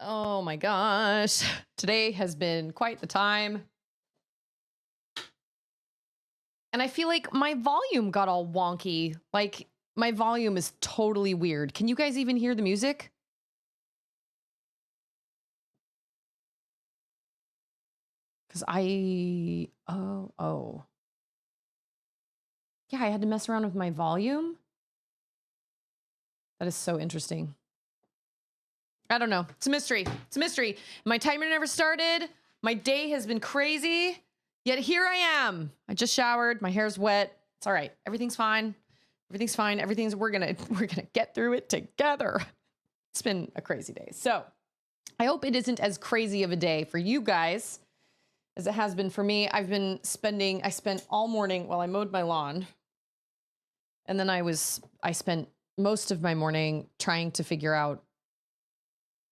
Oh my gosh. Today has been quite the time. And I feel like my volume got all wonky. Like my volume is totally weird. Can you guys even hear the music? Because oh. Yeah, I had to mess around with my volume. That is so interesting. I don't know. It's a mystery. It's a mystery. My timer never started. My day has been crazy. Yet here I am. I just showered. My hair's wet. It's all right. Everything's fine. Everything's fine. We're gonna get through it together. It's been a crazy day. So I hope it isn't as crazy of a day for you guys as it has been for me. I spent all morning while I mowed my lawn. And then I spent most of my morning trying to figure out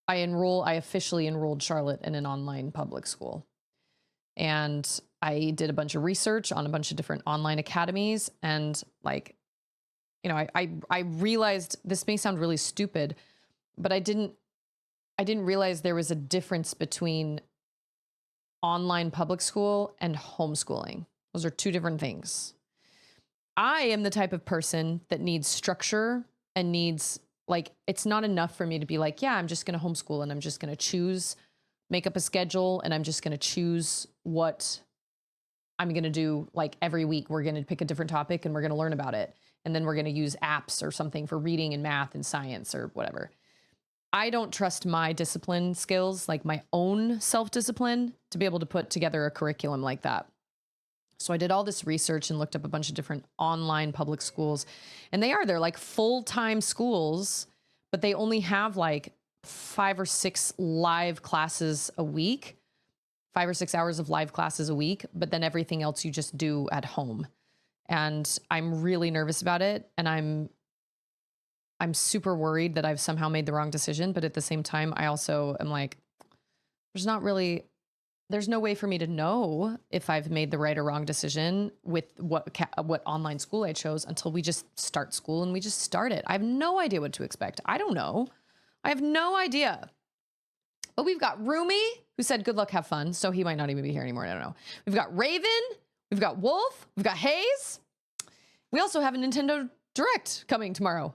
I officially enrolled Charlotte in an online public school. And I did a bunch of research on a bunch of different online academies. And I realized this may sound really stupid, but I didn't realize there was a difference between online public school and homeschooling. Those are two different things. I am the type of person that needs structure and needs, it's not enough for me to be like, yeah, I'm just going to homeschool and I'm just going to make up a schedule and I'm just going to choose what I'm going to do. Like every week, we're going to pick a different topic and we're going to learn about it. And then we're going to use apps or something for reading and math and science or whatever. I don't trust my discipline skills, like my own self-discipline, to be able to put together a curriculum like that. So I did all this research and looked up a bunch of different online public schools. And they're like full-time schools, but they only have like 5 or 6 live classes a week, 5 or 6 hours of live classes a week, but then everything else you just do at home. And I'm really nervous about it. And I'm super worried that I've somehow made the wrong decision. But at the same time, I also am like, there's no way for me to know if I've made the right or wrong decision with what online school I chose until we just start school and we just start it. I have no idea what to expect. I don't know. I have no idea. But we've got Rumi, who said, good luck, have fun. So he might not even be here anymore. I don't know. We've got Raven. We've got Wolf. We've got Hayes. We also have a Nintendo Direct coming tomorrow.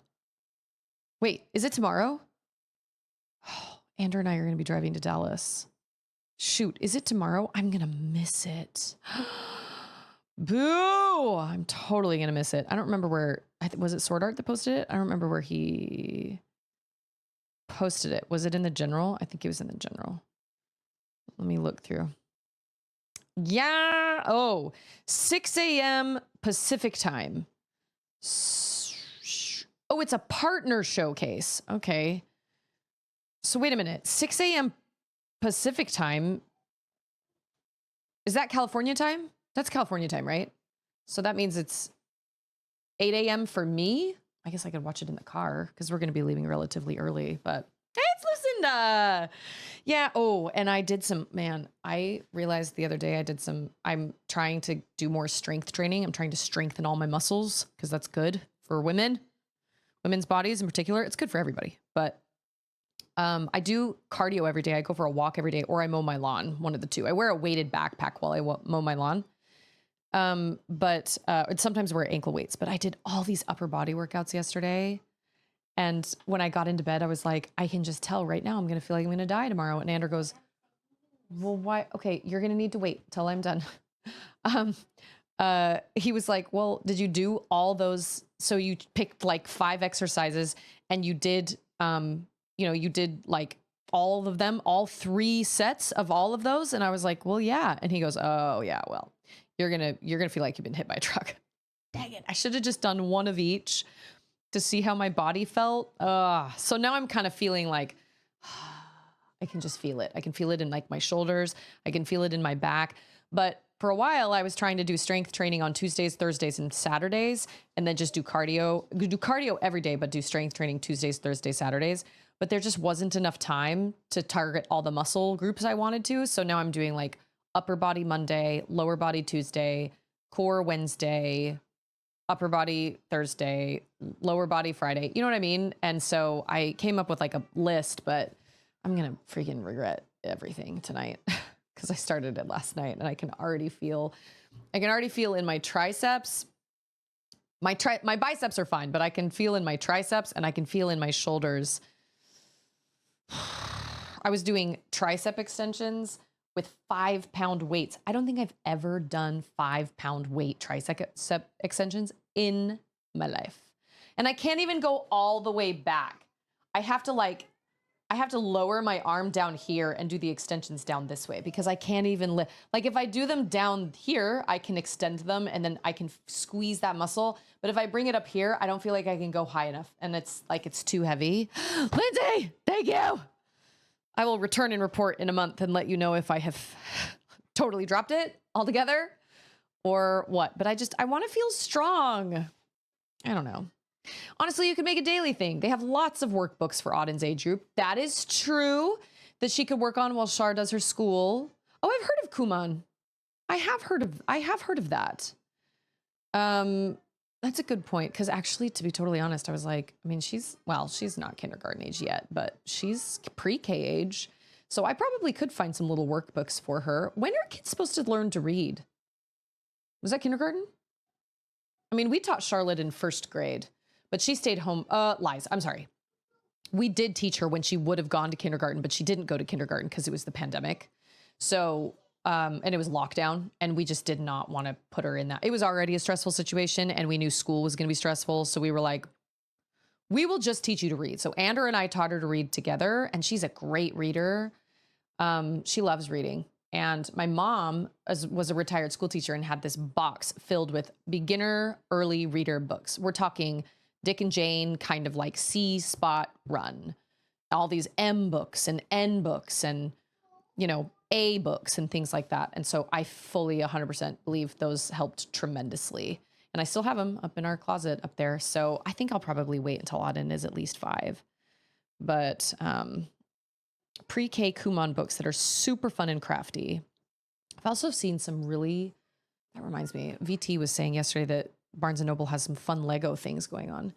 Wait, is it tomorrow? Oh, Andrew and I are going to be driving to Dallas. Shoot, is it tomorrow? I'm going to miss it. Boo! I'm totally going to miss it. I don't remember where, was it Sword Art that posted it? I don't remember where he posted it. Was it in the general? I think it was in the general. Let me look through. Yeah. Oh, 6 a.m. Pacific time. Oh, it's a partner showcase. Okay. So wait a minute. 6 a.m. Pacific time. Is that California time? That's California time, right? So that means it's 8 a.m. for me. I guess I could watch it in the car because we're going to be leaving relatively early, but hey, it's Lucinda. Yeah. Oh, and I did I realized the other day I'm trying to do more strength training. I'm trying to strengthen all my muscles because that's good for women's bodies in particular. It's good for everybody, but I do cardio every day. I go for a walk every day, or I mow my lawn, one of the two. I wear a weighted backpack while I mow my lawn. But sometimes wear ankle weights, but I did all these upper body workouts yesterday. And when I got into bed, I was like, I can just tell right now, I'm going to feel like I'm going to die tomorrow. And Andrew goes, well, why? Okay, you're going to need to wait till I'm done. He was like, well, did you do all those? So you picked like 5 exercises and you did, you did like all of them, all 3 sets of all of those. And I was like, well, yeah. And he goes, oh yeah, well, you're going to feel like you've been hit by a truck. Dang it. I should have just done one of each to see how my body felt. So now I'm kind of feeling like, I can just feel it. I can feel it in like my shoulders. I can feel it in my back. But for a while I was trying to do strength training on Tuesdays, Thursdays, and Saturdays, and then just do cardio every day, but do strength training Tuesdays, Thursdays, Saturdays. But there just wasn't enough time to target all the muscle groups I wanted to. So now I'm doing like upper body Monday, lower body Tuesday, core Wednesday, upper body Thursday, lower body Friday. You know what I mean? And so I came up with like a list, but I'm going to freaking regret everything tonight because I started it last night and I can already feel in my triceps. My biceps are fine, but I can feel in my triceps and I can feel in my shoulders. I was doing tricep extensions with 5-pound weights. I don't think I've ever done 5-pound weight tricep extensions in my life. And I can't even go all the way back. I have to lower my arm down here and do the extensions down this way because I can't even lift. Like if I do them down here, I can extend them and then I can squeeze that muscle. But if I bring it up here, I don't feel like I can go high enough. And it's like, it's too heavy. Lindsay, thank you. I will return and report in a month and let you know if I have totally dropped it altogether or what. But I want to feel strong. I don't know. Honestly, you could make a daily thing. They have lots of workbooks for Auden's age group. That is true that she could work on while Shar does her school. Oh, I've heard of Kumon. I have heard of that. That's a good point. Because actually, to be totally honest, I was like, I mean, she's not kindergarten age yet, but she's pre-K age. So I probably could find some little workbooks for her. When are kids supposed to learn to read? Was that kindergarten? I mean, we taught Charlotte in 1st grade. But she stayed home. Lies. I'm sorry. We did teach her when she would have gone to kindergarten, but she didn't go to kindergarten because it was the pandemic. So, and it was lockdown, and we just did not want to put her in that. It was already a stressful situation, and we knew school was going to be stressful. So we were like, we will just teach you to read. So Andrew and I taught her to read together, and she's a great reader. She loves reading. And my mom was a retired school teacher and had this box filled with beginner early reader books. We're talking Dick and Jane, kind of like C Spot Run, all these M books and N books and, A books and things like that. And so I fully 100% believe those helped tremendously. And I still have them up in our closet up there. So I think I'll probably wait until Auden is at least 5. But pre-K Kumon books that are super fun and crafty. I've also seen some that reminds me, VT was saying yesterday that Barnes & Noble has some fun Lego things going on.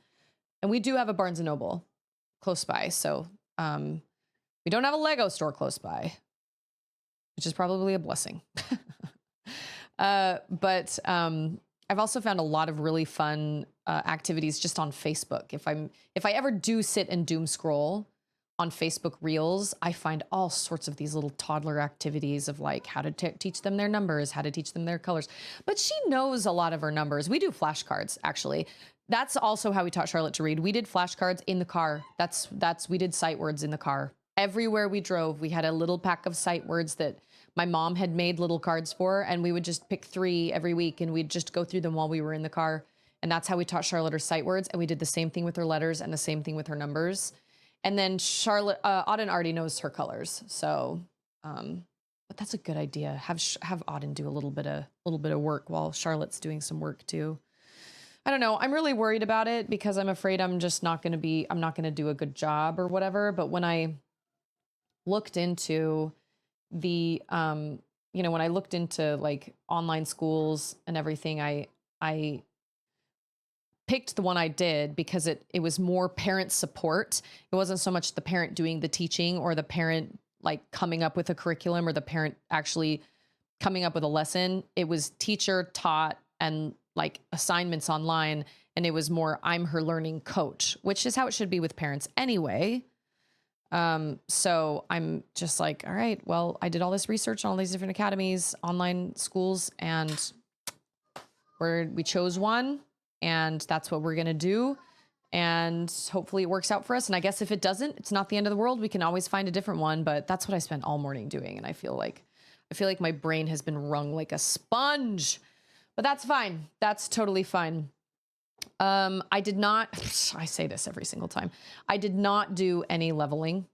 And we do have a Barnes & Noble close by. So we don't have a Lego store close by, which is probably a blessing. But I've also found a lot of really fun activities just on Facebook. If I ever do sit and doom scroll on Facebook Reels, I find all sorts of these little toddler activities of like how to teach them their numbers, how to teach them their colors. But she knows a lot of her numbers. We do flashcards, actually. That's also how we taught Charlotte to read. We did flashcards in the car. We did sight words in the car. Everywhere we drove, we had a little pack of sight words that my mom had made little cards for, and we would just pick 3 every week, and we'd just go through them while we were in the car. And that's how we taught Charlotte her sight words, and we did the same thing with her letters and the same thing with her numbers. And then Auden already knows her colors. So, but that's a good idea. Have Auden do a little bit of work while Charlotte's doing some work too. I don't know. I'm really worried about it because I'm afraid I'm not going to do a good job or whatever. But when I looked into when I looked into like online schools and everything, I picked the one I did because it was more parent support. It wasn't so much the parent doing the teaching or the parent like coming up with a curriculum or the parent actually coming up with a lesson. It was teacher taught and like assignments online. And it was more, I'm her learning coach, which is how it should be with parents anyway. So I'm just like, all right, well, I did all this research on all these different academies, online schools, and we chose one. And that's what we're going to do. And hopefully it works out for us. And I guess if it doesn't, it's not the end of the world. We can always find a different one. But that's what I spent all morning doing. And I feel like my brain has been wrung like a sponge. But that's fine. That's totally fine. I did not, I say this every single time. I did not do any leveling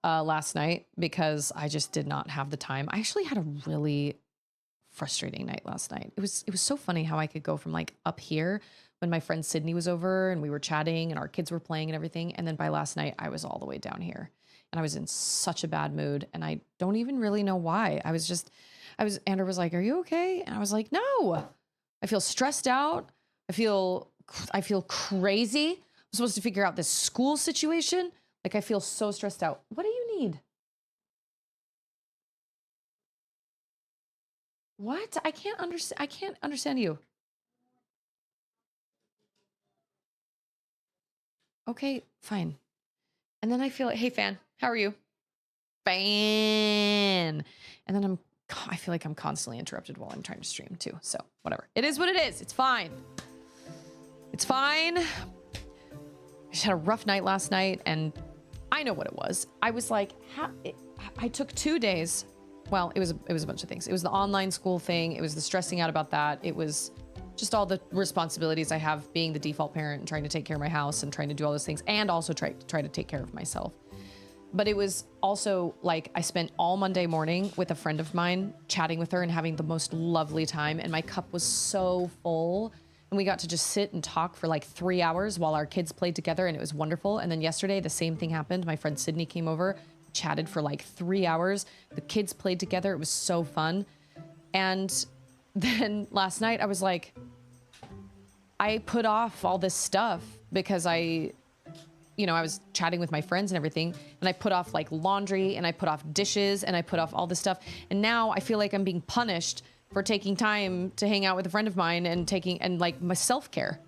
last night because I just did not have the time. I actually had a really frustrating night last night. It was so funny how I could go from like up here when my friend Sydney was over and we were chatting and our kids were playing and everything. And then by last night, I was all the way down here and I was in such a bad mood. And I don't even really know why. Andrew was like, are you okay? And I was like, no, I feel stressed out. I feel crazy. I'm supposed to figure out this school situation. Like I feel so stressed out. What do you need? What? I can't understand you. Okay, fine. And then I feel like, hey, fan, how are you? Fan. And then I feel like I'm constantly interrupted while I'm trying to stream too. So whatever. It is what it is. It's fine. It's fine. I just had a rough night last night, and I know what it was. I was like, I took 2 days. Well, it was a bunch of things. It was the online school thing. It was the stressing out about that. It was just all the responsibilities I have being the default parent and trying to take care of my house and trying to do all those things, and also try to take care of myself. But it was also like I spent all Monday morning with a friend of mine, chatting with her and having the most lovely time. And my cup was so full. And we got to just sit and talk for like 3 hours while our kids played together, and it was wonderful. And then yesterday, the same thing happened. My friend Sydney came over, chatted for like 3 hours. The kids played together. It was so fun. And then last night I was like, I put off all this stuff because I was chatting with my friends and everything, and I put off like laundry, and I put off dishes, and I put off all this stuff. And now I feel like I'm being punished for taking time to hang out with a friend of mine and like my self-care.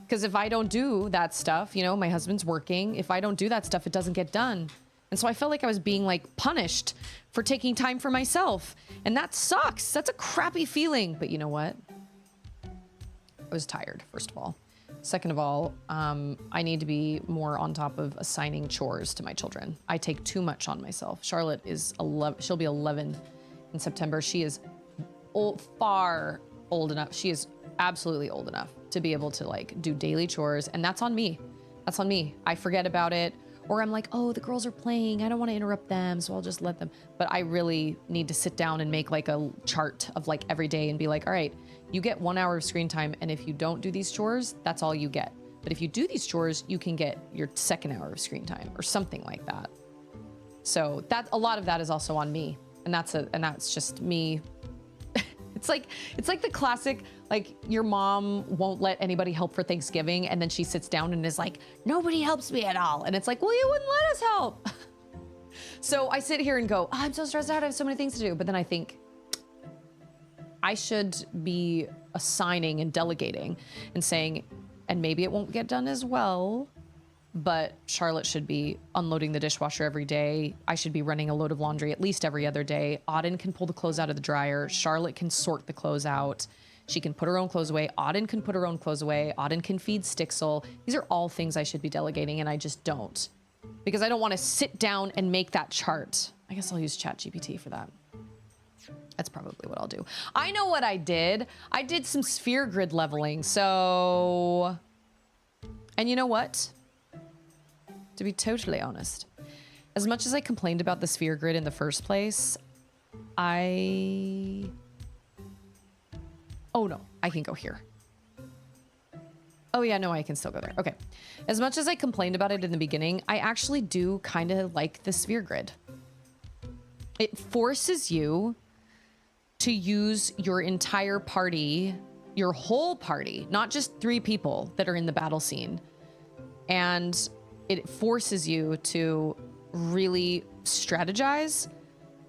Because if I don't do that stuff, my husband's working. If I don't do that stuff, it doesn't get done. And so I felt like I was being like punished for taking time for myself. And that sucks. That's a crappy feeling. But you know what? I was tired, first of all. Second of all, I need to be more on top of assigning chores to my children. I take too much on myself. Charlotte is 11. She'll be 11 in September. She is far old enough. She is absolutely old enough to be able to like do daily chores. And that's on me. That's on me. I forget about it. Or I'm like, oh, the girls are playing. I don't want to interrupt them, so I'll just let them. But I really need to sit down and make like a chart of like every day and be like, all right, you get 1 hour of screen time. And if you don't do these chores, that's all you get. But if you do these chores, you can get your 2nd hour of screen time or something like that. So that a lot of that is also on me. And that's just me. It's like the classic, like your mom won't let anybody help for Thanksgiving, and then she sits down and is like, nobody helps me at all. And it's like, well, you wouldn't let us help. So I sit here and go, oh, I'm so stressed out. I have so many things to do. But then I think I should be assigning and delegating and saying, and maybe it won't get done as well, but Charlotte should be unloading the dishwasher every day. I should be running a load of laundry at least every other day. Auden can pull the clothes out of the dryer. Charlotte can sort the clothes out. She can put her own clothes away. Auden can put her own clothes away. Auden can feed Stixel. These are all things I should be delegating, and I just don't. Because I don't want to sit down and make that chart. I guess I'll use ChatGPT for that. That's probably what I'll do. I know what I did. I did some sphere grid leveling, so... And you know what? To be totally honest, as much as I complained about the sphere grid in the first place, oh no, I can go here. Oh yeah, no, I can still go there. Okay. As much as I complained about it in the beginning, I actually do kind of like the sphere grid. It forces you to use your entire party, your whole party, not just 3 people that are in the battle scene. And it forces you to really strategize.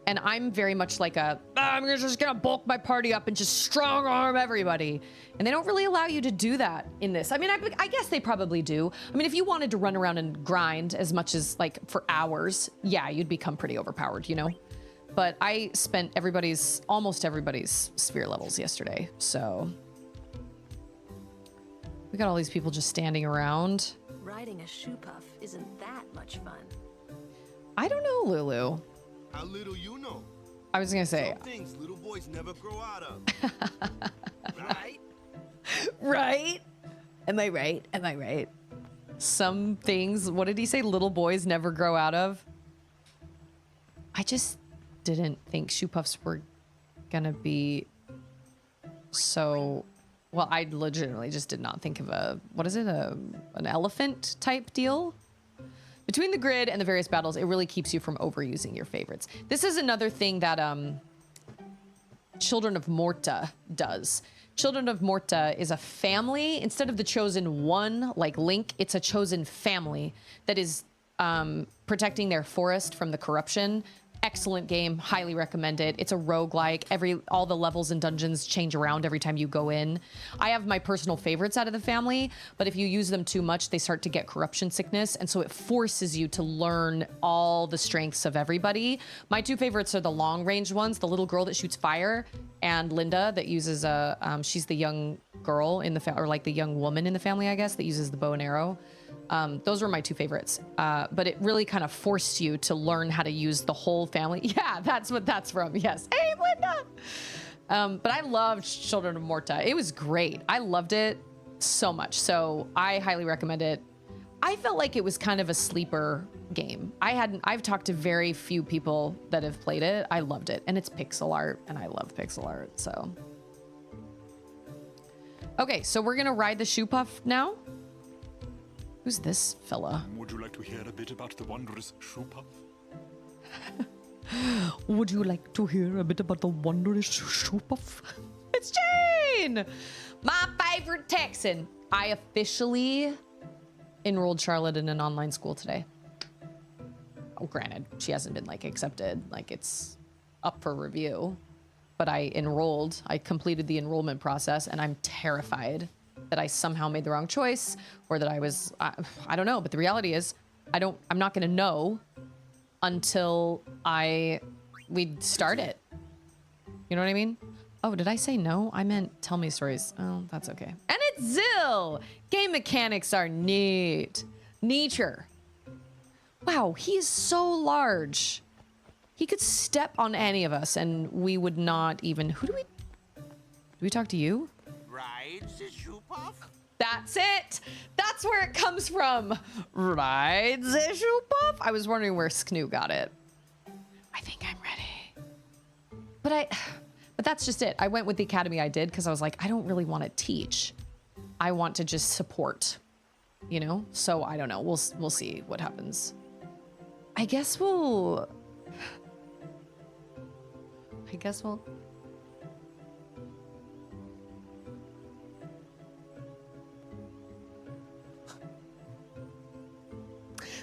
And I'm very much like I'm just gonna bulk my party up and just strong arm everybody. And they don't really allow you to do that in this. I mean, I guess they probably do. I mean, if you wanted to run around and grind as much as like for hours, yeah, you'd become pretty overpowered, But I spent almost everybody's sphere levels yesterday. So we got all these people just standing around. Riding a shoe puff isn't that much fun. I don't know, Lulu. How little you know. I was gonna say. Some things little boys never grow out of. Right? Right? Am I right? Am I right? Some things, what did he say? Little boys never grow out of? I just didn't think shoe puffs were gonna be so... Well, I legitimately just did not think of an elephant type deal. Between the grid and the various battles, it really keeps you from overusing your favorites. This is another thing that Children of Morta does. Children of Morta is a family. Instead of the chosen one, like Link, it's a chosen family that is protecting their forest from the corruption Excellent game. Highly recommend it. It's a roguelike. All the levels and dungeons change around every time you go in. I have my personal favorites out of the family, but if you use them too much, they start to get corruption sickness. And so it forces you to learn all the strengths of everybody. My two favorites are the long range ones, the little girl that shoots fire, and Linda that uses she's the young girl in the or like the young woman in the family, I guess, that uses the bow and arrow. Those were my two favorites. But it really kind of forced you to learn how to use the whole family. Yeah, that's what that's from. Yes. Hey, Linda. But I loved Children of Morta. It was great. I loved it so much. So I highly recommend it. I felt like it was kind of a sleeper game. I've talked to very few people that have played it. I loved it. And it's pixel art, and I love pixel art. So. Okay, so we're going to ride the shoe puff now. Who's this fella? Would you like to hear a bit about the wondrous shoe puff? Would you like to hear a bit about the wondrous shoe puff? It's Jane! My favorite Texan. I officially enrolled Charlotte in an online school today. Oh, granted, she hasn't been like accepted, like it's up for review. But I completed the enrollment process, and I'm terrified that I somehow made the wrong choice, or that I don't know. But the reality is, I'm not going to know until we start it. You know what I mean? Oh, did I say no? I meant tell me stories. Oh, that's okay. And it's Zill. Game mechanics are neat. Neater. Wow, he is so large. He could step on any of us, and we would not even. Do we talk to you? Rides the shoe puff? That's it. That's where it comes from. Rides the shoe puff. I was wondering where Sknoo got it. I think I'm ready. But that's just it. I went with the academy I did because I was like, I don't really want to teach. I want to just support, you know? So I don't know. We'll see what happens. I guess we'll.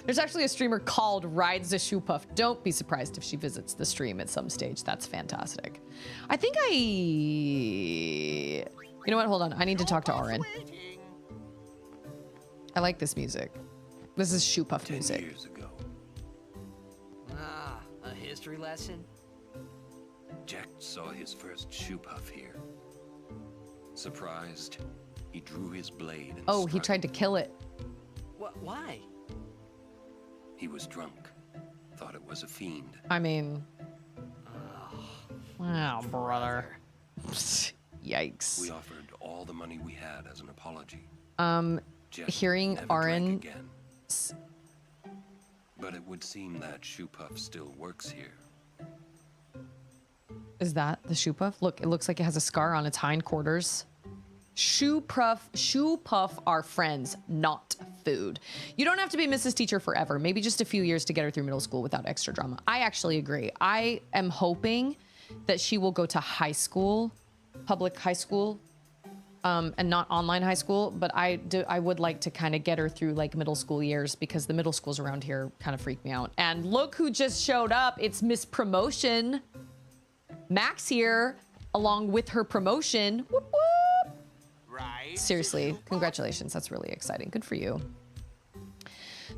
There's actually a streamer called Rides the Shoe Puff. Don't be surprised if she visits the stream at some stage. That's fantastic. I think you know what? Hold on. I need to talk to Arin. I like this music. This is Shoe Puff music. 10 years ago, Ah, a history lesson? Jack saw his first shoe puff here. Surprised, he drew his blade and Oh, he struck. tried to kill it. Why? He was drunk. Thought it was a fiend. I mean, wow, brother. Yikes. We offered all the money we had as an apology. Jack Hearing never drank Arin. again. But it would seem that shoe puff still works here. Is that the shoe puff? Look, it looks like it has a scar on its hindquarters. Shoe puff are friends, not food. You don't have to be Mrs. Teacher forever. Maybe just a few years to get her through middle school without extra drama. I actually agree. I am hoping that she will go to high school, public high school, and not online high school. But I would like to kind of get her through like middle school years, because the middle schools around here kind of freak me out. And look who just showed up. It's Miss Promotion. Max here, along with her promotion. Whoop, whoop. Rides Seriously, congratulations. That's really exciting. Good for you.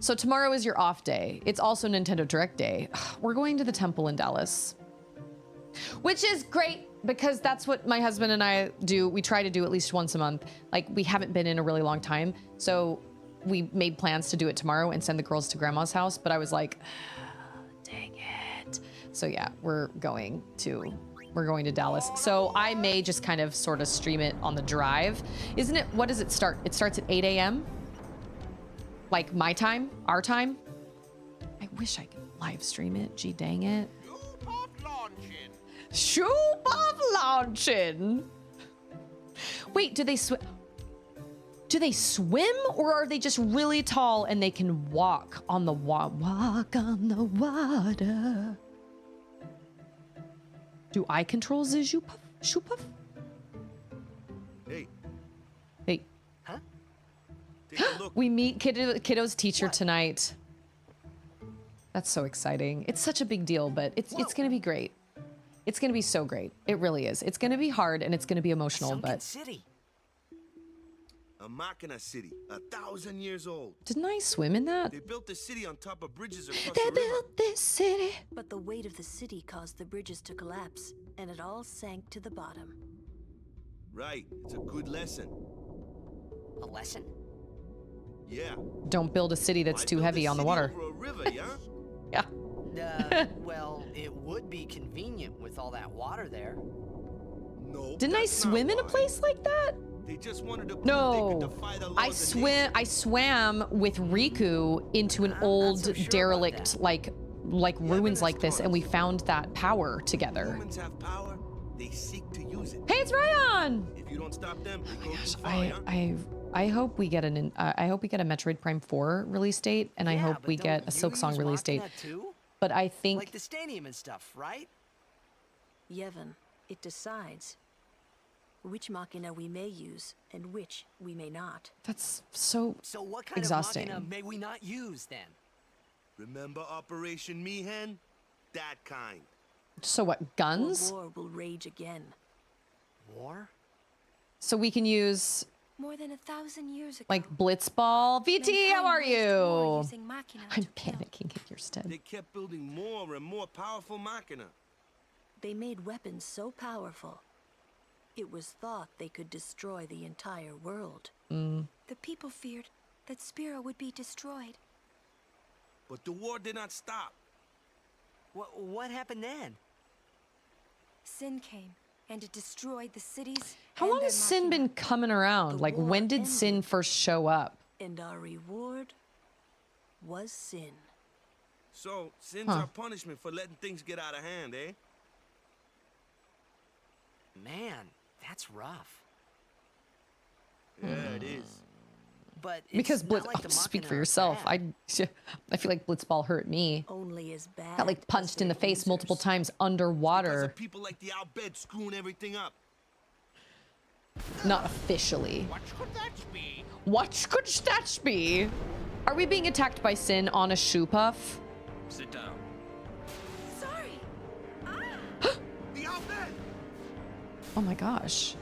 So tomorrow is your off day. It's also Nintendo Direct Day. We're going to the temple in Dallas, which is great because that's what my husband and I do. We try to do at least once a month. Like, we haven't been in a really long time. So we made plans to do it tomorrow and send the girls to grandma's house. But I was like, dang it. So yeah, we're going to Dallas. So I may just kind of sort of stream it on the drive. Isn't it? What does it start? It starts at 8 a.m. Like my time, our time. I wish I could live stream it. Gee, dang it. Shoe puff launching. Shoe puff launching. Wait, do they swim? Do they swim, or are they just really tall and they can walk on the walk on the water? Do I control the shoe puff? Shoe puff? Hey, Hey, Huh? take a look. we meet Kiddo's teacher tonight. That's so exciting. It's such a big deal, but it's going to be great. It's going to be so great. It really is. It's going to be hard and it's going to be emotional, Sunken but city. A Machina city, 1,000 years old. didn't I swim in that? They built the city on top of bridges across They the river. built this city. But the weight of the city caused the bridges to collapse, and it all sank to the bottom. Right, it's a good lesson. A lesson? Yeah. Don't build a city that's Why too build a heavy on the city water. over a river, yeah? Yeah. Well, it would be convenient with all that water there. No. Didn't I that's not swim in a why. place like that? They just wanted to prove No. they could defy the laws of nature. I swam with Riku into an I'm not old so sure about derelict that. like ruins has like this, taught and we us. found that power together. Humans have power, they seek to use it. Hey, it's Ryan! If you don't stop them, they go too far, yeah? I hope we get I hope we get a Metroid Prime 4 release date, and I Yeah, hope but we don't get a you Silk Song use release date. Machina too? But I think Like the stadium and stuff, right? Yevon, it decides which Machina we may use and which we may not. that's so So what kind exhausting. of Machina may we not use then? Remember Operation Mihan? That kind. So what, Or guns? war will rage again. War? So we can use More than 1,000 years ago. like Blitzball. VT, how mankind are waged war you? using Machina I'm to kill. panicking in your stead. They kept building more and more powerful Machina. They made weapons so powerful, it was thought they could destroy the entire world. The people feared that Spira would be destroyed. But the war did not stop. What happened then? Sin came, and it destroyed the cities. How and long their has Sin machina. been coming around? The Like, war when did Sin ended. first show up? And our reward was sin. So, sin's Huh. our punishment for letting things get out of hand, eh? Man, that's rough. Yeah, it is. But it's Because not Blitz, like the speak Machina for are yourself. bad. I feel like Blitzball hurt me. Only as bad. Got like as punched in the their face multiple users. times Because underwater. of people like the Albed screwing everything up. Not officially. What could that be? What could that be? Are we being attacked by Sin on a shoe puff? Sit down. Sorry. The Albed! Oh my gosh.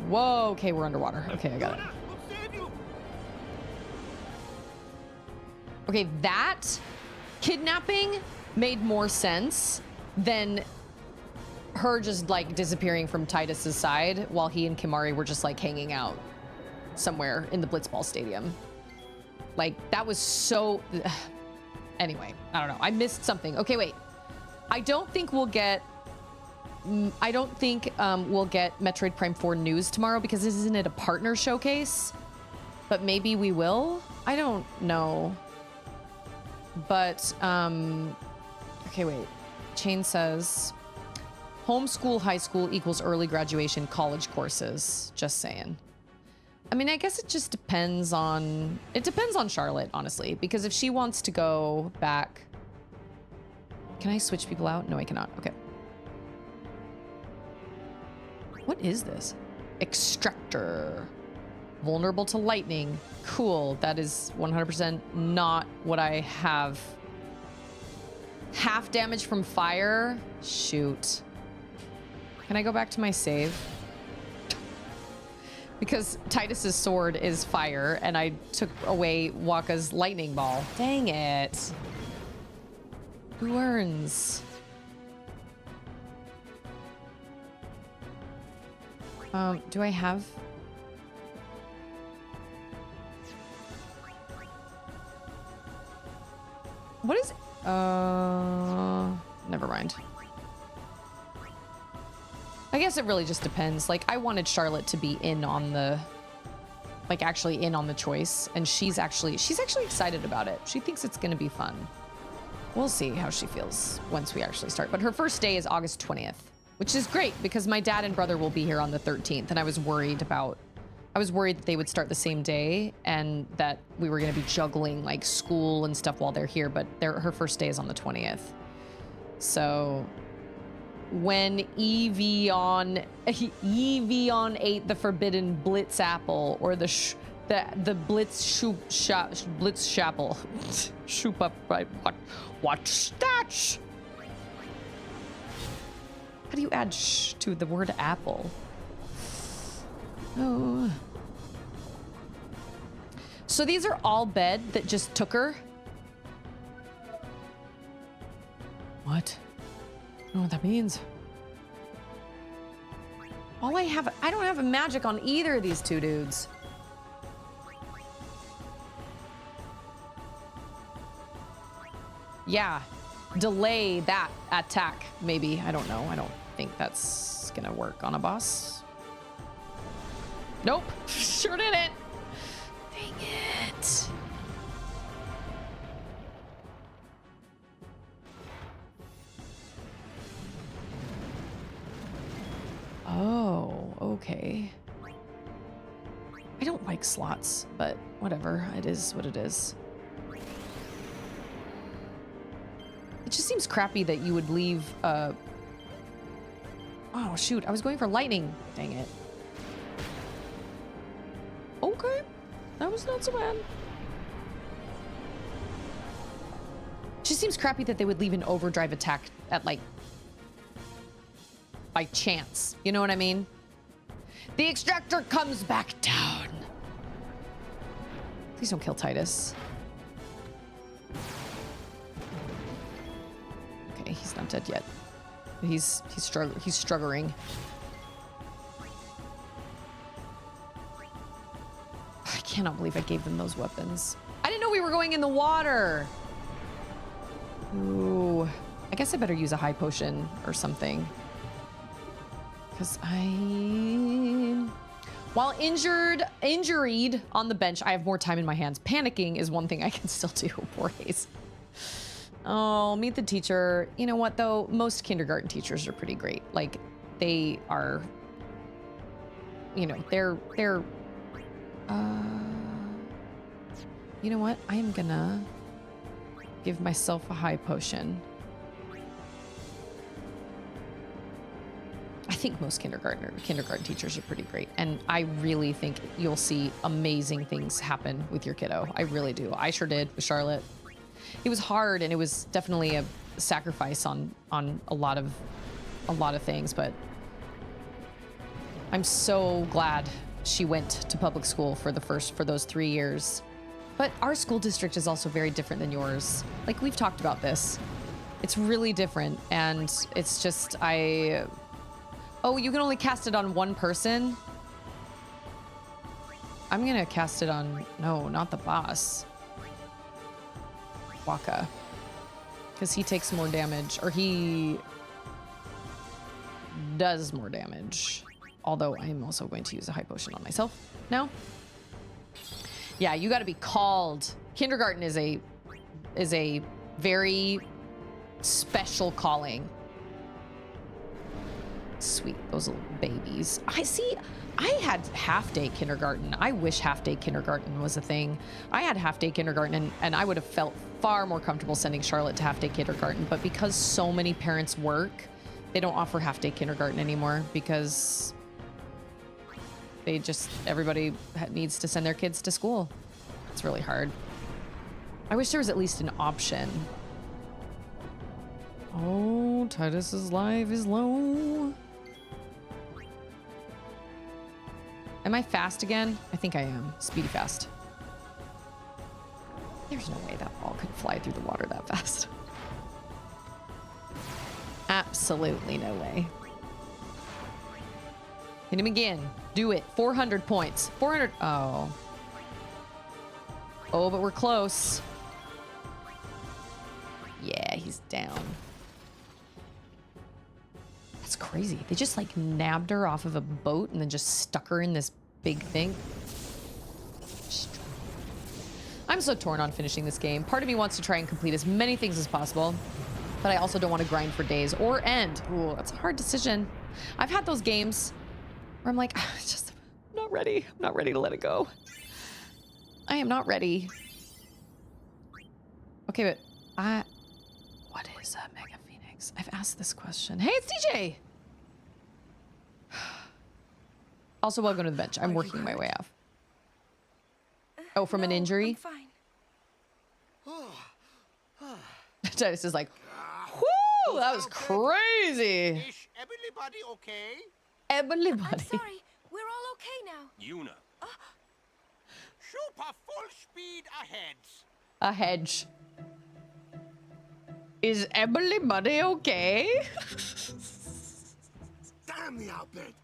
Whoa, okay, we're underwater. Okay, I got it. We'll save you! Okay, that kidnapping made more sense than her just like disappearing from Titus's side while he and Kimari were just like hanging out somewhere in the Blitzball Stadium. Like, that was so... Anyway, I don't know. I missed something. Okay, wait. I don't think we'll get... I don't think we'll get Metroid Prime 4 news tomorrow because this isn't it a partner showcase. But maybe we will? I don't know. But, okay, wait. Chain says, homeschool high school equals early graduation college courses. Just saying. I mean, I guess it just depends on, it depends on Charlotte, honestly, because if she wants to go back, can I switch people out? No, I cannot. Okay. What is this? Extractor. Vulnerable to lightning. Cool. That is 100% not what I have. Half damage from fire. Shoot. Can I go back to my save? Because Titus's sword is fire, and I took away Waka's lightning ball. Dang it. Who earns? Do I have... What is... Never mind. I guess it really just depends. Like, I wanted Charlotte to be in on the... Like, actually in on the choice. And she's actually excited about it. She thinks it's going to be fun. We'll see how she feels once we actually start. But her first day is August 20th, which is great because my dad and brother will be here on the 13th. And I was worried that they would start the same day and that we were going to be juggling like school and stuff while they're here. But her first day is on the 20th. So when Evian ate the forbidden Blitz apple, or the Blitz Blitzschapel. Shoop up, right? What's that? How do you add sh to the word apple? Oh. So these are all bed that just took her? What? I don't know what that means. I don't have a magic on either of these two dudes. Yeah, delay that attack, maybe. I don't know. I don't think that's gonna work on a boss. Nope, sure didn't. Dang it. Oh, okay. I don't like slots, but whatever. It is what it is. It just seems crappy that you would leave, oh, shoot. I was going for lightning. Dang it. Okay. That was not so bad. It just seems crappy that they would leave an overdrive attack at, like, by chance. You know what I mean? The extractor comes back down. Please don't kill Titus. Okay, he's not dead yet. He's struggling. I cannot believe I gave them those weapons. I didn't know we were going in the water. Ooh. I guess I better use a high potion or something. Because while injured on the bench, I have more time in my hands. Panicking is one thing I can still do. Poor Hayes. Oh, meet the teacher. You know what, though? Most kindergarten teachers are pretty great. Like, they are, you know, they're, you know what? I am gonna give myself a high potion. I think most kindergarten teachers are pretty great. And I really think you'll see amazing things happen with your kiddo. I really do. I sure did with Charlotte. It was hard, and it was definitely a sacrifice on a lot of things, but I'm so glad she went to public school for those 3 years. But our school district is also very different than yours. Like, we've talked about this. It's really different, and it's just, oh, you can only cast it on one person? I'm gonna cast it on, no, not the boss. Waka. Because he takes more damage, or he does more damage. Although I am also going to use a high potion on myself now. Yeah, you gotta be called. Kindergarten is a very special calling. Sweet, those little babies. I had half-day kindergarten. I wish half-day kindergarten was a thing. I had half-day kindergarten, and I would have felt far more comfortable sending Charlotte to half-day kindergarten. But because so many parents work, they don't offer half-day kindergarten anymore because everybody needs to send their kids to school. It's really hard. I wish there was at least an option. Oh, Titus's life is low. Am I fast again? I think I am. Speedy fast. There's no way that ball could fly through the water that fast. Absolutely no way. Hit him again. Do it. 400 points. 400. Oh. Oh, but we're close. Yeah, he's down. That's crazy. They just like nabbed her off of a boat and then just stuck her in this big thing. I'm so torn on finishing this game. Part of me wants to try and complete as many things as possible, but I also don't want to grind for days or end. Ooh, that's a hard decision. I've had those games where I'm like, I'm not ready. I'm not ready to let it go. I am not ready. Okay, but what is a Mega Phoenix? I've asked this question. Hey, it's DJ! Also, welcome to the bench. I'm working my way off. Oh, from an No, injury? I'm fine. Titus is like, whoo, that was crazy. Is everybody okay? I'm Everybody. sorry. We're all okay now. Yuna. Super full speed ahead. A hedge. Is everybody okay? Damn the outbid.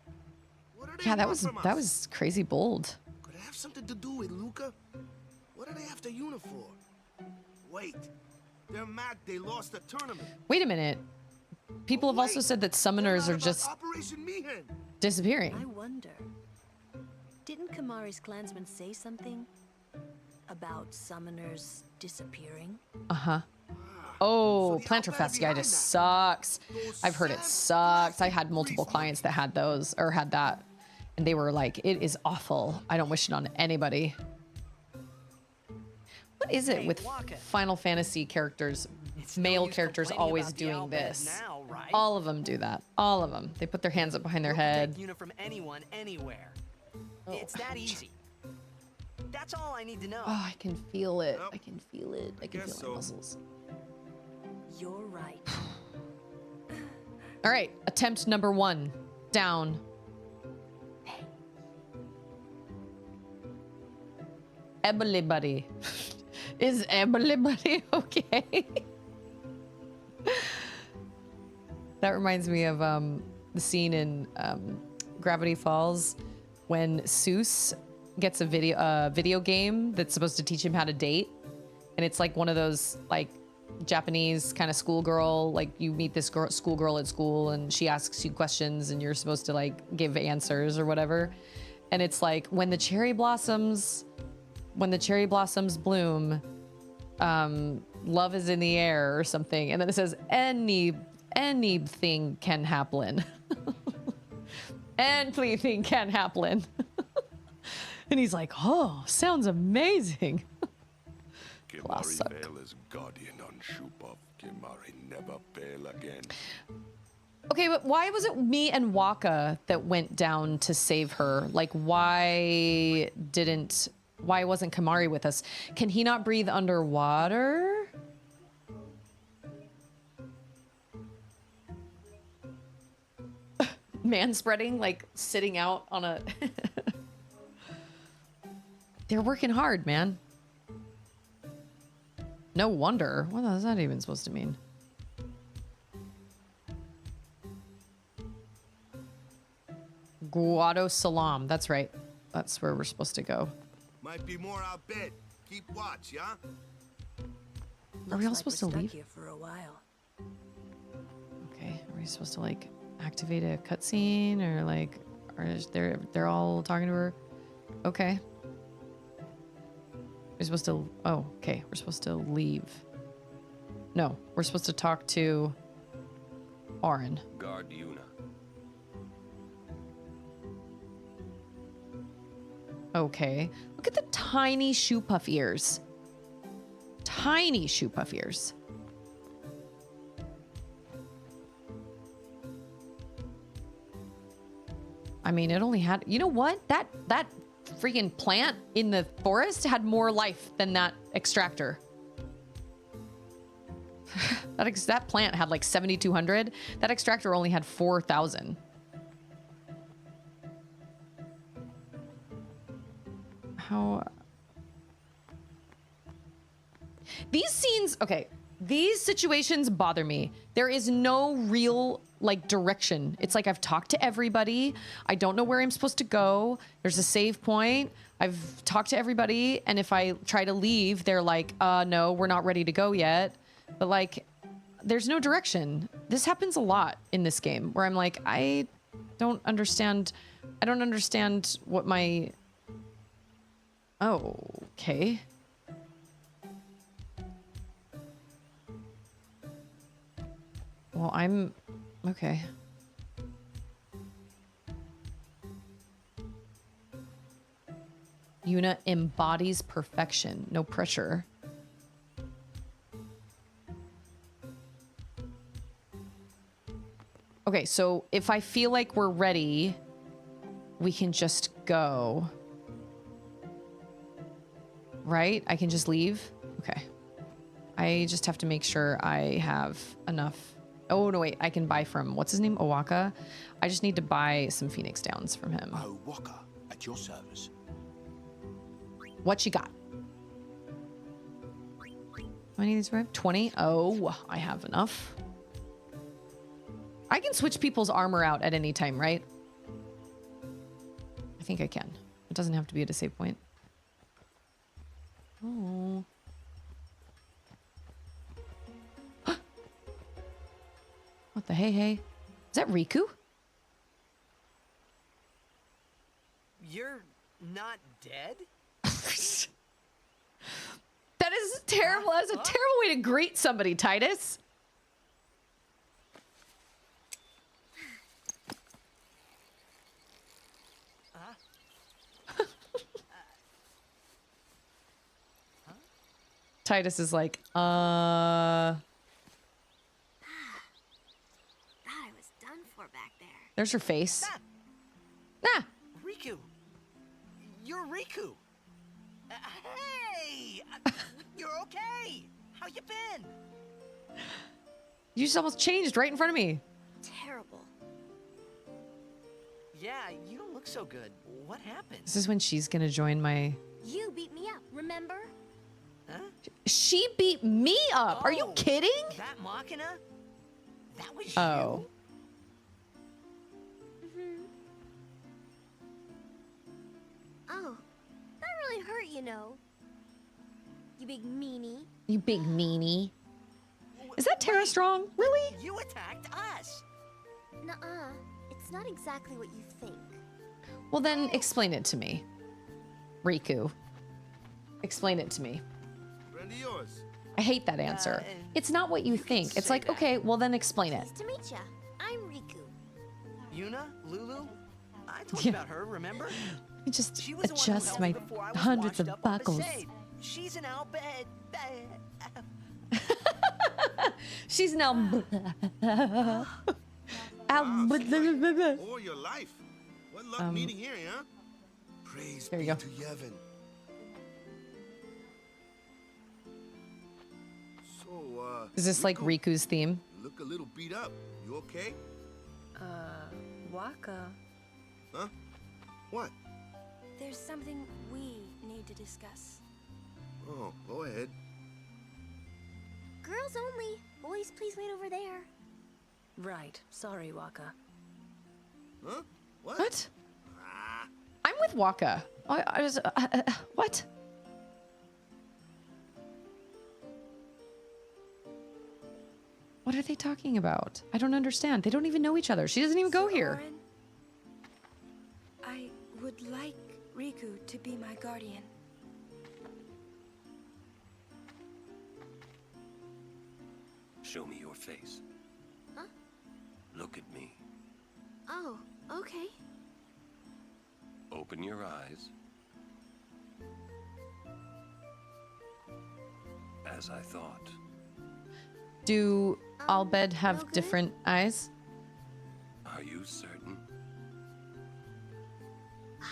What are they Yeah, that want from was us? crazy bold. Could it have something to do with Luca? What are they after Una for? Wait. They're mad they lost the tournament. Wait a minute. People have also Wait, said that they're summoners mad are about just Operation Mihen. disappearing. I wonder. Didn't Kamari's clansmen say something about summoners disappearing? Uh-huh. Oh, the plantar outback behind fasciitis that. sucks. Those I've heard it sad sucks. I plastic had multiple grease clients that had those or had that. And they were like, it is awful. I don't wish it on anybody. What is it Hey, with Waka. Final Fantasy characters, It's no male use characters complaining always about the doing outbid this? now, right? All of them do that. All of them. They put their hands up behind their We'll head. Take Una from anyone, anywhere. Oh. It's that easy. That's all I need to know. Oh, I can feel it. Well, I can feel it. I can guess feel my so. muscles. You're right. All right, attempt number 1 down. Everybody. Is everybody okay? That reminds me of the scene in Gravity Falls when Seuss gets a video game that's supposed to teach him how to date, and it's like one of those like Japanese kind of schoolgirl, like you meet this schoolgirl at school and she asks you questions and you're supposed to like give answers or whatever, and it's like when the cherry blossoms bloom, love is in the air or something, and then it says anything can happen. Anything can happen. And he's like, oh, sounds amazing. Classic. Kimari fail as guardian on Shupov. Kimari never fail again. Okay, but why was it me and Waka that went down to save her? Like, why wasn't Kamari with us? Can he not breathe underwater? Man spreading, like sitting out on a... They're working hard, man. No wonder. What is that even supposed to mean? Guado Salam. That's right. That's where we're supposed to go. Might be more outbid. Keep watch, yeah? Are we all Looks supposed like to we're leave? stuck here for a while. Okay. Are we supposed to like activate a cutscene or like, they're all talking to her? Okay. We're supposed to, oh, okay. We're supposed to leave. No, we're supposed to talk to Auron. Guard Yuna. Okay. Look at the tiny shoe puff ears. Tiny shoe puff ears. I mean, it only had, you know what? That freaking plant in the forest had more life than that extractor. That plant had like 7,200. That extractor only had 4,000. How? These scenes, okay. These situations bother me. There is no real like direction. It's like I've talked to everybody. I don't know where I'm supposed to go. There's a save point. I've talked to everybody, and if I try to leave, they're like, no, we're not ready to go yet. But like, there's no direction. This happens a lot in this game where I'm like, I don't understand what my... Oh, okay. Well, I'm... Okay. Yuna embodies perfection. No pressure. Okay, so if I feel like we're ready, we can just go. Right? I can just leave? Okay. I just have to make sure I have enough. Oh, no, wait. I can buy from, what's his name? Owaka. I just need to buy some Phoenix Downs from him. Oh, Walker, at your service. What you got? How many of these do I have? 20? Oh, I have enough. I can switch people's armor out at any time, right? I think I can. It doesn't have to be at a save point. Oh. What the hey? Is that Riku? You're not dead? That is terrible. That's a terrible way to greet somebody, Titus. Titus is like, Thought I was done for back there. there's her face. Ah, Riku. You're Riku. Hey! You're okay. How you been? you just almost changed right in front of me. Terrible. Yeah, you don't look so good. What happened? This is when she's gonna join my... You beat me up, remember? Huh? She beat me up. Are you Oh, kidding? That Machina? That was Oh. Oh, that really hurt, you know. You big meanie. You big meanie. Is that Tara Strong? Really? you? You attacked us. Nuh-uh. It's not exactly what you think. Well, then explain it to me. Riku. Explain it to me. Friend of yours. I hate that answer. It's not what you think. It's say like, that. okay, well then explain it. Nice to meet ya. I'm Riku. Yuna? Lulu? I told Yeah. you about her, remember? I just She was the one who adjust helped my me before I was hundreds washed of up on the buckles. shade. She's an Al bed. She's now... All your life. What luck meeting here, huh? Praise There be you go. to Yevon. So, Is this like Riku, Riku's theme? you look a little beat up. You okay? Waka. Huh? What? There's something we need to discuss. Oh, go ahead. Girls only. Boys, please wait over there. Right. Sorry, Waka. Huh? What? What? Ah, I'm with Waka. I was... what? What are they talking about? I don't understand. They don't even know each other. She doesn't even go here. Oren, I would like Riku to be my guardian. Show me your face. Huh? Look at me. Oh, okay. Open your eyes. As I thought. Do Albed have no good? different eyes? Are you certain?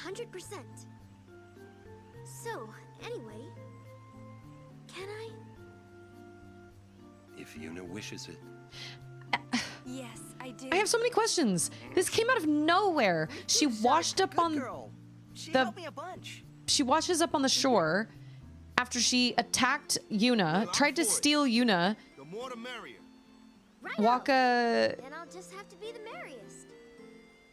100%. So, anyway, can I? If Yuna wishes it. Yes, I do. I have so many questions. This came out of nowhere. She washed up Good on... girl. She the- helped me a bunch. She washes up on the shore after she attacked Yuna, tried to steal Yuna. the more the merrier. Right. Waka... Then I'll just have to be the merriest.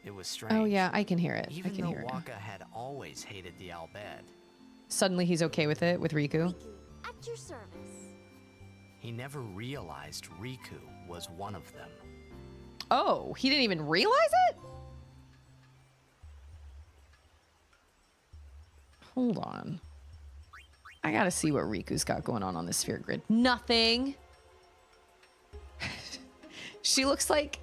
It was strange. Oh yeah, I can hear it. Even I can though hear it. Waka had always hated the Al bed, Suddenly he's okay with it, with Riku. Riku, at your service. he never realized Riku was one of them. Oh, he didn't even realize it? Hold on. I gotta see what Riku's got going on this sphere grid. Nothing. She looks like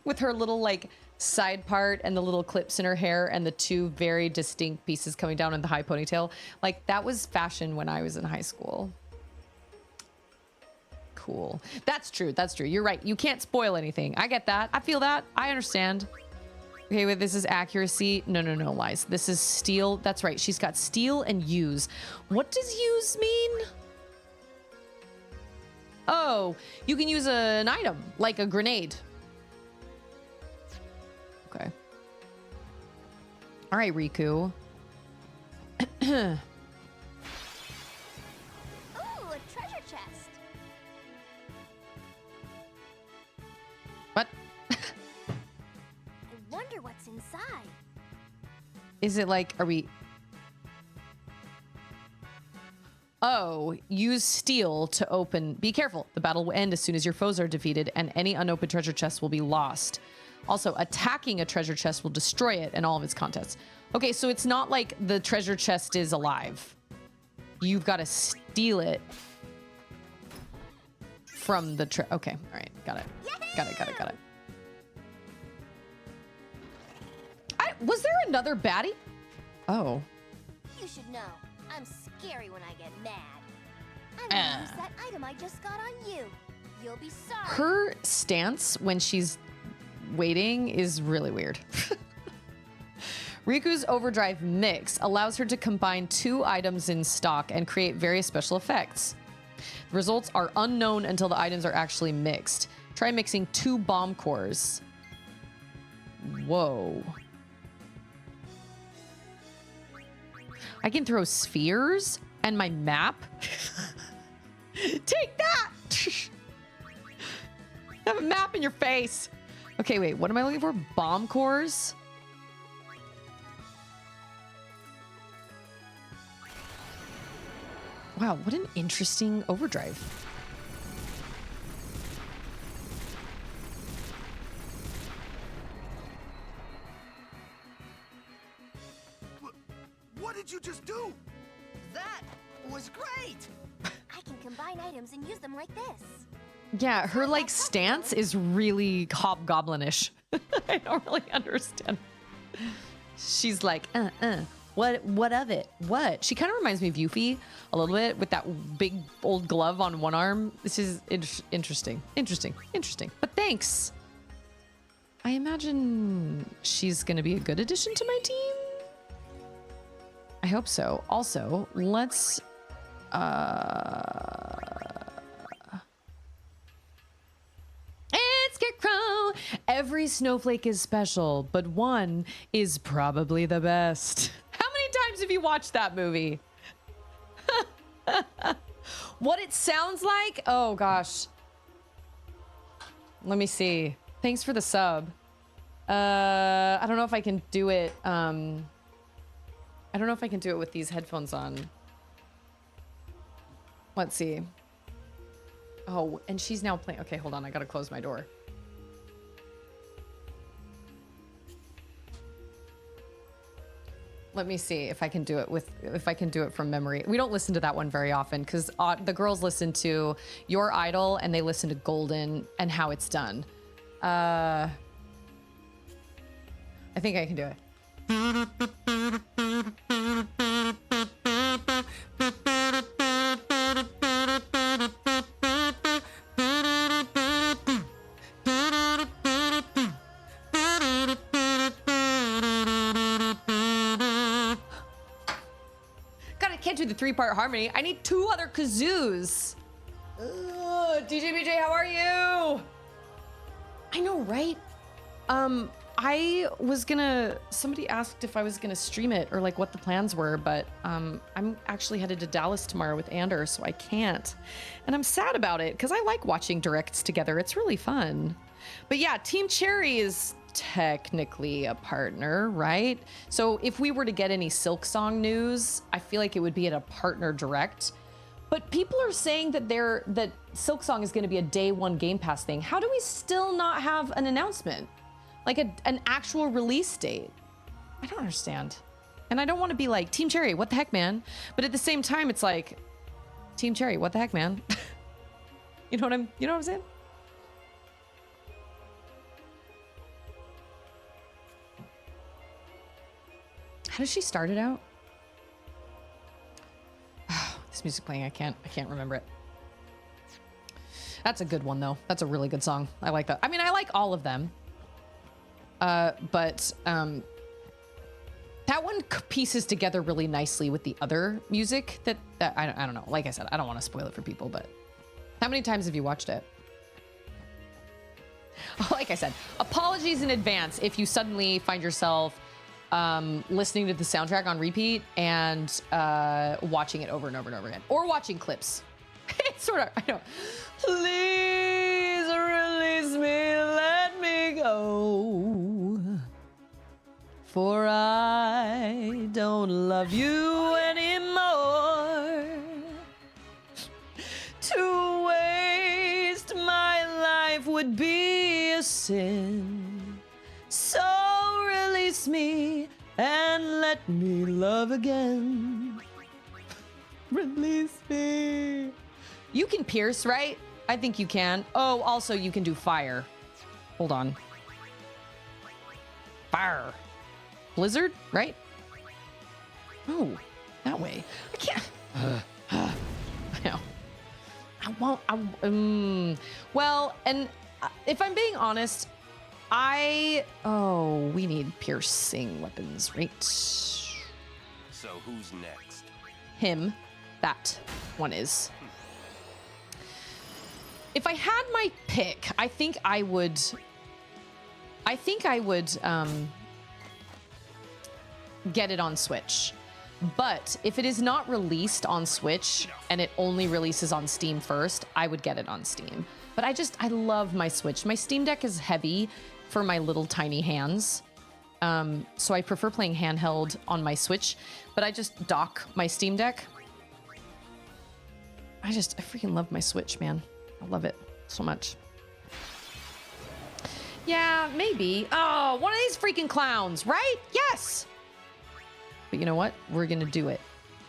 with her little like side part and the little clips in her hair and the two very distinct pieces coming down in the high ponytail. Like that was fashion when I was in high school. cool. That's true. That's true. You're right. You can't spoil anything. I get that. I feel that. I understand. Okay, wait, this is accuracy. No, lies. This is steal. That's right. She's got steal and use. What does use mean? Oh, you can use an item, like a grenade. Okay. All right, Riku. Ooh, a treasure chest. What? I wonder what's inside. Is it like, are we... Oh, use steal to open. Be careful. The battle will end as soon as your foes are defeated and any unopened treasure chests will be lost. Also, attacking a treasure chest will destroy it and all of its contents. Okay, so it's not like the treasure chest is alive. You've got to steal it from the okay, all right, got it. Got it. Was there another baddie? Oh. You should know, I'm scary when I get mad. I'm gonna use that item I just got on you. You'll be sorry. Her stance when she's waiting is really weird. Riku's overdrive mix allows her to combine 2 items in stock and create various special effects. The results are unknown until the items are actually mixed. Try mixing 2 bomb cores. Whoa. I can throw spheres and my map. Take that! Have a map in your face. Okay, wait, what am I looking for? Bomb cores? Wow, what an interesting overdrive. What did you just do? That was great! I can combine items and use them like this. Yeah, her like stance is really hobgoblinish. I don't really understand. She's like, what of it? What? She kind of reminds me of Yuffie a little bit with that big old glove on one arm. This is interesting. But thanks. I imagine she's gonna be a good addition to my team. I hope so. Also, let's it's Scarecrow. Every snowflake is special, but one is probably the best. How many times have you watched that movie? What it sounds like? Oh gosh. Let me see. Thanks for the sub. I don't know if I can do it. I don't know if I can do it with these headphones on. Let's see. Oh, and she's now playing. Okay, hold on. I gotta close my door. Let me see if I can do it from memory. We don't listen to that one very often because the girls listen to Your Idol and they listen to Golden and How It's Done. I think I can do it. God, I can't do the 3-part harmony. I need 2 other kazoos. Ugh, DJ BJ, how are you? I know, right? Somebody asked if I was gonna stream it or like what the plans were, but I'm actually headed to Dallas tomorrow with Ander, so I can't. And I'm sad about it because I like watching directs together. It's really fun. But yeah, Team Cherry is technically a partner, right? So if we were to get any Silksong news, I feel like it would be at a partner direct. But people are saying that that Silksong is gonna be a day 1 Game Pass thing. How do we still not have an announcement? Like an actual release date. I don't understand. And I don't want to be like, Team Cherry, what the heck, man? But at the same time, it's like, Team Cherry, what the heck, man? You know what I'm saying? How does she start it out? Oh, this music playing, I can't remember it. That's a good one, though. That's a really good song. I like that. I mean, I like all of them. But that one pieces together really nicely with the other music that I don't know. Like I said, I don't want to spoil it for people, but how many times have you watched it? Like I said, apologies in advance if you suddenly find yourself listening to the soundtrack on repeat and watching it over and over and over again, or watching clips. It's sort of, I know. Please release me, let me go, for I don't love you anymore. To waste my life would be a sin. So release me and let me love again. Release me. You can pierce, right? I think you can. Oh, also you can do fire. Hold on. Fire. Blizzard, right? Oh, that way. I can't. I know. I won't. Well, and if I'm being honest, we need piercing weapons, right? So who's next? Him. That one is. If I had my pick, I think I would get it on Switch. But if it is not released on Switch and it only releases on Steam first, I would get it on Steam. But I love my Switch. My Steam Deck is heavy for my little tiny hands. So I prefer playing handheld on my Switch, but I just dock my Steam Deck. I freaking love my Switch, man. I love it so much. Yeah, maybe. Oh, one of these freaking clowns, right? Yes. But you know what? We're going to do it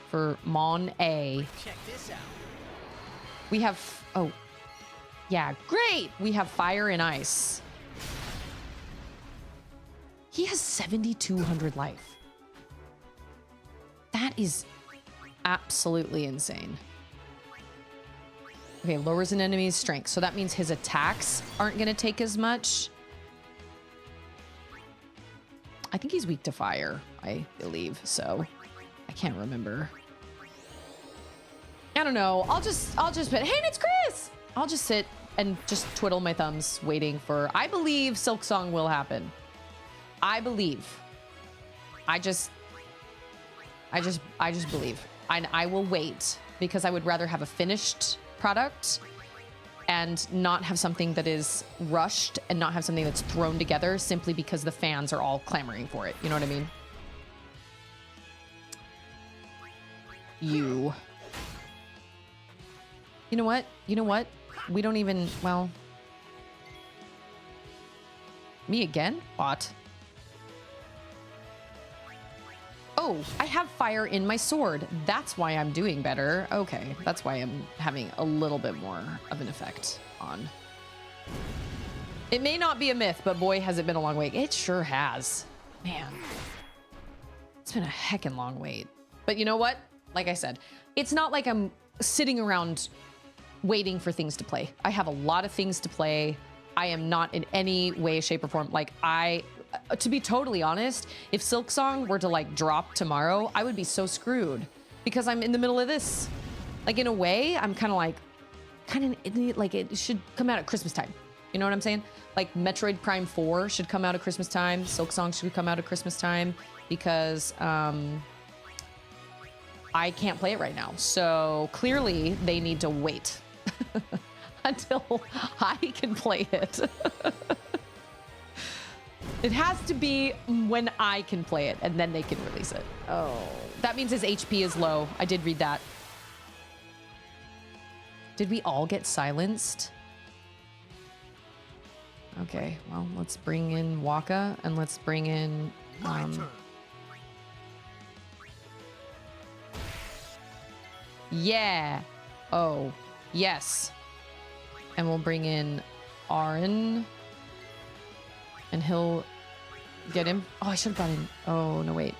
for Mon A. Check this out. We have, oh, yeah, great. We have fire and ice. He has 7,200 life. That is absolutely insane. Okay, lowers an enemy's strength. So that means his attacks aren't going to take as much. I think he's weak to fire, I believe. So I can't remember. I don't know. I'll just put, hey, it's Chris. I'll just sit and just twiddle my thumbs waiting for, I believe Silk Song will happen. I believe. I just believe. I will wait because I would rather have a finished product and not have something that is rushed and not have something that's thrown together simply because the fans are all clamoring for it. You know what I mean? You know what? You know what? We don't even, well, me again? What? Oh, I have fire in my sword. That's why I'm doing better. Okay, that's why I'm having a little bit more of an effect on. It may not be a myth, but boy, has it been a long wait. It sure has. Man, it's been a heckin' long wait. But you know what? Like I said, it's not like I'm sitting around waiting for things to play. I have a lot of things to play. I am not in any way, shape, or form. Like to be totally honest, if Silk Song were to like drop tomorrow, I would be so screwed because I'm in the middle of this. Like in a way, I'm kind of like it should come out at Christmas time. You know what I'm saying? Like Metroid Prime 4 should come out at Christmas time. Silk Song should come out at Christmas time because I can't play it right now. So clearly they need to wait until I can play it. It has to be when I can play it, and then they can release it. Oh, that means his HP is low. I did read that. Did we all get silenced? Okay, well, let's bring in Waka, and let's bring in... yeah. Oh, yes. And we'll bring in Aaron. And he'll get him. Oh, I should have brought in. Oh, no, wait.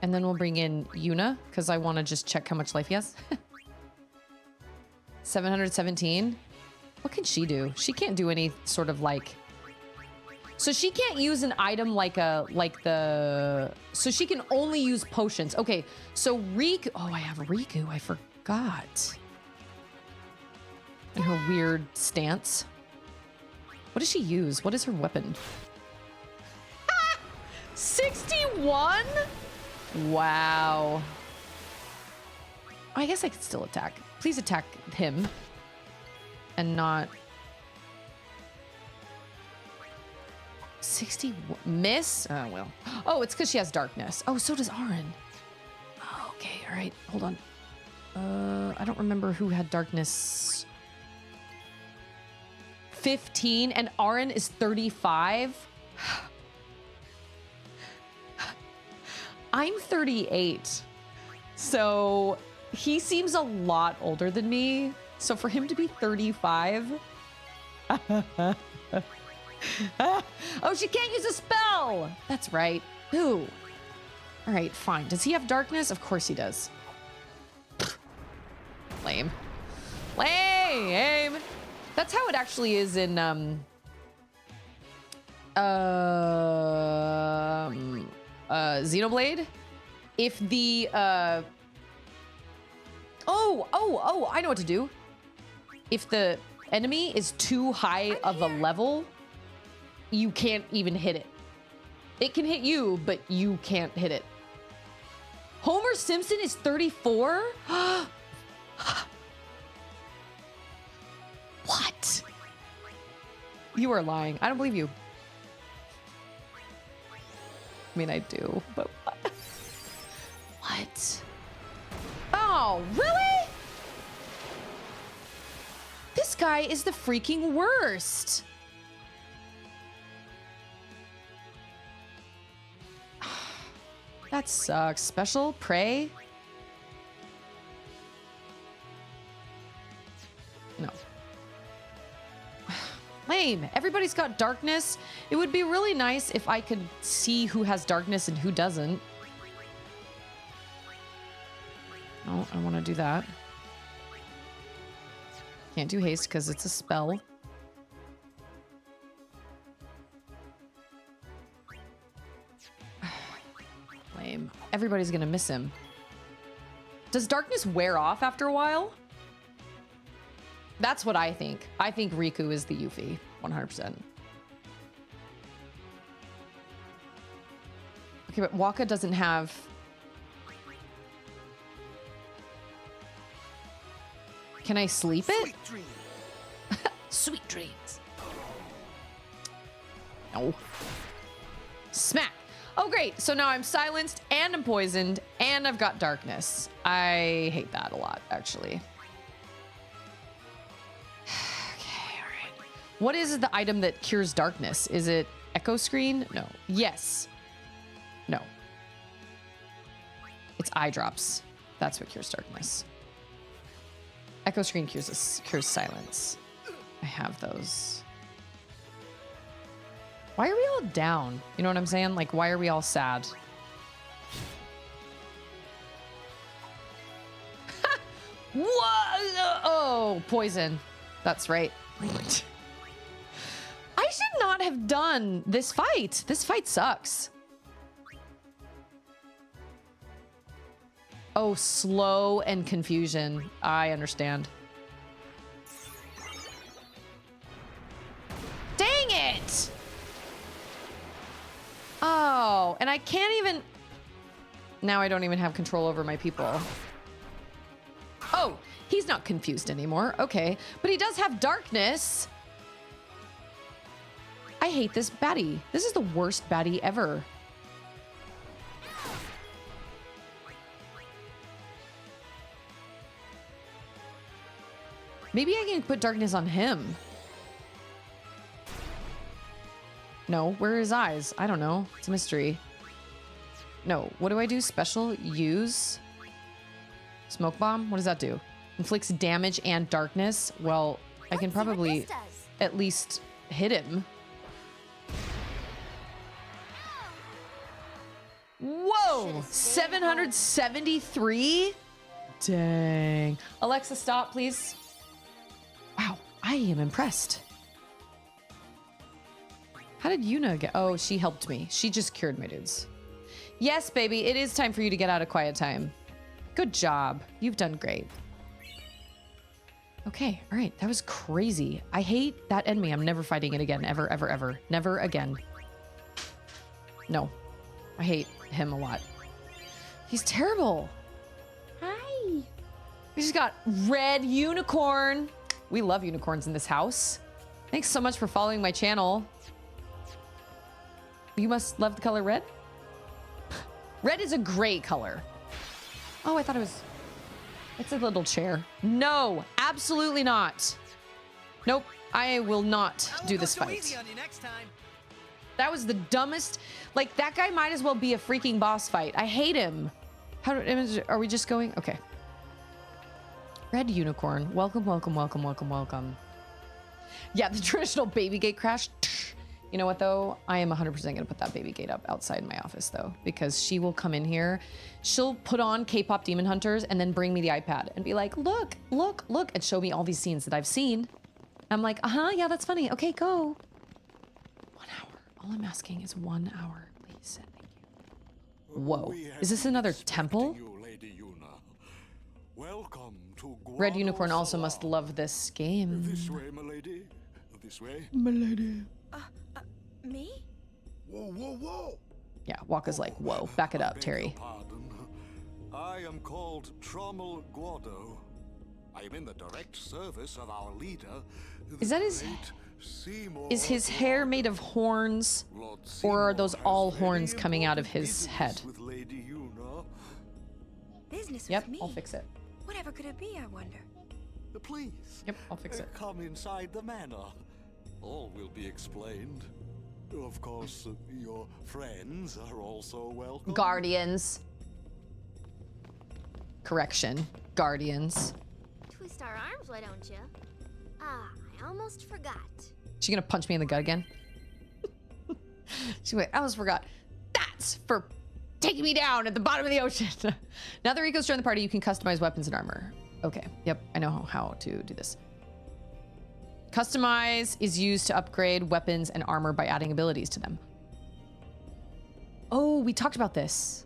And then we'll bring in Yuna because I want to just check how much life he has. 717. What can she do? She can't do any sort of like... So she can't use an item so she can only use potions. Okay, so Riku... Oh, I have Riku. I forgot. And her weird stance. What does she use? What is her weapon? 61? Wow. I guess I could still attack. Please attack him. And not... 60... Miss? Oh, well. Oh, it's because she has darkness. Oh, so does Aaron. Oh, okay, all right. Hold on. I don't remember who had darkness. 15, and Aaron is 35. I'm 38. So he seems a lot older than me. So for him to be 35. Oh, she can't use a spell. That's right. Who? All right, fine. Does he have darkness? Of course he does. Lame. Lame. That's how it actually is in Xenoblade. If the oh, I know what to do. If the enemy is too high of a level, you can't even hit it. It can hit you, but you can't hit it. Homer Simpson is 34? What? You are lying. I don't believe you. I mean, I do, but what? What? Oh, really? This guy is the freaking worst. That sucks. Special? Pray? No. Lame. Everybody's got darkness. It would be really nice if I could see who has darkness and who doesn't. No, I don't want to do that. Can't do haste because it's a spell. Lame. Everybody's gonna miss him. Does darkness wear off after a while? That's what I think. I think Riku is the Yuffie, 100%. Okay, but Waka doesn't have... Can I sleep it? Sweet dreams. Sweet dreams. No. Smack. Oh, great. So now I'm silenced and I'm poisoned and I've got darkness. I hate that a lot, actually. Okay, all right. What is the item that cures darkness? Is it Echo Screen? No. Yes. No. It's eye drops. That's what cures darkness. Echo Screen cures silence. I have those. Why are we all down? You know what I'm saying? Like, why are we all sad? Whoa! Oh, poison. That's right. I should not have done this fight. This fight sucks. Oh, slow and confusion. I understand. Dang it! Oh, and I can't even... Now I don't even have control over my people. Oh, he's not confused anymore. Okay, but he does have darkness. I hate this baddie. This is the worst baddie ever. Maybe I can put darkness on him. No, where are his eyes? I don't know. It's a mystery. No, what do I do? Special? Use? Smoke bomb? What does that do? Inflicts damage and darkness? Well, I can probably at least hit him. Whoa! 773? Dang. Alexa, stop, please. I am impressed. How did Yuna get? Oh, she helped me. She just cured my dudes. Yes, baby. It is time for you to get out of quiet time. Good job. You've done great. Okay. All right. That was crazy. I hate that enemy. I'm never fighting it again. Ever, ever, ever. Never again. No. I hate him a lot. He's terrible. Hi. We just got red unicorn. We love unicorns in this house. Thanks so much for following my channel. You must love the color red? Red is a gray color. Oh, I thought it was... It's a little chair. No, absolutely not. Nope, I will not do this fight. Easy on you next time. That was the dumbest... Like, that guy might as well be a freaking boss fight. I hate him. Are we just going? Okay. Red unicorn. Welcome, welcome, welcome, welcome, welcome. Yeah, the traditional baby gate crash. You know what, though? I am 100% going to put that baby gate up outside my office, though, because she will come in here. She'll put on K-pop Demon Hunters and then bring me the iPad and be like, look, look, look, and show me all these scenes that I've seen. I'm like, yeah, that's funny. Okay, go. 1 hour. All I'm asking is 1 hour, please. Thank you. Whoa. Is this another temple? Welcome to Red Unicorn also must love this game. This way, milady. This way. Milady. Me? Whoa, whoa, whoa! Yeah, Waka's like, whoa, back it up, Terry. Pardon. I am called Trommel Guado. I am in the direct service of our leader. Is that his... Seymour. Is his hair made of horns? Or are those all horns coming out of his head? With Lady Yuna. Business Yep, with me? I'll fix it. Whatever could it be, I wonder? Please. Yep, I'll fix it. Come inside the manor. All will be explained. Of course, your friends are also welcome. Guardians. Correction. Guardians. Twist our arms, why don't you? Ah, I almost forgot. She gonna punch me in the gut again? She went, I almost forgot. That's for taking me down at the bottom of the ocean. Now that Rico's joined the party, you can customize weapons and armor. Okay, yep, I know how to do this. Customize is used to upgrade weapons and armor by adding abilities to them. Oh, we talked about this.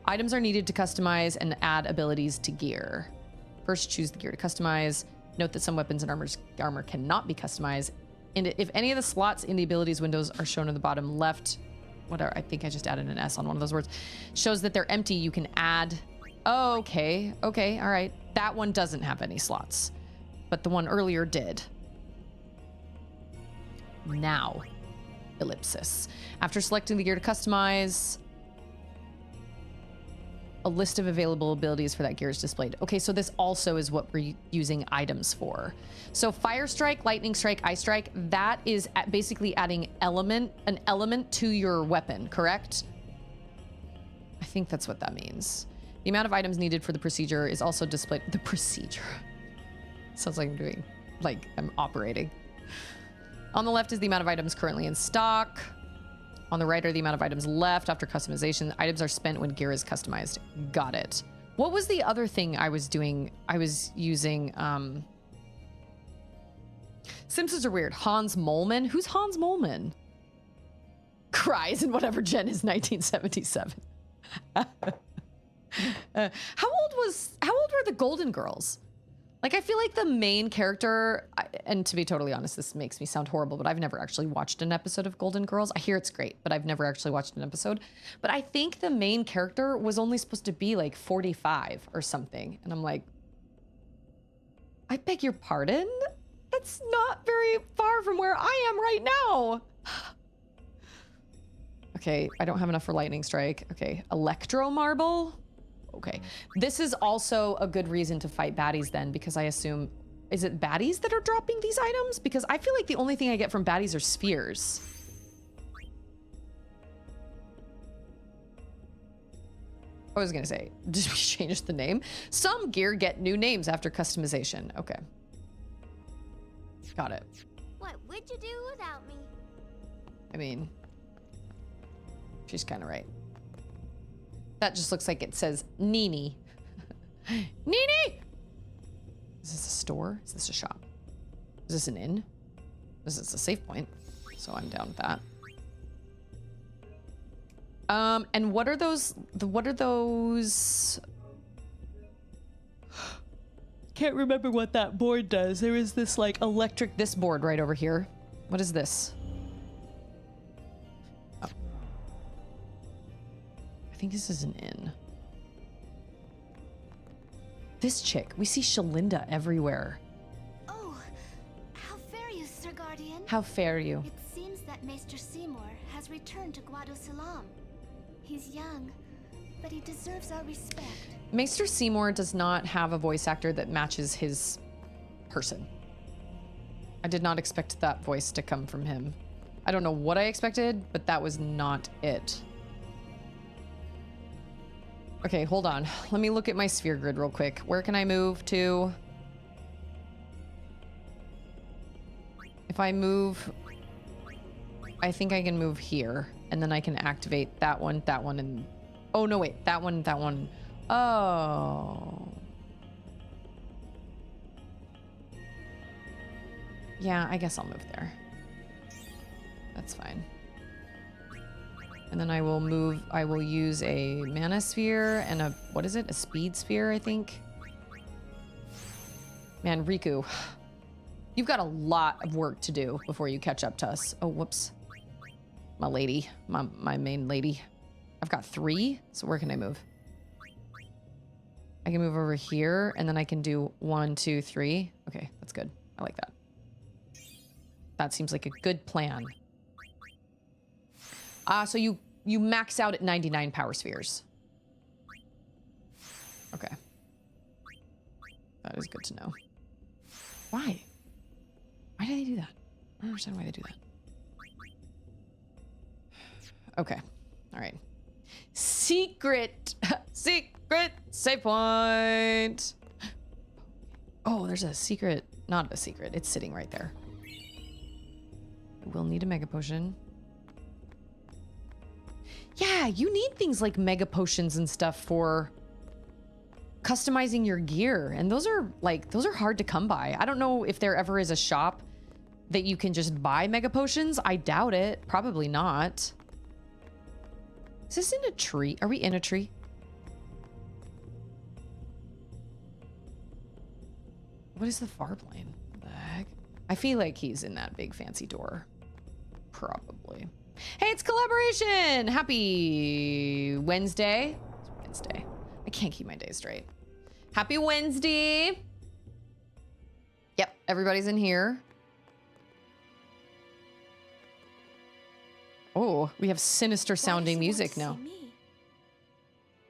Items are needed to customize and add abilities to gear. First, choose the gear to customize. Note that some weapons and armor cannot be customized. And if any of the slots in the abilities windows are shown in the bottom left, whatever, I think I just added an S on one of those words, shows that they're empty, you can add. Oh, okay, all right. That one doesn't have any slots, but the one earlier did. Now, ellipsis. After selecting the gear to customize, a list of available abilities for that gear is displayed. Okay, so this also is what we're using items for. So Fire Strike, Lightning Strike, Ice Strike, that is basically adding an element to your weapon, correct? I think that's what that means. The amount of items needed for the procedure is also displayed. The procedure. Sounds like I'm operating. On the left is the amount of items currently in stock. On the right are the amount of items left after customization. Items are spent when gear is customized. Got it. What was the other thing I was doing? I was using, Simpsons are weird. Hans Moleman? Who's Hans Moleman? Cries in whatever gen is 1977. How old were the Golden Girls? Like, I feel like the main character, and to be totally honest, this makes me sound horrible, but I've never actually watched an episode of Golden Girls. I hear it's great, but I've never actually watched an episode. But I think the main character was only supposed to be like 45 or something. And I'm like, I beg your pardon? That's not very far from where I am right now. Okay, I don't have enough for Lightning Strike. Okay, Electro Marble. Okay, this is also a good reason to fight baddies then, because I assume, is it baddies that are dropping these items? Because I feel like the only thing I get from baddies are spheres. I was gonna say, did we change the name? Some gear get new names after customization. Okay. Got it. What would you do without me? I mean, she's kind of right. That just looks like it says Nini. Nini! Is this a store? Is this a shop? Is this an inn? This is a save point, so I'm down with that. And what are those? Can't remember what that board does. There is this like this board right over here. What is this? Oh. I think this is an inn. This chick, we see Shalinda everywhere. Oh, how fare you, Sir Guardian? How fare you? It seems that Maester Seymour has returned to Guadosalam. He's young, but he deserves our respect. Maester Seymour does not have a voice actor that matches his person. I did not expect that voice to come from him. I don't know what I expected, but that was not it. Okay, hold on. Let me look at my sphere grid real quick. Where can I move to? If I move, I think I can move here, and then I can activate that one, and... Oh, no, wait. That one. Oh. Yeah, I guess I'll move there. That's fine. And then I will use a mana sphere and a, what is it? A speed sphere, I think. Man, Riku, you've got a lot of work to do before you catch up to us. Oh, whoops. My lady, my main lady. I've got 3, so where can I move? I can move over here, and then I can do 1, 2, 3. Okay, that's good. I like that. That seems like a good plan. So you max out at 99 power spheres. Okay. That is good to know. Why? Why do they do that? I don't understand why they do that. Okay. All right. Secret save point. Oh, there's a secret. Not a secret. It's sitting right there. We'll need a mega potion. Yeah, you need things like mega potions and stuff for customizing your gear. And those are hard to come by. I don't know if there ever is a shop that you can just buy mega potions. I doubt it. Probably not. Is this in a tree? Are we in a tree? What is the Farplane? What the heck? I feel like he's in that big fancy door. Probably. Hey, it's collaboration! Happy Wednesday. It's Wednesday. I can't keep my days straight. Happy Wednesday. Yep, everybody's in here. Oh, we have sinister sounding music now.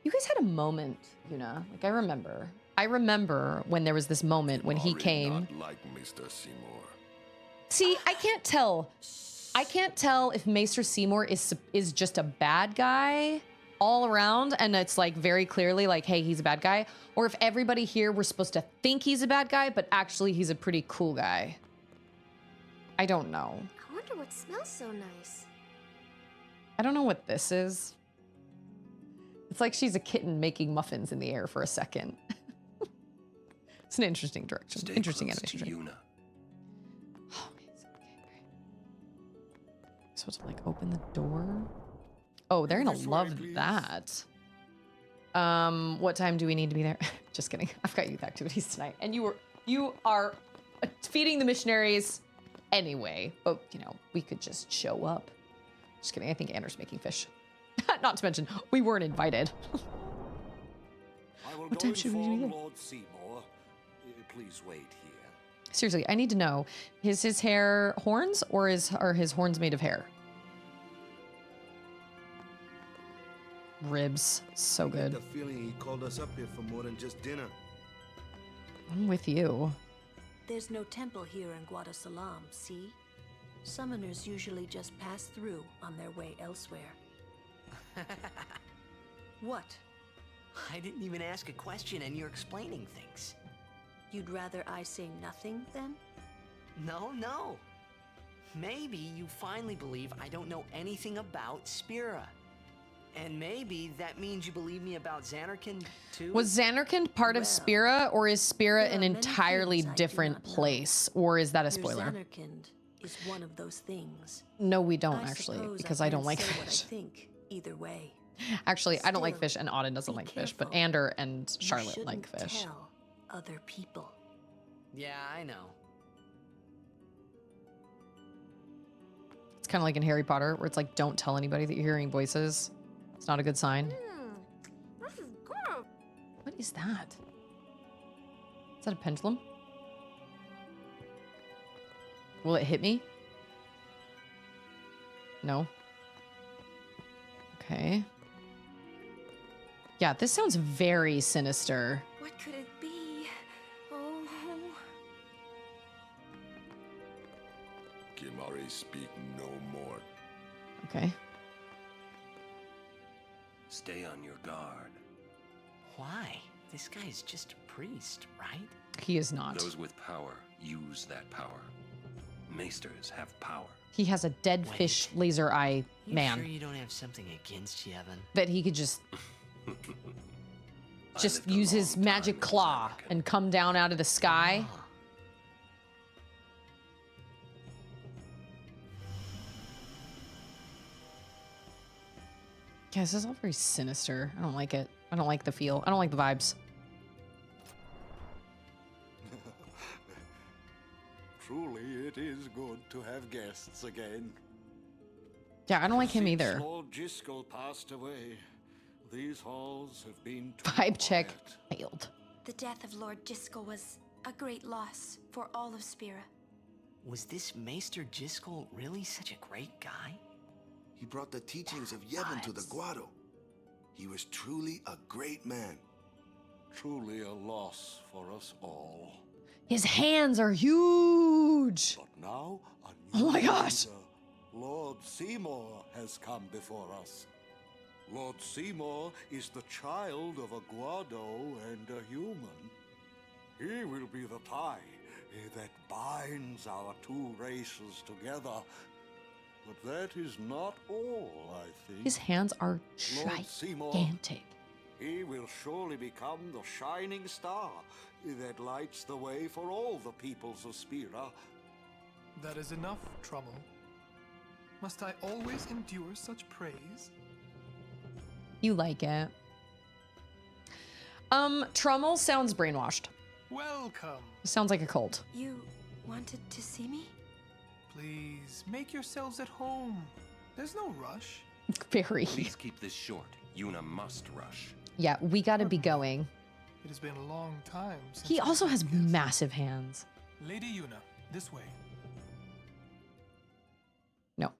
You guys had a moment, Yuna. Like, I remember when there was this moment when he came. Not like Mr. Seymour. See, I can't tell if Maester Seymour is just a bad guy all around, and it's like very clearly like, hey, he's a bad guy, or if everybody here we're supposed to think he's a bad guy, but actually he's a pretty cool guy. I don't know. I wonder what smells so nice. I don't know what this is. It's like she's a kitten making muffins in the air for a second. It's an interesting direction. Stay interesting close animation. to Yuna. Oh, okay, great. Supposed to like open the door. Oh, they're gonna love that. What time do we need to be there? Just kidding. I've got youth activities tonight, and you are feeding the missionaries anyway. But you know, we could just show up. Just kidding. I think Anders making fish. Not to mention, we weren't invited. I will What go time should we inform begin? Lord Seymour. Please wait here. Seriously, I need to know: is his hair horns, or are his horns made of hair? Ribs, so I good. get the feeling he called us up here for more than just dinner. I'm with you. There's no temple here in Guadosalam, see? Summoners usually just pass through on their way elsewhere. What? I didn't even ask a question and you're explaining things. You'd rather I say nothing, then? No. Maybe you finally believe I don't know anything about Spira. And maybe that means you believe me about Xanarkand, too? Was Xanarkand part of Spira, or is Spira there an are many entirely things I do different not know. place? Or is that a Your spoiler? Xanarkand is one of those things. No, we don't I actually, suppose because I I don't can't like say what I fish. think either way. Actually, I don't like Still, fish, and Auden doesn't be like fish, but careful. Ander and You Charlotte like shouldn't fish. tell other people. Yeah, I know. It's kind of like in Harry Potter, where it's like, don't tell anybody that you're hearing voices. It's not a good sign. This is good. What is that? Is that a pendulum? Will it hit me? No. Okay. Yeah, this sounds very sinister. What could it be? Oh. Kimari, speak no more. Okay. Stay on your guard. Why? This guy is just a priest, right? He is not. Those with power use that power. Maesters have power. He has a dead Wait. fish laser eye You man sure you don't have something against Yevon? that he could just I lived a use his long magic time in claw Xanarkand. and come down out of the sky. Ah. Yeah, this is all very sinister. I don't like it. I don't like the feel. I don't like the vibes. Truly, it is good to have guests again. Yeah, I don't like him Since either. Lord Jiskel passed away, these halls have been too Vibe check quiet. failed. The death of Lord Jiskel was a great loss for all of Spira. Was this Maester Jiskel really such a great guy? He brought the teachings of Yevon to the Guado. He was truly a great man. Truly a loss for us all. His hands are huge. But now, a Oh new my gosh. leader, Lord Seymour has come before us. Lord Seymour is the child of a Guado and a human. He will be the tie that binds our two races together. But that is not all, I think. His hands are Lord Seymour, gigantic. he will surely become the shining star that lights the way for all the peoples of Spira. That is enough, Trummel. Must I always endure such praise? You like it. Trummel sounds brainwashed. Welcome. Sounds like a cult. You wanted to see me? Please, make yourselves at home. There's no rush. Very. Please keep this short. Yuna must rush. Yeah, we gotta be going. It has been a long time since He I also had has a guest. massive hands. Lady Yuna, this way. No.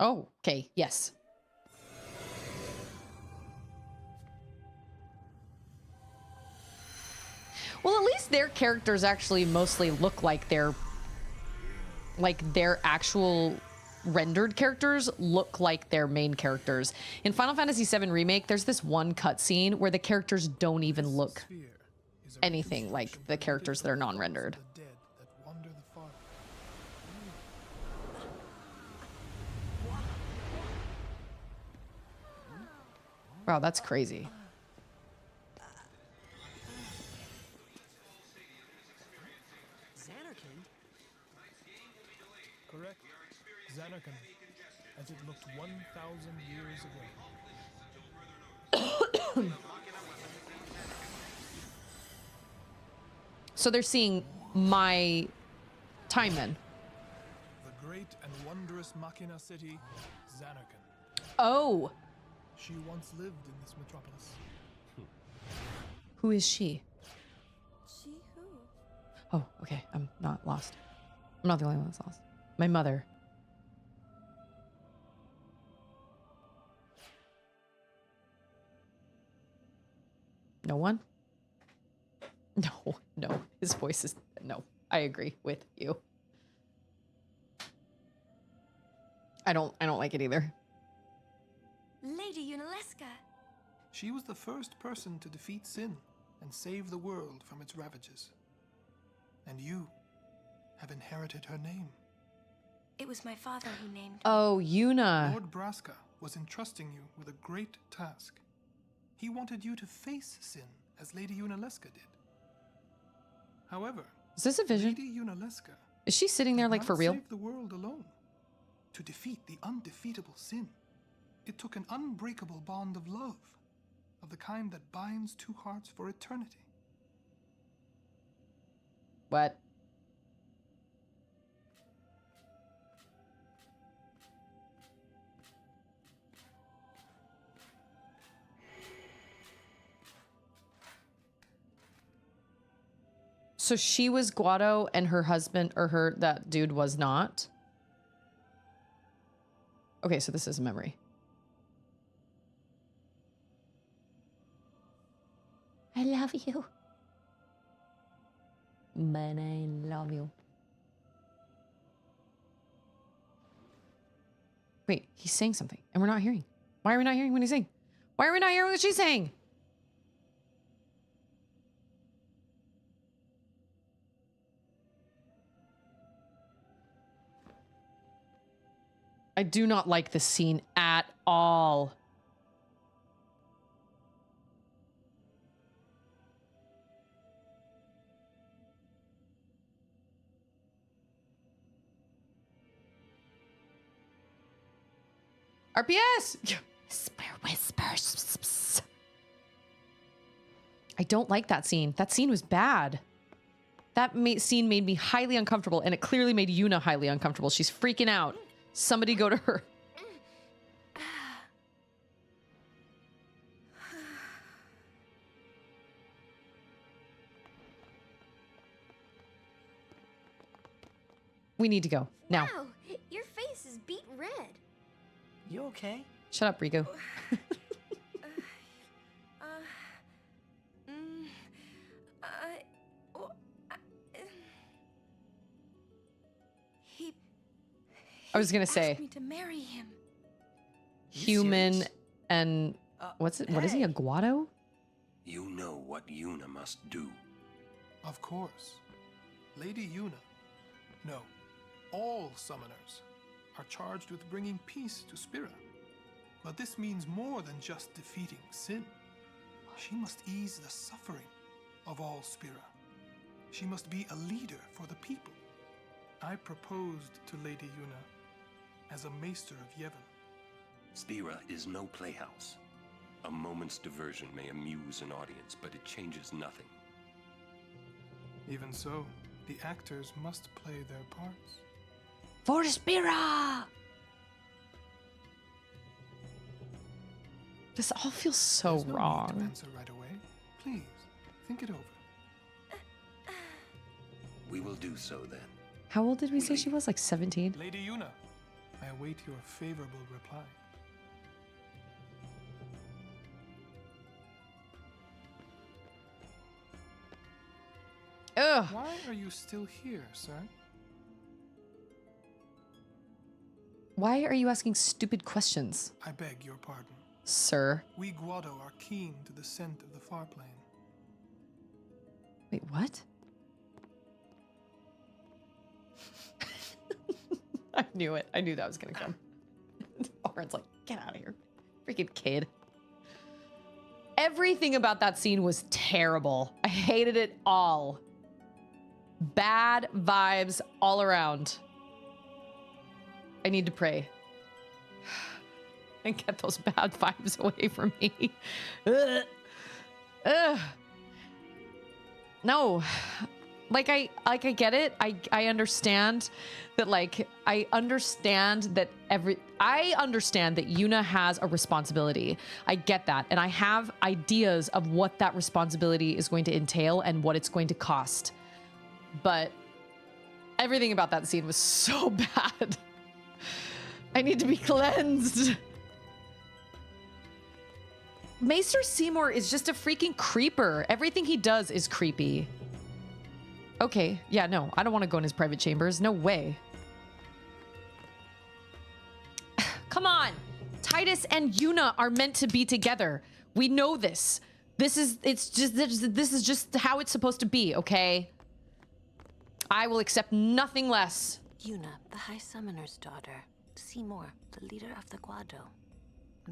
Oh, okay, yes. Well, at least their characters actually mostly look like their actual rendered characters look like their main characters. In Final Fantasy VII Remake, there's this one cutscene where the characters don't even look Sphere is a anything like the characters that are non-rendered. the dead that wander the far. Wow, that's crazy. Xanarkand? Correct. Xanarkand, as it looked 1,000 years ago. So they're seeing my timeman. The great and wondrous Machina city, Xanarkand. Oh, She once lived in this metropolis. who is she? She who? Oh, okay. I'm not lost. I'm not the only one that's lost. My mother. No one? No, no. His voice is no. I agree with you. I don't like it either. Lady Yunalesca. She was the first person to defeat sin and save the world from its ravages. And you have inherited her name. It was my father who named me. Oh, Yuna. Lord Braska was entrusting you with a great task. He wanted you to face sin, as Lady Unalesca did. However, Is this a vision? Lady Unalesca Is she sitting there did like not for real? save the world alone. To defeat the undefeatable sin, it took an unbreakable bond of love, of the kind that binds two hearts for eternity. What? So she was Guado and her husband, or that dude was not? Okay, so this is a memory. I love you. Man, I love you. Wait, he's saying something and we're not hearing. Why are we not hearing what he's saying? Why are we not hearing what she's saying? I do not like this scene at all. RPS! Whispers. I don't like that scene. That scene was bad. That scene made me highly uncomfortable, and it clearly made Yuna highly uncomfortable. She's freaking out. Somebody go to her. We need to go. Now. Wow, your face is beet red. You okay? Shut up, Riku. I was gonna say asked me to marry him. human and what's it? What is he? A Guado? You know what Yuna must do. Of course. Lady Yuna. No, all summoners are charged with bringing peace to Spira. But this means more than just defeating sin. She must ease the suffering of all Spira. She must be a leader for the people. I proposed to Lady Yuna as a maester of Yevon. Spira is no playhouse. A moment's diversion may amuse an audience, but it changes nothing. Even so, the actors must play their parts. For Spira! This all feels so There's no wrong. need to answer right away. Please, think it over. We will do so then. How old did we say she was? Like 17? Lady Yuna, I await your favorable reply. Ugh. Why are you still here, sir? Why are you asking stupid questions, I beg your pardon. sir? We Guado are keen to the scent of the Farplane. Wait, what? I knew it. I knew that was gonna come. Oren's like, get out of here. Freaking kid. Everything about that scene was terrible. I hated it all. Bad vibes all around. I need to pray. And get those bad vibes away from me. Ugh. Ugh. No. I get it. I understand that I understand that Yuna has a responsibility. I get that. And I have ideas of what that responsibility is going to entail and what it's going to cost. But everything about that scene was so bad. I need to be cleansed. Maester Seymour is just a freaking creeper. Everything he does is creepy. Okay, yeah, no, I don't want to go in his private chambers. No way. Come on. Titus and Yuna are meant to be together. We know this. This is just how it's supposed to be, okay? I will accept nothing less. Yuna, the High Summoner's daughter. Seymour, the leader of the Guado.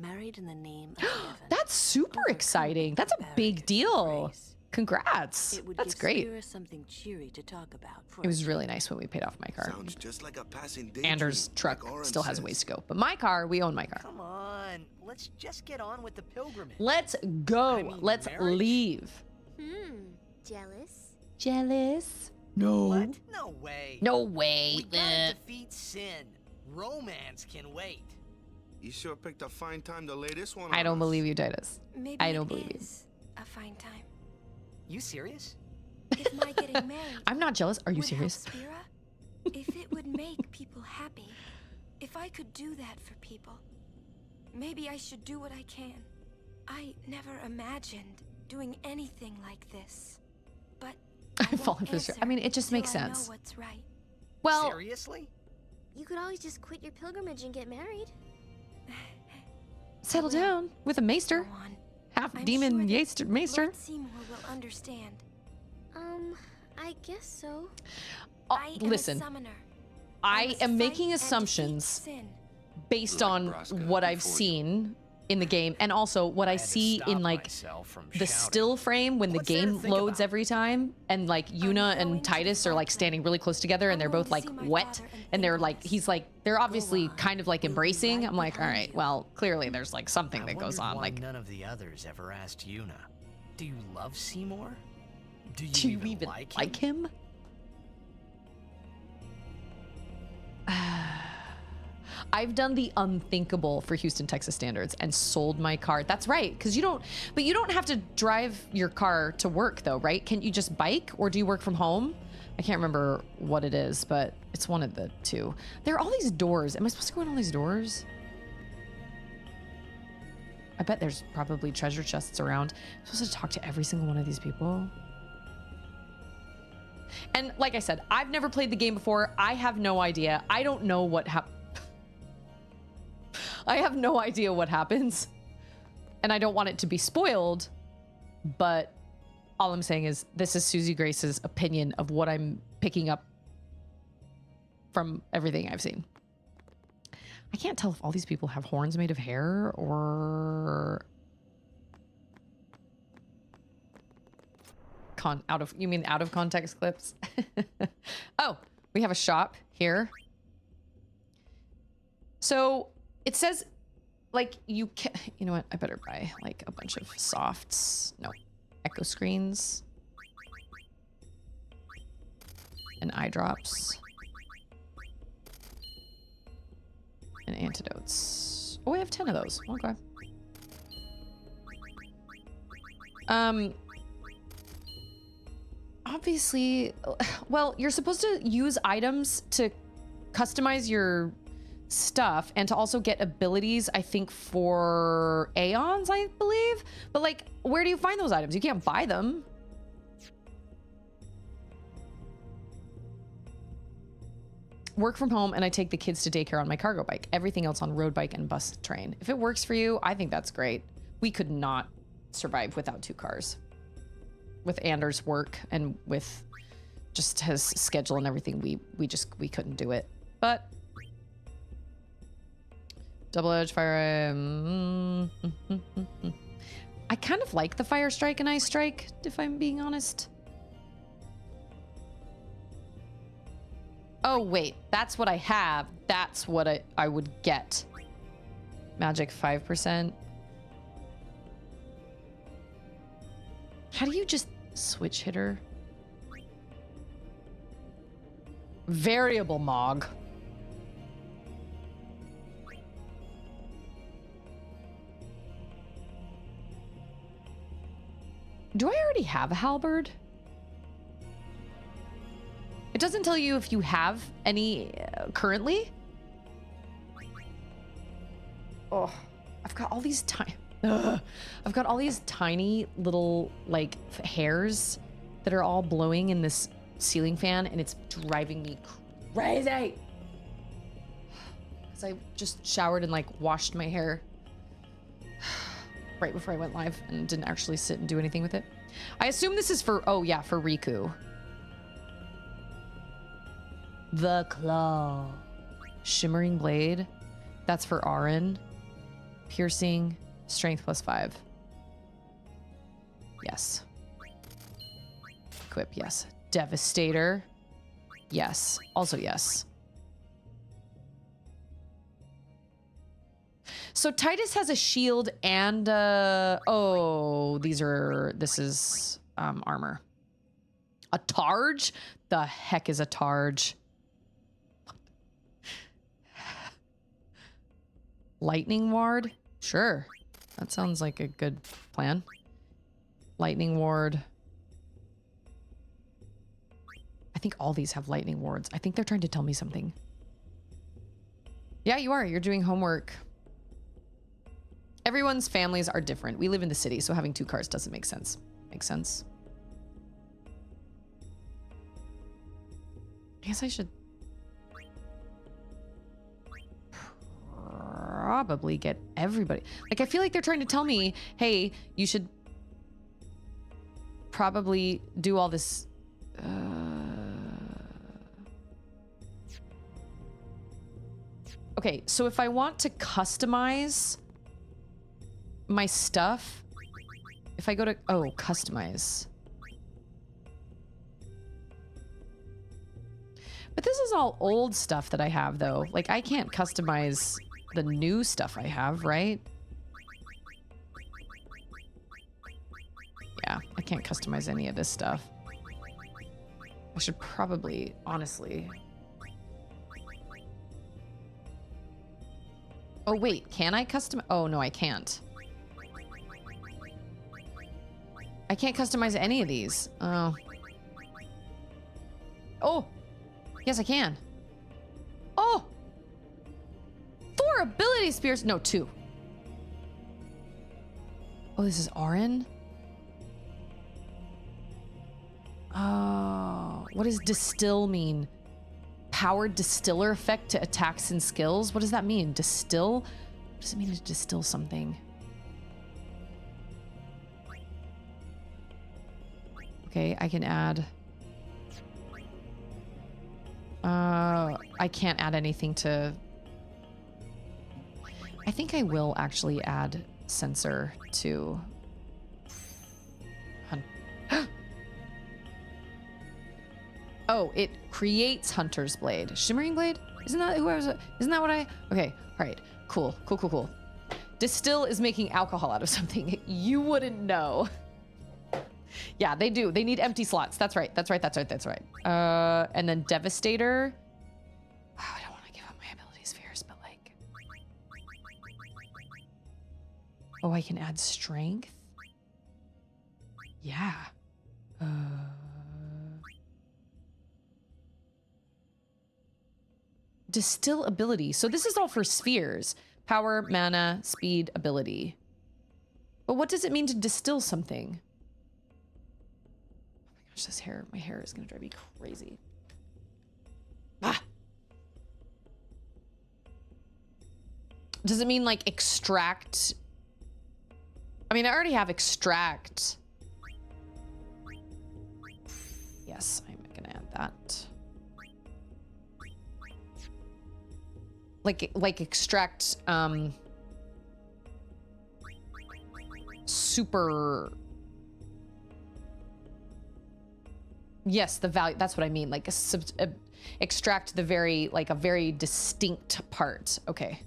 Married in the name of heaven. That's super exciting. That's a big deal. Congrats. It would That's give great. Spira something cheery to talk about. It was really nice when we paid off my car. Sounds just like a passing day. Anders' truck still has a ways to go. But my car, we own my car. Come on, let's just get on with the pilgrimage. Let's go. I mean, Let's marriage? leave. Jealous? Jealous? No. What? No way. No way. We gotta defeat sin. Romance can wait. You sure picked a fine time to lay this one on I don't us. believe you, Titus. Maybe I don't it believe you. is a fine time. You serious? If my getting married I'm not jealous. Are you would help serious? Spira, if it would make people happy, if I could do that for people, maybe I should do what I can. I never imagined doing anything like this, but I'm falling for this. I mean, it just makes till I sense. know what's right. Well, Seriously? You could always just quit your pilgrimage and get married. settle down with a maester. Go on. Half I'm demon sure that maester. Lord Seymour will understand. I guess so. I am Listen, a summoner. I must am fight making and defeat assumptions sin. based Like on Braska what I've before you. seen in the game and also what I had to see stop in like myself from the shouting. still frame when the What's there to game think loads about? every time and like Yuna going and to Titus are like Farplane. standing really close together and I'm they're going both to like see my wet father and and they're think on like this. he's like they're obviously on. kind of like We'll be embracing. right I'm like, all behind right, you. well, clearly there's like something I that goes wondered on. why Like, none of the others ever asked Yuna. Do you love Seymour? Do do you even like him? I've done the unthinkable for Houston, Texas standards and sold my car. That's right, because you don't have to drive your car to work though, right? Can you just bike or do you work from home? I can't remember what it is, but it's one of the two. There are all these doors. Am I supposed to go in all these doors? I bet there's probably treasure chests around. I'm supposed to talk to every single one of these people. And like I said, I've never played the game before. I have no idea. I don't know what I have no idea what happens. And I don't want it to be spoiled, but all I'm saying is this is Susie Grace's opinion of what I'm picking up from everything I've seen. I can't tell if all these people have horns made of hair or you mean out of context clips? Oh, we have a shop here. So it says like you can, you know what? I better buy like a bunch of softs. No, echo screens and eye drops and antidotes. Oh, I have 10 of those. Okay. Obviously, well, you're supposed to use items to customize your stuff and to also get abilities, I think, for Aeons, I believe. But like, where do you find those items? You can't buy them. Work from home and I take the kids to daycare on my cargo bike. Everything else on road bike and bus train. If it works for you, I think that's great. We could not survive without 2 cars. With Anders' work and with just his schedule and everything, we couldn't do it. But double-edged fire. I kind of like the fire strike and ice strike, if I'm being honest. Oh wait, that's what I have. That's what I would get. Magic 5%. How do you just switch hitter? Variable Mog. Do I already have a halberd? It doesn't tell you if you have any currently. Oh, I've got all these I've got all these tiny little like hairs that are all blowing in this ceiling fan and it's driving me crazy. Cause I just showered and like washed my hair right before I went live and didn't actually sit and do anything with it. I assume this is for, oh yeah, for Riku. The Claw. Shimmering Blade. That's for Auron. Piercing, strength +5. Yes. Equip, yes. Devastator. Yes. Also yes. So Titus has a shield and oh, this is armor. A targe? The heck is a targe? Lightning ward? Sure. That sounds like a good plan. Lightning ward. I think all these have lightning wards. I think they're trying to tell me something. Yeah, you are. You're doing homework. Everyone's families are different. We live in the city, so having 2 cars doesn't make sense. Makes sense. I guess I should probably get everybody. Like, I feel like they're trying to tell me, hey, you should probably do all this. Okay, so if I want to customize my stuff, if I go to, oh, customize. But this is all old stuff that I have, though. Like, I can't customize the new stuff I have, right? Yeah, I can't customize any of this stuff. I should probably, honestly. Oh, wait, can I custom? Oh, no, I can't. I can't customize any of these. Oh. Oh, yes, I can. Oh, 4 ability spears. No, 2. Oh, this is Auron. Oh, what does distill mean? Powered distiller effect to attacks and skills? What does that mean? Distill? What does it mean to distill something? Okay, I can add... I can't add anything to... I think I will actually add sensor to... Oh, it creates Hunter's Blade. Shimmering Blade? Isn't that who I was... Isn't that what I... Okay, all right. Cool, cool, cool, cool. Distill is making alcohol out of something. You wouldn't know. Yeah, they do. They need empty slots. That's right. That's right. That's right. That's right. And then Devastator. Oh, I don't want to give up my ability spheres, but like... Oh, I can add strength? Yeah. Distill ability. So this is all for spheres. Power, mana, speed, ability. But what does it mean to distill something? Oh my gosh, this hair, my hair is gonna drive me crazy. Ah! Does it mean like extract? I mean, I already have extract. Yes, I'm gonna add that. Like extract super. Yes, the value. That's what I mean. Like extract the very, like a very distinct part. Okay,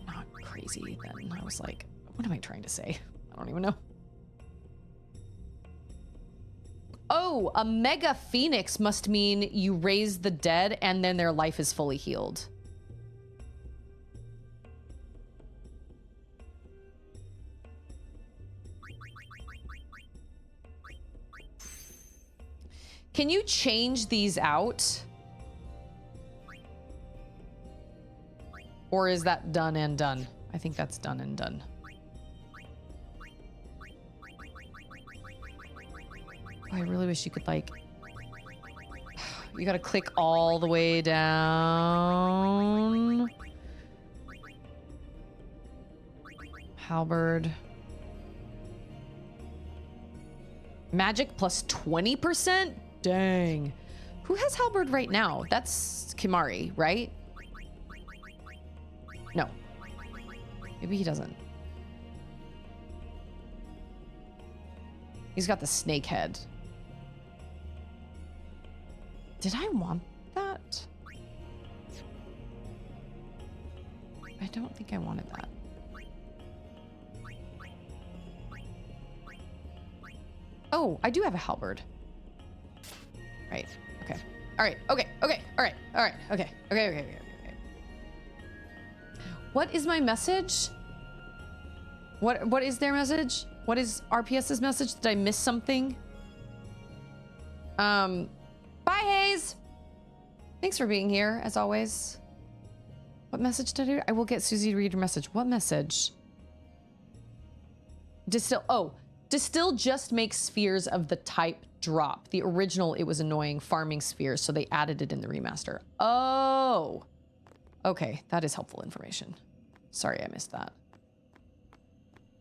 not crazy. Then I was like, what am I trying to say? I don't even know. Oh, a mega phoenix must mean you raise the dead and then their life is fully healed. Can you change these out? Or is that done and done? I think that's done and done. Oh, I really wish you could like... You gotta click all the way down. Halberd. Magic plus 20%? Dang. Who has Halberd right now? That's Kimari, right? No. Maybe he doesn't. He's got the snake head. Did I want that? I don't think I wanted that. Oh, I do have a halberd. Right. Okay. All right. Okay. Okay. All right. All right. Okay. Okay. Okay. Okay. Okay. What is my message? What is their message? What is RPS's message? Did I miss something? Bye, Hayes. Thanks for being here, as always. What message did I do? I will get Susie to read your message. What message? Distill. Oh, Distill just makes spheres of the type drop. The original, it was annoying farming spheres, so they added it in the remaster. Oh. Okay, that is helpful information. Sorry I missed that.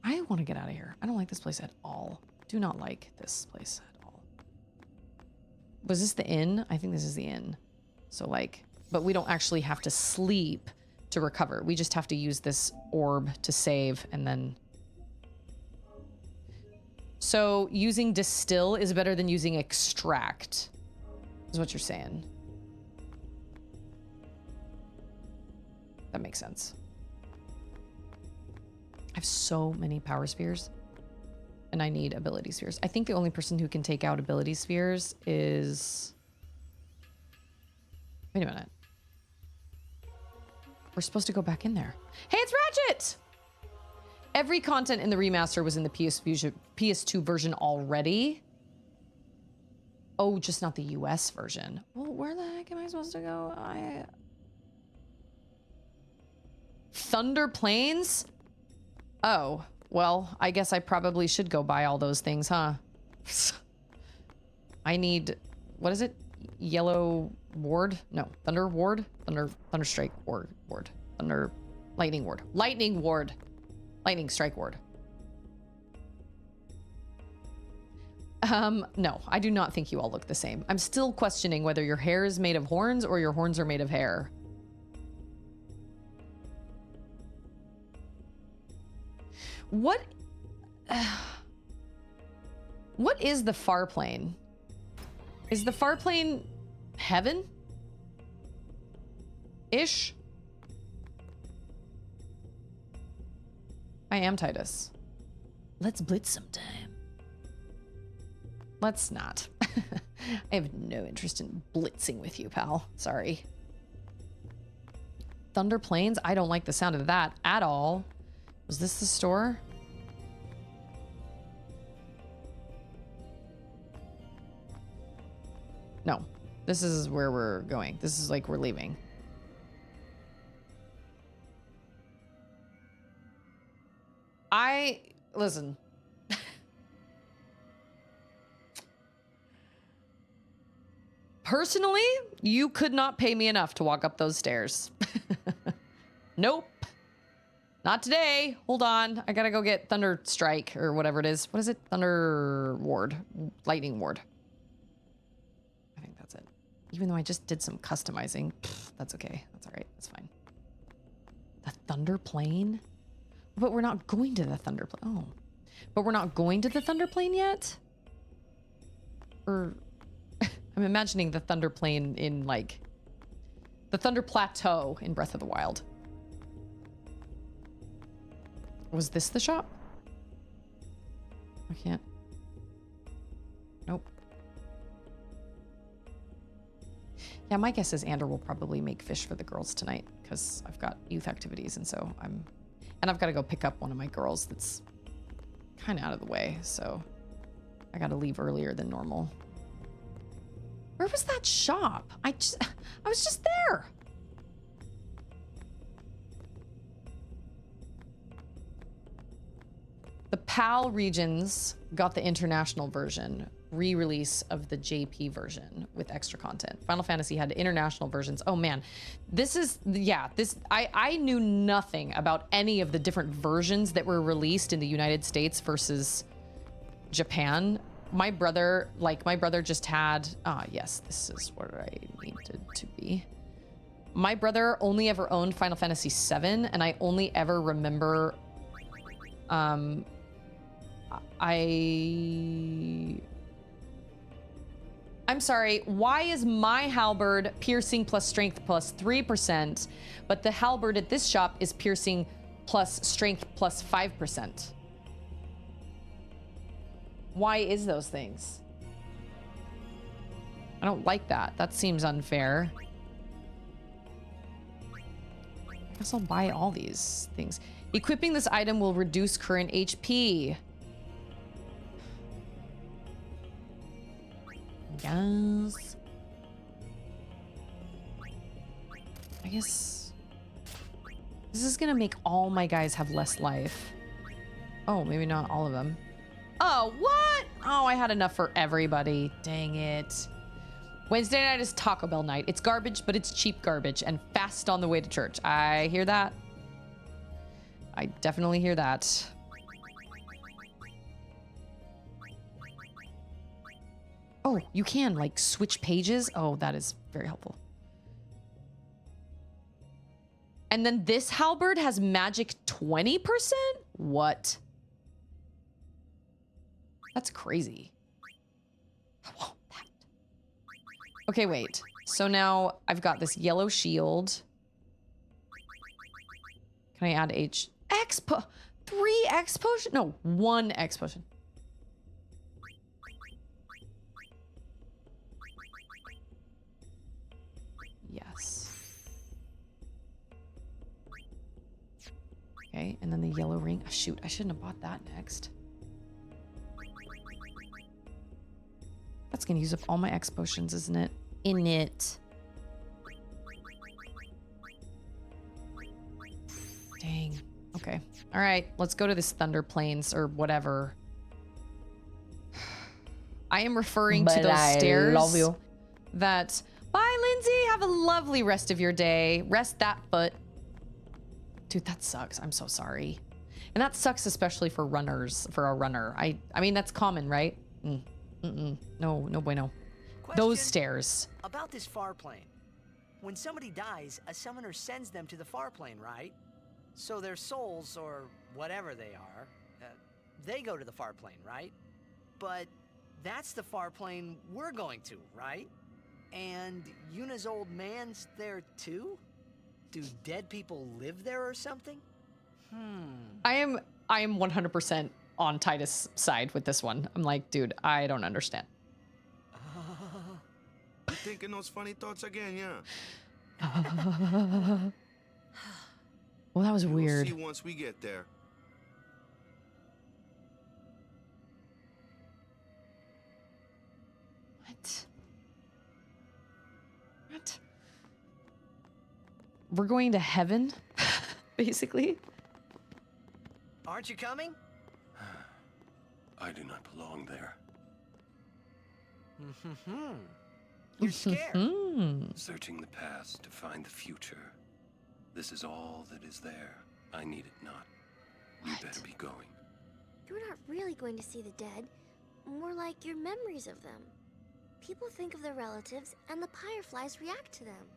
I want to get out of here. I don't like this place at all. Do not like this place at all. Was this the inn? I think this is the inn. So like, but we don't actually have to sleep to recover. We just have to use this orb to save and then... So using distill is better than using extract, is what you're saying. That makes sense. I have so many power spheres and I need ability spheres. I think the only person who can take out ability spheres is... Wait a minute. We're supposed to go back in there. Hey, it's Ratchet! Every content in the remaster was in the PS2 version already. Oh, just not the US version. Well, where the heck am I supposed to go? Thunder Plains? Oh, well, I guess I probably should go buy all those things, huh? I need, what is it? Yellow Ward? No, Thunder Ward? Thunder Strike Ward. Thunder Lightning Ward. Lightning Ward. Lightning Strike Ward. No, I do not think you all look the same. I'm still questioning whether your hair is made of horns or your horns are made of hair. What is the Farplane? Is the Farplane heaven? Ish? I am Titus. Let's blitz sometime. Let's not. I have no interest in blitzing with you, pal. Sorry. Thunder Plains? I don't like the sound of that at all. Was this the store? No. This is where we're going. This is like we're leaving. Listen. Personally, you could not pay me enough to walk up those stairs. Nope. Not today. Hold on. I gotta go get Thunder Strike or whatever it is. What is it? Thunder Ward. Lightning Ward. I think that's it. Even though I just did some customizing. That's okay. That's all right. That's fine. The Thunder Plane? But we're not going to the Thunder Plane. Oh. But we're not going to the Thunder Plane yet? Or... I'm imagining the Thunder Plane in, like... the Thunder Plateau in Breath of the Wild. Was this the shop? I can't... Nope. Yeah, my guess is Ander will probably make fish for the girls tonight, because I've got youth activities, and so I'm... And I've got to go pick up one of my girls that's kind of out of the way, so I got to leave earlier than normal. Where was that shop? I was just there. The PAL regions got the international version, re-release of the JP version with extra content. Final Fantasy had international versions. Oh man, this is, yeah, this, I knew nothing about any of the different versions that were released in the United States versus Japan. My brother just had, yes, this is where I needed to be. My brother only ever owned Final Fantasy VII, and I only ever remember, I'm sorry, why is my halberd piercing plus strength plus 3%, but the halberd at this shop is piercing plus strength plus 5%? Why is those things? I don't like that. That seems unfair. I guess I'll buy all these things. Equipping this item will reduce current HP. Yes. I guess this is gonna make all my guys have less life. Oh, maybe not all of them. Oh, what? Oh, I had enough for everybody. Dang it. Wednesday night is Taco Bell night. It's garbage, but it's cheap garbage and fast on the way to church. I hear that. I definitely hear that. Oh, you can like switch pages. Oh, that is very helpful. And then this halberd has magic 20%? What? That's crazy. I want that. Okay, wait. So now I've got this yellow shield. Can I add H? Expo? 3 X potion? No, 1 X potion. Yes. Okay, and then the yellow ring. Oh, shoot, I shouldn't have bought that next. That's gonna use up all my X potions, isn't it? In it. Dang. Okay. All right, let's go to this Thunder Plains or whatever. I am referring to those stairs. Love you. That. Bye, Lindsay. Have a lovely rest of your day. Rest that foot. Dude, that sucks. I'm so sorry. And that sucks especially for runners, for a runner. I mean, that's common, right? No, no bueno. Those stairs. About this Farplane. When somebody dies, a summoner sends them to the Farplane, right? So their souls, or whatever they are, they go to the Farplane, right? But that's the Farplane we're going to, right? And Yuna's old man's there too? Do dead people live there or something? I am 100% on Titus' side with this one. I'm like, dude, I don't understand. You thinking those funny thoughts again, yeah? Well, that was weird. We'll see once we get there. What? What? We're going to heaven, basically. Aren't you coming? I do not belong there. You're scared. Searching the past to find the future. This is all that is there. I need it not. You better be going. You're not really going to see the dead. More like your memories of them. People think of their relatives, and the fireflies react to them.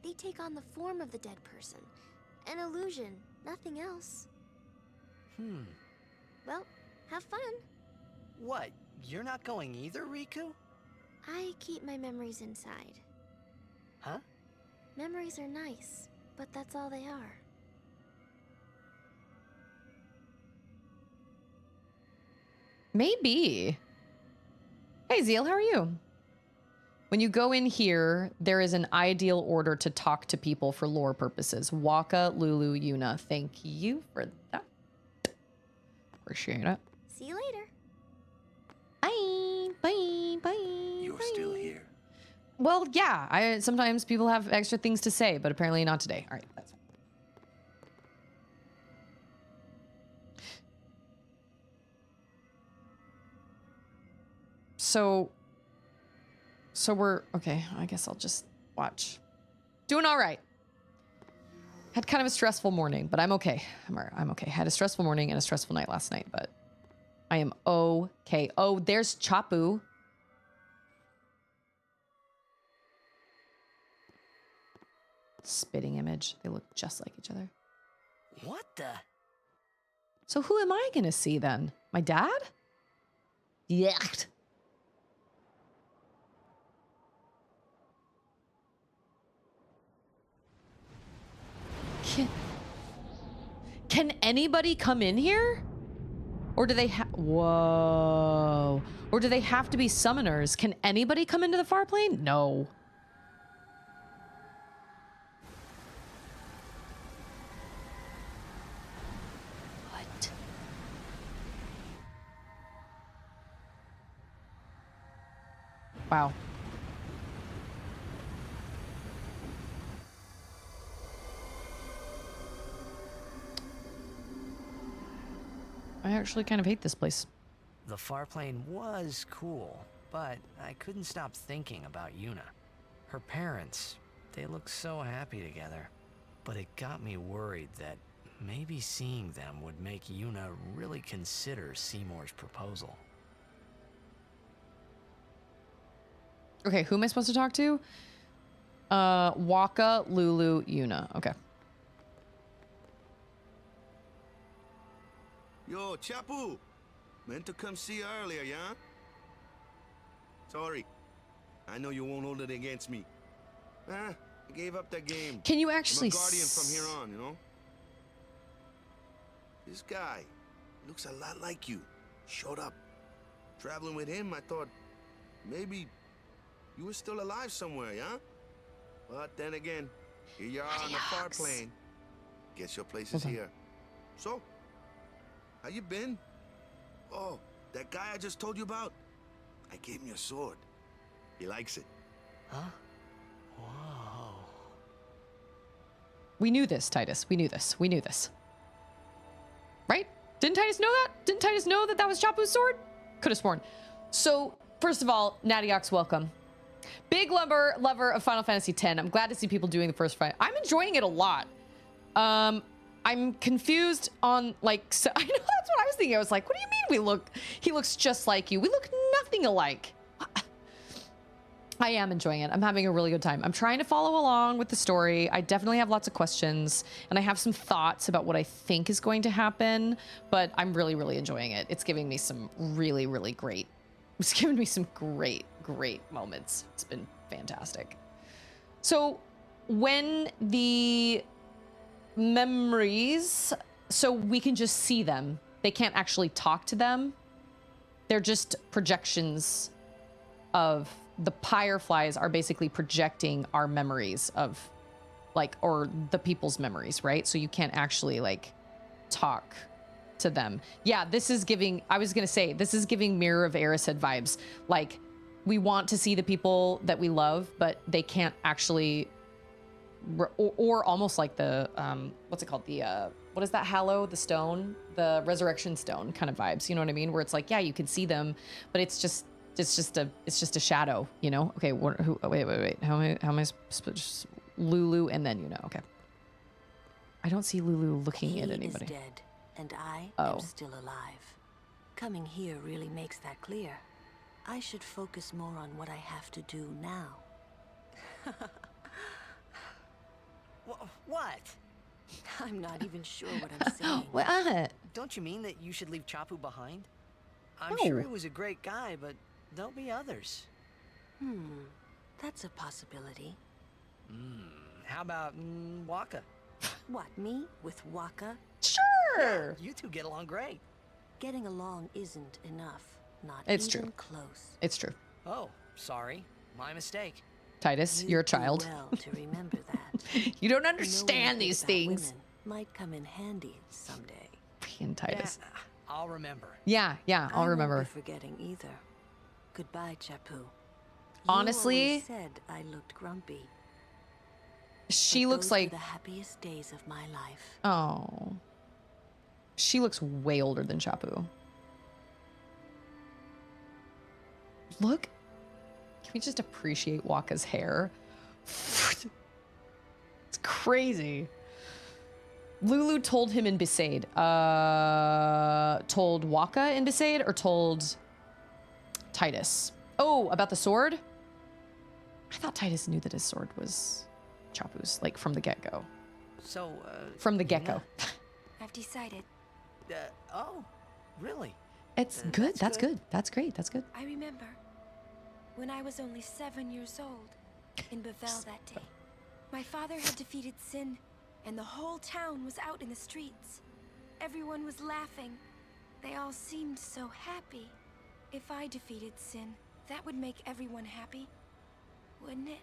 They take on the form of the dead person. An illusion, nothing else. Well, have fun. What? You're not going either, Riku? I keep my memories inside. Huh? Memories are nice, but that's all they are. Maybe. Hey, Zeal, how are you? When you go in here, there is an ideal order to talk to people for lore purposes. Waka, Lulu, Yuna. Thank you for that. Appreciate it. See you later. Bye. Bye. Bye. You're still here. Well, yeah. Sometimes people have extra things to say, but apparently not today. All right, that's fine. So we're okay. I guess I'll just watch. Doing all right. Had kind of a stressful morning, but I'm okay. I'm okay. Had a stressful morning and a stressful night last night, but I am okay. Oh, there's Chapu. Spitting image. They look just like each other. What the? So who am I going to see then? My dad? Yuck. Can anybody come in here? Or do they whoa. Or do they have to be summoners? Can anybody come into the Farplane? No. What? Wow. I actually kind of hate this place. The Farplane was cool, but I couldn't stop thinking about Yuna. Her parents, they look so happy together. But it got me worried that maybe seeing them would make Yuna really consider Seymour's proposal. Okay, who am I supposed to talk to? Waka, Lulu, Yuna. Okay. Yo, Chapu! Meant to come see you earlier, yeah? Sorry. I know you won't hold it against me. I gave up that game. Can you actually I'm a guardian from here on, you know? This guy looks a lot like you. Showed up. Traveling with him, I thought maybe you were still alive somewhere, yeah? But then again, here you are on the Farplane. Guess your place is here. So, how you been? Oh, that guy I just told you about? I gave him your sword. He likes it. Huh? Whoa. We knew this, Titus. We knew this. We knew this. Right? Didn't Titus know that? Didn't Titus know that that was Chapu's sword? Could have sworn. So, first of all, Natiox, welcome. Big lover of Final Fantasy X. I'm glad to see people doing the first fight. I'm enjoying it a lot. I'm confused on, like, so, I know that's what I was thinking. I was like, what do you mean he looks just like you? We look nothing alike. I am enjoying it. I'm having a really good time. I'm trying to follow along with the story. I definitely have lots of questions, and I have some thoughts about what I think is going to happen, but I'm really, really enjoying it. It's giving me some really, really great, it's given me some great, great moments. It's been fantastic. So when the memories, so we can just see them. They can't actually talk to them. They're just projections of the Fireflies are basically projecting our memories of like, or the people's memories, right? So you can't actually like talk to them. Yeah, this is giving, I was going to say, this is giving Mirror of Erised vibes. Like we want to see the people that we love, but they can't actually, or almost like the, what's it called? The, what is that? Hallow, the stone, the resurrection stone kind of vibes. You know what I mean? Where it's like, yeah, you can see them, but it's just a shadow, you know? Okay. Wait. How am I just Lulu and then, you know, okay. I don't see Lulu looking at anybody. He is dead, and I am still alive. Coming here really makes that clear. I should focus more on what I have to do now. What? I'm not even sure what I'm saying. What? Don't you mean that you should leave Chapu behind? I'm No. sure he was a great guy, but there'll be others. That's a possibility. How about Waka? What, me? With Waka? Sure. You two get along great. Getting along isn't enough. Not It's even true. close. It's true. Oh, sorry. My mistake. Titus, you're a child. Do well to remember that. You don't Knowing understand these about things. women might come in handy someday. Freaking Titus. Yeah, I'll remember. Yeah, I'll remember. I won't be forgetting either. Goodbye, Chapu. Honestly, you always said I looked grumpy. She But looks those were like, the happiest days of my life. oh, she looks way older than Chapu. Look, can we just appreciate Waka's hair? It's crazy. Lulu told him in Besaid. Told Waka in Besaid or told Titus? Oh, about the sword? I thought Titus knew that his sword was Chapus, like from the get-go. So, From the get-go. I've decided. Oh, really? It's good. That's good. That's great. That's good. I remember when I was only 7 years old in Bavel that day. My father had defeated Sin, and the whole town was out in the streets. Everyone was laughing. They all seemed so happy. If I defeated Sin, that would make everyone happy, wouldn't it?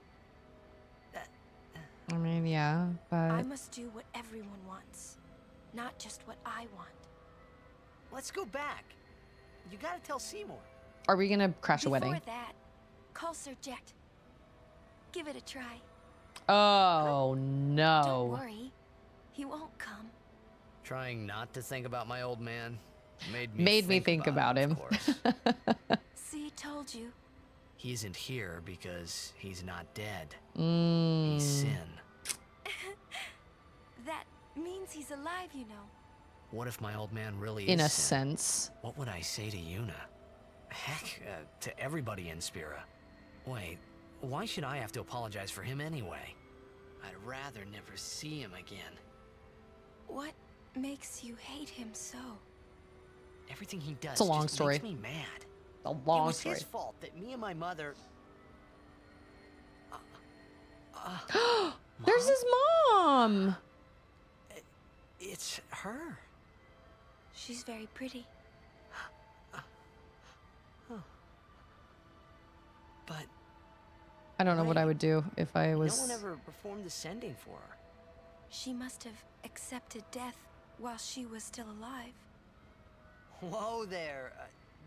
I mean, yeah, but I must do what everyone wants, not just what I want. Let's go back. You gotta tell Seymour. are we gonna crash a wedding? Before that, call Sir Jet. Give it a try. Oh Don't no. worry, he won't come. Trying not to think about my old man Made me think about him. Of course. See, told you. He isn't here because he's not dead. Mm. He's Sin. That means he's alive, you know. What if my old man really is In a Sin? sense. What would I say to Yuna? Heck, to everybody in Spira. Wait, why should I have to apologize for him anyway? I'd rather never see him again. What makes you hate him so? Everything he does It's a long just story. makes me mad. A long It was story. his fault that me and my mother... There's his mom. It's her. She's very pretty. But I don't know what I would do if I no was. one ever performed the sending for her. She must have accepted death while she was still alive. Whoa there.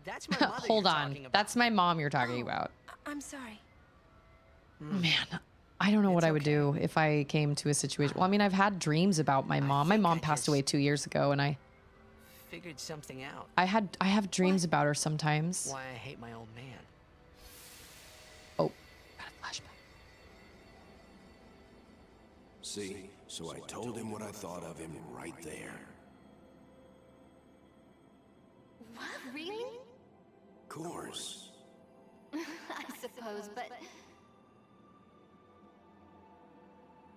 That's my mother Hold you're on. talking about. That's my mom you're talking about. I'm sorry. Man, I don't know what It's I would do if I came to a situation. Well, I mean, I've had dreams about my mom. My think mom I passed just- away 2 years ago, and I Figured something out. have dreams about her sometimes. Why I hate my old man. Oh, got a flashback. See, so I told him what I thought of him right there. What? Really? Of course. I suppose, but...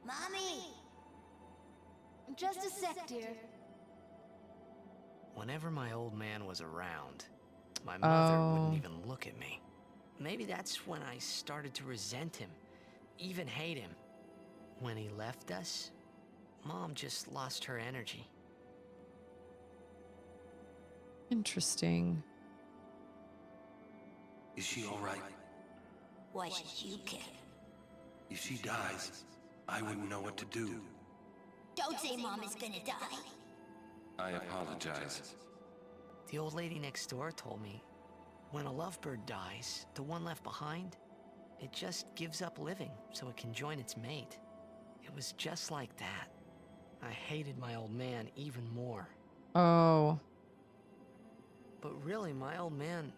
Mommy! Just a sec, dear. Whenever my old man was around, my mother wouldn't even look at me. Maybe that's when I started to resent him, even hate him. When he left us, Mom just lost her energy. Interesting. Is she all right? Why should you care? If she dies, I wouldn't know what to do. Don't say Mom is gonna die. I apologize. The old lady next door told me, when a lovebird dies, the one left behind, it just gives up living so it can join its mate. It was just like that. I hated my old man even more. Oh. But really, my old man...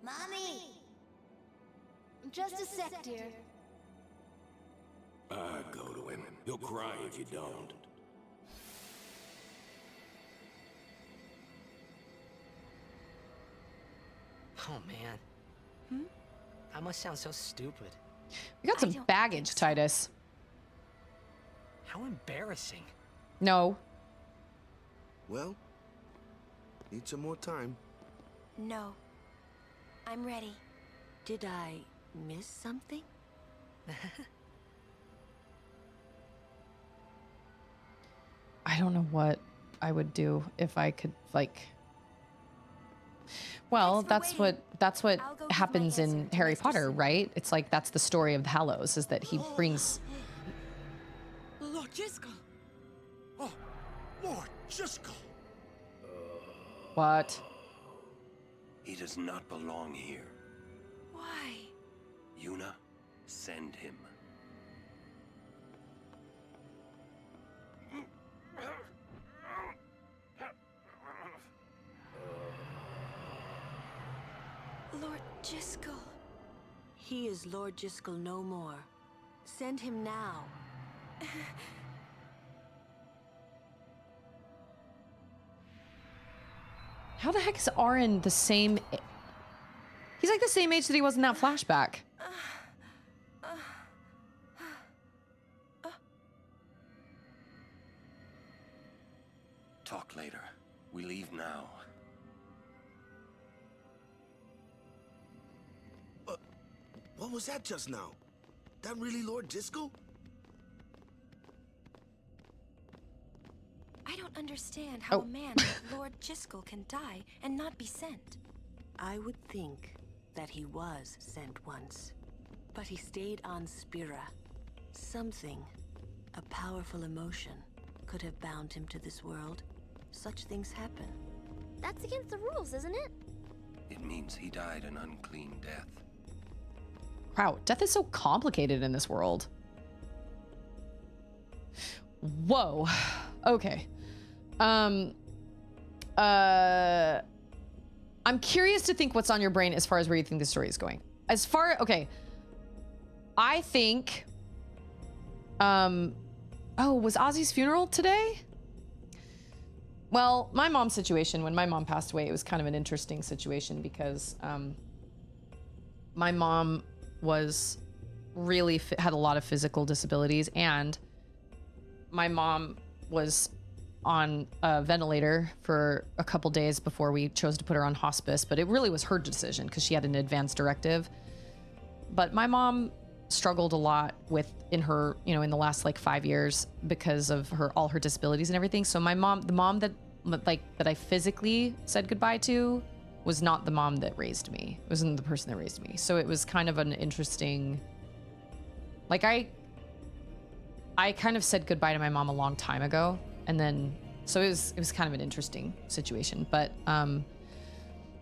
Mommy! Just a sec, dear. Go to him. He'll cry if you don't. Oh, man. I must sound so stupid. We got some baggage, Titus. How embarrassing. No. Well, need some more time. No. I'm ready. Did I miss something? I don't know what I would do if I could, like... Well, that's what happens in Harry Potter, right? It's like that's the story of the Hallows, is that he brings... Lord Jiskel! Oh, Lord Jiskel! What? He does not belong here. Why? Yuna, send him. Lord Jiskel. He is Lord Jiskel no more. Send him now. How the heck is Aaron the same... He's like the same age that he was in that flashback. talk later. We leave now. What was that just now? That really Lord Disco? I don't understand how a man like Lord Jiskel can die and not be sent. I would think that he was sent once, but he stayed on Spira. Something, a powerful emotion, could have bound him to this world. Such things happen. That's against the rules, isn't it? It means he died an unclean death. Wow, death is so complicated in this world. Whoa. Okay. I'm curious to think what's on your brain as far as where you think the story is going. Okay. I think, oh, was Ozzy's funeral today? Well, my mom's situation, when my mom passed away, it was kind of an interesting situation because, my mom was really had a lot of physical disabilities, and my mom was on a ventilator for a couple days before we chose to put her on hospice, but it really was her decision because she had an advance directive. But my mom struggled a lot in her, in the last like 5 years because of all her disabilities and everything. So my mom, the mom that I physically said goodbye to, was not the mom that raised me. It wasn't the person that raised me. So it was kind of an interesting, like I kind of said goodbye to my mom a long time ago. And then, so it was kind of an interesting situation. But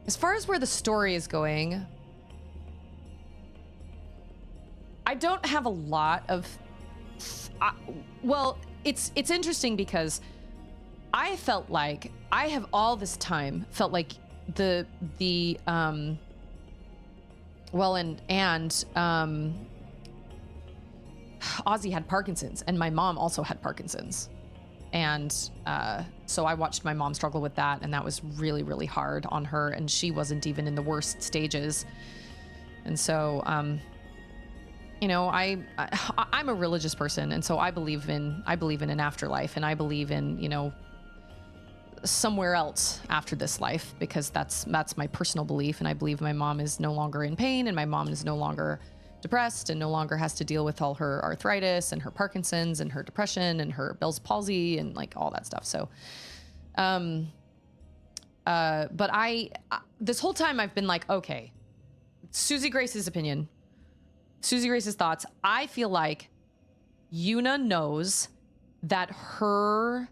as far as where the story is going, I don't have a lot of, well, it's interesting because I felt like I have all this time felt like Ozzy had Parkinson's, and my mom also had Parkinson's. And so I watched my mom struggle with that, and that was really, really hard on her, and she wasn't even in the worst stages. And so, I'm a religious person, and so I believe in an afterlife, and I believe in, somewhere else after this life, because that's my personal belief. And I believe my mom is no longer in pain, and my mom is no longer depressed, and no longer has to deal with all her arthritis and her Parkinson's and her depression and her Bell's palsy and like all that stuff. So, but this whole time I've been like, okay, Susie Grace's opinion, Susie Grace's thoughts. I feel like Yuna knows that her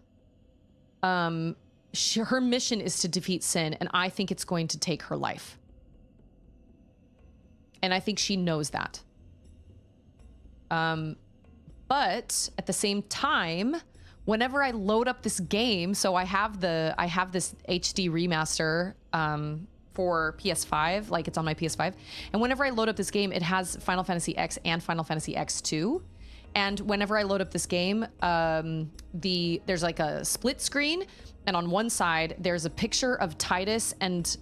mission is to defeat sin, and I think it's going to take her life. And I think she knows that. But at the same time, whenever I load up this game, so I have this HD remaster for PS5, like it's on my PS5. And whenever I load up this game, it has Final Fantasy X and Final Fantasy X2. And whenever I load up this game, there's like a split screen, and on one side there's a picture of Titus and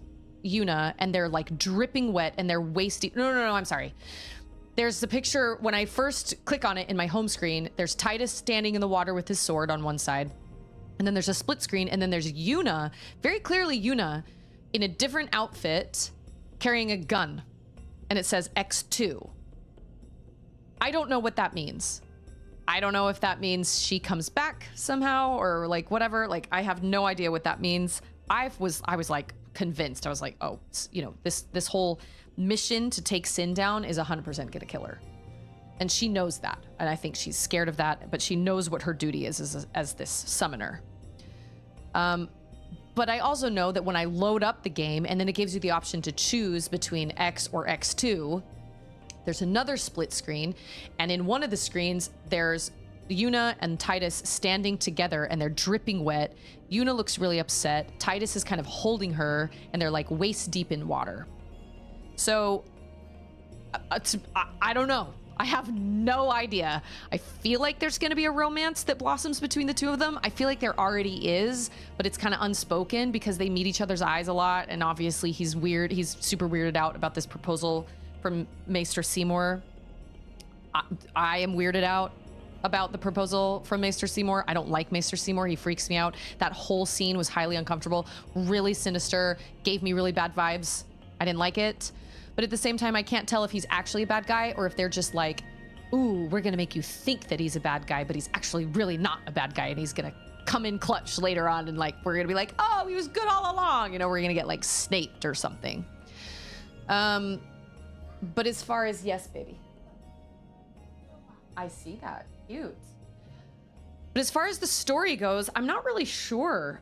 Yuna, and they're like dripping wet and they're waist deep. No, I'm sorry. There's the picture when I first click on it in my home screen. There's Titus standing in the water with his sword on one side, and then there's a split screen, and then there's Yuna, very clearly Yuna, in a different outfit, carrying a gun, and it says X2. I don't know what that means. I don't know if that means she comes back somehow or like whatever. Like I have no idea what that means. I was like convinced. I was like, oh, this whole mission to take Sin down is 100% gonna kill her, and she knows that. And I think she's scared of that, but she knows what her duty is as this summoner. But I also know that when I load up the game and then it gives you the option to choose between X or X2, there's another split screen, and in one of the screens, there's Yuna and Titus standing together, and they're dripping wet. Yuna looks really upset. Titus is kind of holding her, and they're like waist deep in water. So, I don't know. I have no idea. I feel like there's going to be a romance that blossoms between the two of them. I feel like there already is, but it's kind of unspoken because they meet each other's eyes a lot, and obviously he's weird. He's super weirded out about this proposal from Maester Seymour. I am weirded out. about the proposal from Maester Seymour. I don't like Maester Seymour. He freaks me out. That whole scene was highly uncomfortable, really sinister, gave me really bad vibes. I didn't like it. But at the same time, I can't tell if he's actually a bad guy or if they're just like, ooh, we're going to make you think that he's a bad guy, but he's actually really not a bad guy, and he's going to come in clutch later on, and like we're going to be like, oh, he was good all along. You know, we're going to get like snaped or something. But as far as, yes, baby. I see that. Cute. But as far as the story goes, I'm not really sure.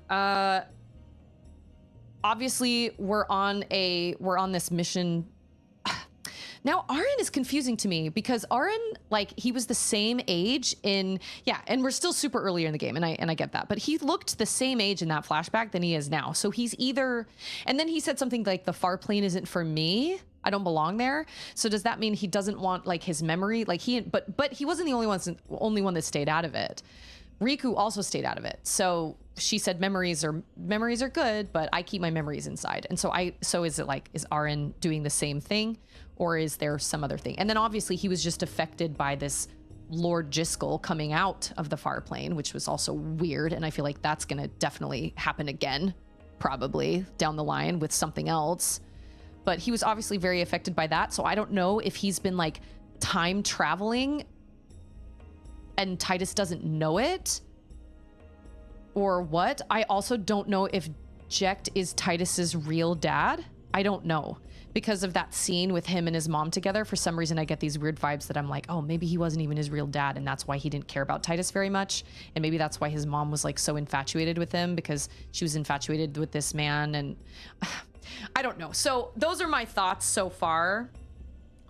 Obviously, we're on this mission. Now, Aren is confusing to me because Aren, like, he was the same age in, yeah, and we're still super earlier in the game, and I get that, but he looked the same age in that flashback than he is now. So he's either, and then he said something like, the Farplane isn't for me. I don't belong there. So does that mean he doesn't want like his memory? Like but he wasn't the only one that stayed out of it. Riku also stayed out of it. So she said memories are good, but I keep my memories inside. And so is it like, is Aren doing the same thing, or is there some other thing? And then obviously he was just affected by this Lord Jiskel coming out of the Farplane, which was also weird. And I feel like that's going to definitely happen again, probably down the line with something else. But he was obviously very affected by that. So I don't know if he's been like time traveling and Titus doesn't know it or what. I also don't know if Jecht is Titus's real dad. I don't know. Because of that scene with him and his mom together, for some reason I get these weird vibes that I'm like, oh, maybe he wasn't even his real dad, and that's why he didn't care about Titus very much. And maybe that's why his mom was like so infatuated with him, because she was infatuated with this man. And I don't know. So those are my thoughts so far.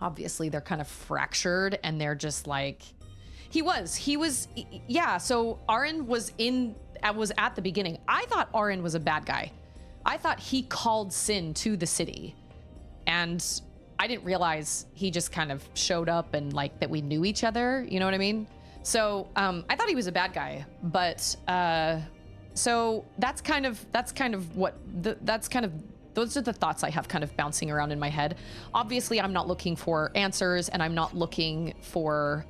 Obviously they're kind of fractured, and they're just like, he was, yeah. So Aren was at the beginning. I thought Aren was a bad guy. I thought he called Sin to the city. And I didn't realize he just kind of showed up and like that we knew each other. You know what I mean? So I thought he was a bad guy, but so that's kind of those are the thoughts I have kind of bouncing around in my head. Obviously, I'm not looking for answers, and I'm not looking for.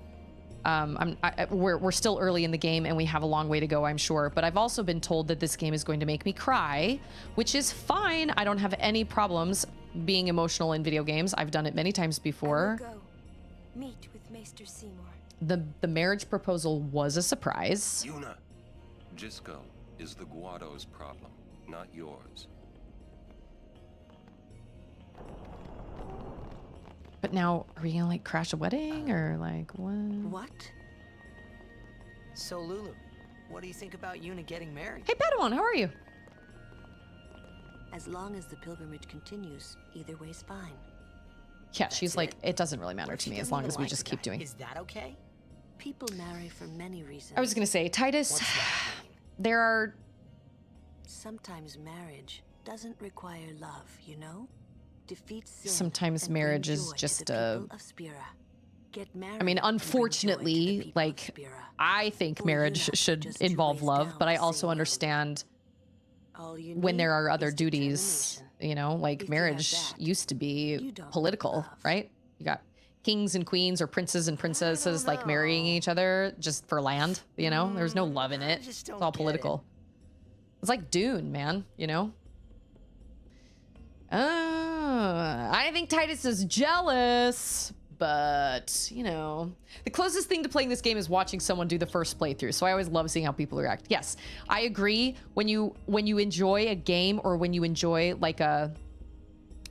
We're still early in the game, and we have a long way to go, I'm sure. But I've also been told that this game is going to make me cry, which is fine. I don't have any problems being emotional in video games. I've done it many times before. Go. Meet with Maester Seymour. The marriage proposal was a surprise. Yuna, Jisco is the Guado's problem, not yours. But now, are we gonna like crash a wedding or like what? What? So Lulu, what do you think about Yuna getting married? Hey Padawan, how are you? As long as the pilgrimage continues, either way's fine. Yeah, she's like, it doesn't really matter to me as long as we just keep doing. Is that okay? People marry for many reasons. I was gonna say, Titus, there are... Sometimes marriage doesn't require love, you know? Defeat sin. Sometimes marriage is just a... Get married, I mean, unfortunately, like, I think marriage should involve love, but I also understand when there are other duties, you know, like marriage used to be political, right? You got kings and queens or princes and princesses like marrying each other just for land, you know? There's no love in it. It's all political. It's like Dune, man, you know? I think Titus is jealous, but, you know, the closest thing to playing this game is watching someone do the first playthrough. So I always love seeing how people react. Yes, I agree. When you enjoy a game, or when you enjoy like a,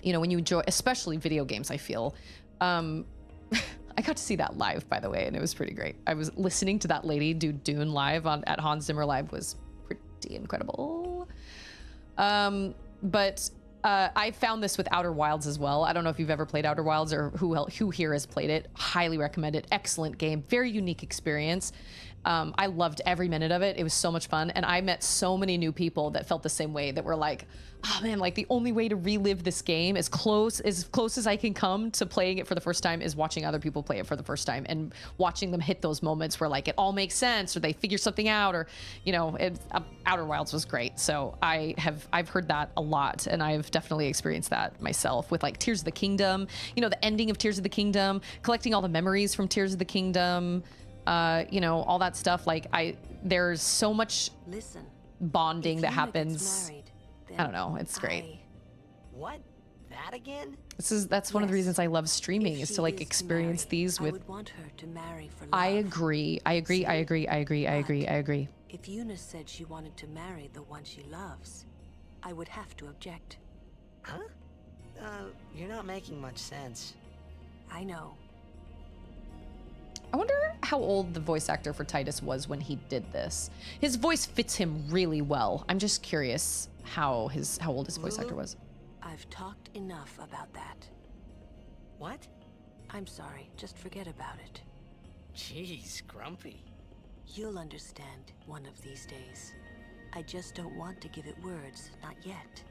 you know, when you enjoy, especially video games, I feel, I got to see that live, by the way, and it was pretty great. I was listening to that lady do Dune live at Hans Zimmer Live. Was pretty incredible. But I found this with Outer Wilds as well. I don't know if you've ever played Outer Wilds, or who here has played it. Highly recommend it. Excellent game. Very unique experience. I loved every minute of it. It was so much fun. And I met so many new people that felt the same way, that were like, oh man, like the only way to relive this game as close as I can come to playing it for the first time is watching other people play it for the first time, and watching them hit those moments where like it all makes sense, or they figure something out, or, you know, Outer Wilds was great. So I've heard that a lot, and I've definitely experienced that myself with like Tears of the Kingdom, you know, the ending of Tears of the Kingdom, collecting all the memories from Tears of the Kingdom. you know, all that stuff. Like there's so much bonding that happens. I don't know. It's great. What? That again? That's one of the reasons I love streaming, is to like experience these with. I would want her to marry for love. I agree. If Yuna said she wanted to marry the one she loves, I would have to object. Huh? You're not making much sense. I know. I wonder how old the voice actor for Titus was when he did this. His voice fits him really well. I'm just curious how old his voice actor was. I've talked enough about that. What? I'm sorry, just forget about it. Jeez, Grumpy. You'll understand one of these days. I just don't want to give it words, not yet.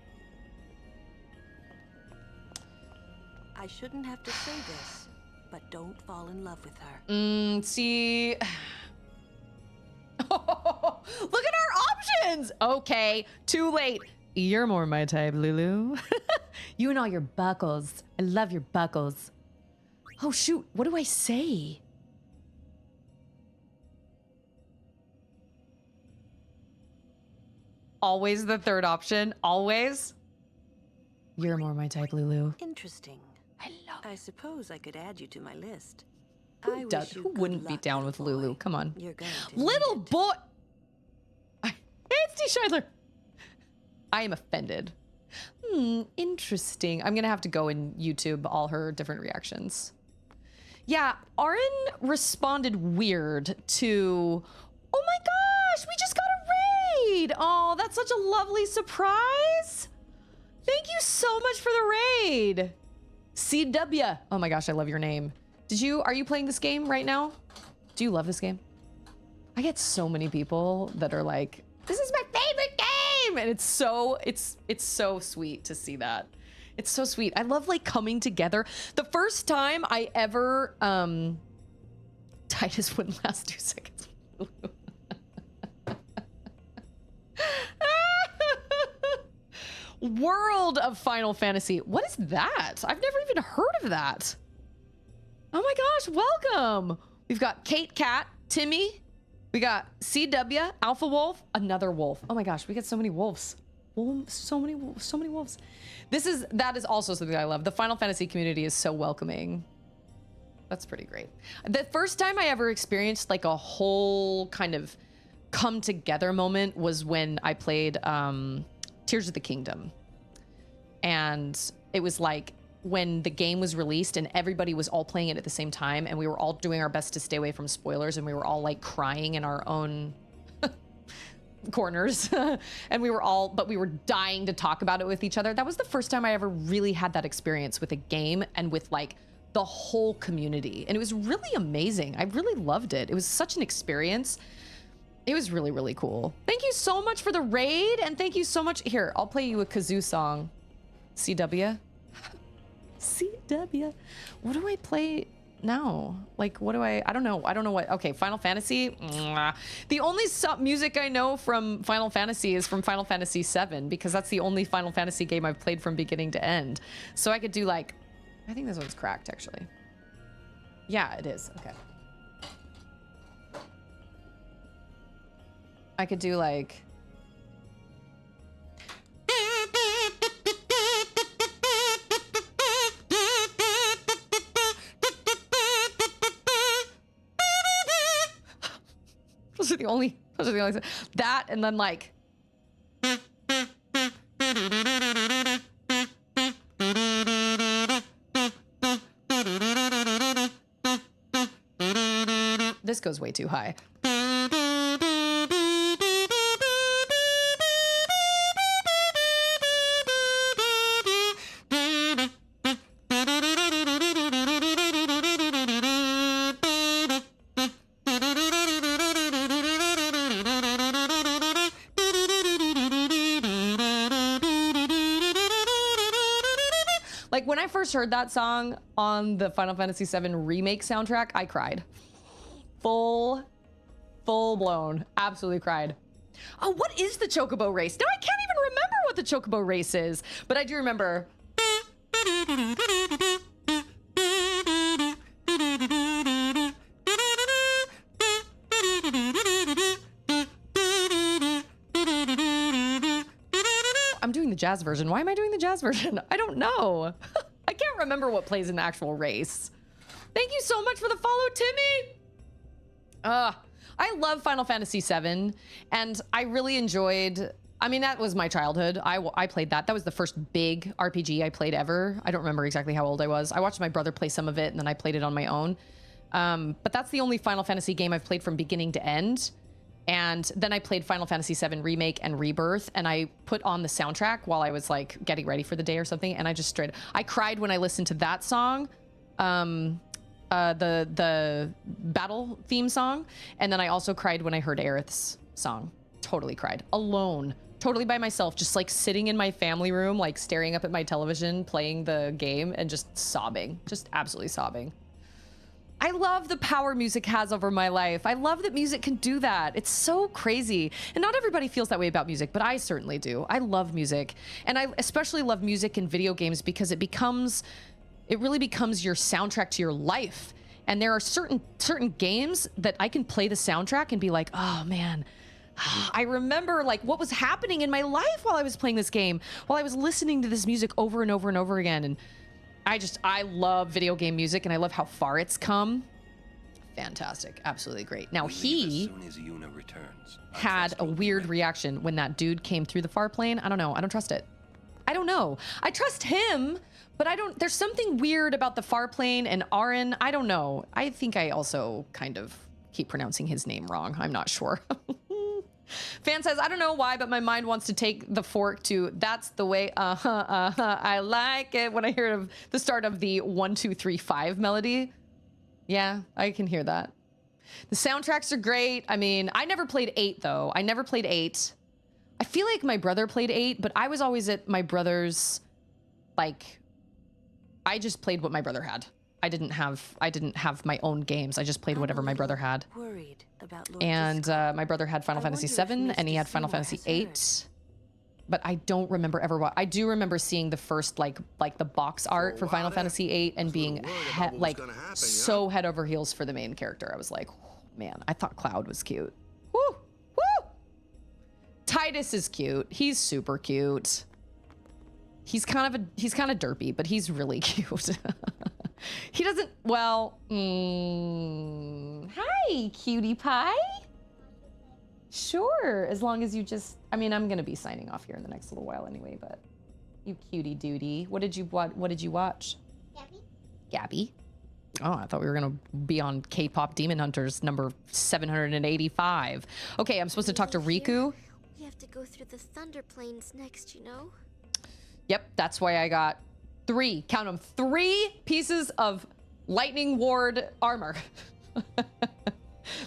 I shouldn't have to say this, but don't fall in love with her. See. Oh, look at our options. Okay, too late. You're more my type, Lulu. You and all your buckles. I love your buckles. Oh, shoot. What do I say? Always the third option. Always. You're more my type, Lulu. Interesting. I suppose I could add you to my list. Who wouldn't be down with Lulu? Come on. You're going to Little boy. It's T. Scheidler. I am offended. Interesting. I'm going to have to go and YouTube all her different reactions. Yeah, Aaron responded weird to, oh my gosh, we just got a raid. Oh, that's such a lovely surprise. Thank you so much for the raid. CW. Oh my gosh, I love your name. Are you playing this game right now? Do you love this game? I get so many people that are like, this is my favorite game. And it's so sweet to see that. It's so sweet. I love like coming together. The first time I ever, Titus wouldn't last 2 seconds. World of Final Fantasy. What is that? I've never even heard of that. Oh my gosh, welcome. We've got Kate Cat, Timmy. We got CW, Alpha Wolf, another wolf. Oh my gosh, we get so many wolves. So many wolves. That is also something I love. The Final Fantasy community is so welcoming. That's pretty great. The first time I ever experienced like a whole kind of come together moment was when I played Tears of the Kingdom. And it was like when the game was released and everybody was all playing it at the same time, and we were all doing our best to stay away from spoilers, and we were all like crying in our own corners. And we were dying to talk about it with each other. That was the first time I ever really had that experience with a game and with like the whole community. And it was really amazing. I really loved it. It was such an experience. It was really, really cool. Thank you so much for the raid, and thank you so much. Here, I'll play you a kazoo song. CW. CW. What do I play now? Like, what do I don't know. I don't know what. Okay, Final Fantasy. Mwah. The only music I know from Final Fantasy is from Final Fantasy VII, because that's the only Final Fantasy game I've played from beginning to end. So I could do like, I think this one's cracked actually. Yeah, it is. Okay. I could do like... Those are the only that, and then like... This goes way too high. Like when I first heard that song on the Final Fantasy VII remake soundtrack, I cried. Full blown, absolutely cried. Oh, what is the Chocobo race? Now I can't even remember what the Chocobo race is, but I do remember. the jazz version. Why am I doing the jazz version? I don't know. I can't remember what plays in the actual race. Thank you so much for the follow, Timmy. I love Final Fantasy VII, and I really enjoyed... I mean, that was my childhood. I played that. That was the first big RPG I played ever. I don't remember exactly how old I was. I watched my brother play some of it, and then I played it on my own. But that's the only Final Fantasy game I've played from beginning to end. And then I played Final Fantasy VII Remake and Rebirth, and I put on the soundtrack while I was like getting ready for the day or something, and I just I cried when I listened to that song, the battle theme song, and then I also cried when I heard Aerith's song. Totally cried. Alone. Totally by myself, just like sitting in my family room, like staring up at my television, playing the game, and just sobbing. Just absolutely sobbing. I love the power music has over my life. I love that music can do that. It's so crazy. And not everybody feels that way about music, but I certainly do. I love music. And I especially love music in video games because it really becomes your soundtrack to your life. And there are certain games that I can play the soundtrack and be like, oh man, I remember like what was happening in my life while I was playing this game, while I was listening to this music over and over and over again. And I love video game music, and I love how far it's come. Fantastic. Absolutely great. Now, he had a weird reaction when that dude came through the Farplane. I don't know. I don't trust it. I don't know. I trust him, but there's something weird about the Farplane and Aaron. I don't know. I think I also kind of keep pronouncing his name wrong. I'm not sure. Fan says, I don't know why, but my mind wants to take the fork to that's the way, I like it when I hear of the start of the 1, 2, 3, 5 melody. Yeah, I can hear that. The soundtracks are great. I mean, I never played 8 though. I never played 8. I feel like my brother played 8, but I was always at my brother's, like, I just played what my brother had. I didn't have my own games. I just played whatever my brother had. And my brother had Final Fantasy VII, and he had Final Fantasy VIII. But I don't remember ever I do remember seeing the first like the box art for Final Fantasy VIII and being so head over heels for the main character. I was like, oh, man, I thought Cloud was cute. Woo, woo. Titus is cute. He's super cute. He's kind of derpy, but he's really cute. He doesn't, well, hi, cutie pie. Sure, as long as you just, I mean, I'm going to be signing off here in the next little while anyway, but you cutie duty. What did you watch? Gabby. Oh, I thought we were going to be on K-pop Demon Hunters number 785. Okay, I'm supposed to talk to Riku. We have to go through the Thunder Plains next, you know? Yep, that's why I got 3, count them, 3 pieces of lightning ward armor.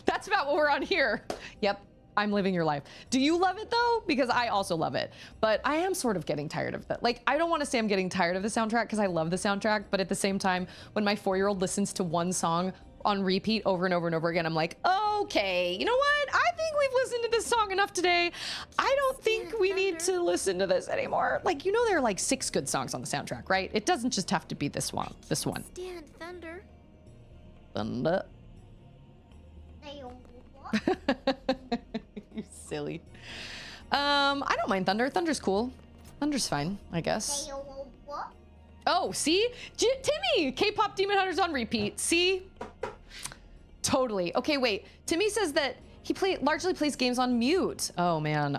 That's about what we're on here. Yep, I'm living your life. Do you love it though? Because I also love it, but I am sort of getting tired of that. Like, I don't want to say I'm getting tired of the soundtrack because I love the soundtrack, but at the same time, when my 4-year-old listens to one song on repeat over and over and over again, I'm like, okay, you know what? I think we've listened to this song enough today. I don't think we need to listen to this anymore. Like, you know, there are like 6 good songs on the soundtrack, right? It doesn't just have to be this one. Stand thunder. Thunder. You silly. I don't mind thunder. Thunder's cool. Thunder's fine, I guess. Oh, see? Timmy! K-pop Demon Hunters on repeat. See? Totally. Okay, wait. Timmy says that he largely plays games on mute. Oh, man.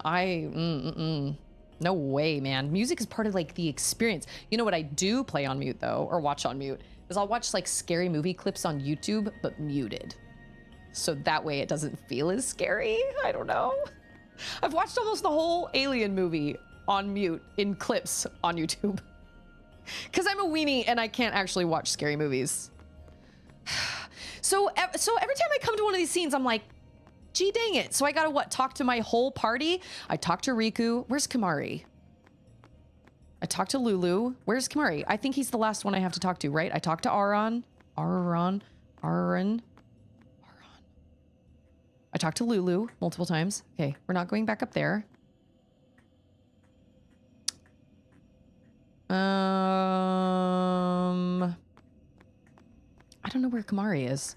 No way, man. Music is part of, like, the experience. You know what I do play on mute, though, or watch on mute, is I'll watch, like, scary movie clips on YouTube, but muted. So that way it doesn't feel as scary. I don't know. I've watched almost the whole Alien movie on mute in clips on YouTube. Because I'm a weenie and I can't actually watch scary movies. So every time I come to one of these scenes, I'm like, gee, dang it. So I gotta talk to my whole party? I talk to Riku. Where's Kamari? I talk to Lulu. Where's Kamari? I think he's the last one I have to talk to, right? I talk to Aaron. I talked to Lulu multiple times. Okay, we're not going back up there. I don't know where Kamari is.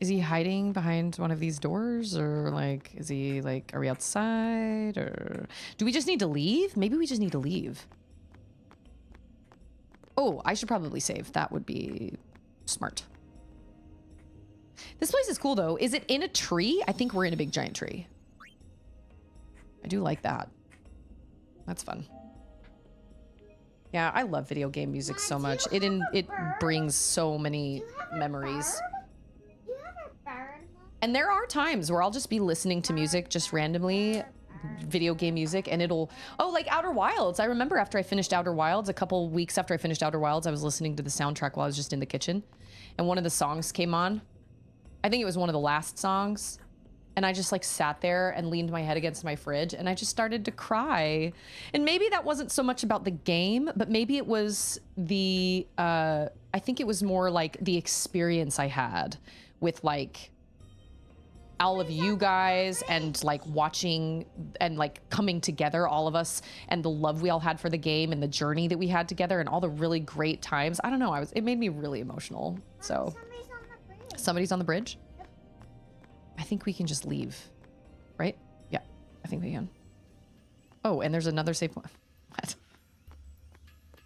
Is he hiding behind one of these doors, or like, is he like, are we outside, or do we just need to leave? Maybe we just need to leave. Oh, I should probably save. That would be smart. This place is cool though. Is it in a tree? I think we're in a big giant tree. I do like that. That's fun. Yeah, I love video game music so much. It brings so many memories. And there are times where I'll just be listening to music just randomly, video game music, and it'll, oh, like Outer Wilds. I remember after I finished Outer Wilds, a couple weeks after I finished Outer Wilds, I was listening to the soundtrack while I was just in the kitchen, and one of the songs came on. I think it was one of the last songs, and I just like sat there and leaned my head against my fridge, and I just started to cry. And maybe that wasn't so much about the game, but maybe it was the, I think it was more like the experience I had with like all of you guys, and like watching and like coming together, all of us, and the love we all had for the game and the journey that we had together and all the really great times. I don't know, it made me really emotional. So somebody's on the bridge. I think we can just leave, right? Yeah, I think we can. Oh, and there's another safe point. What?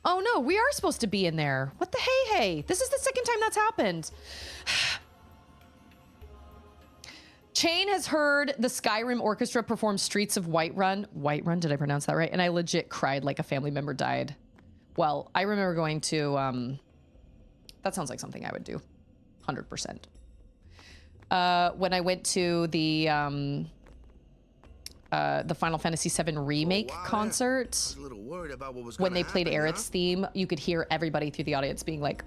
Oh no, we are supposed to be in there. What the hey? This is the second time that's happened. Chain has heard the Skyrim Orchestra perform Streets of Whiterun. Whiterun, did I pronounce that right? And I legit cried like a family member died. Well, I remember going to, that sounds like something I would do. 100%. When I went to the Final Fantasy VII Remake concert, when they played Aerith's theme, you could hear everybody through the audience being like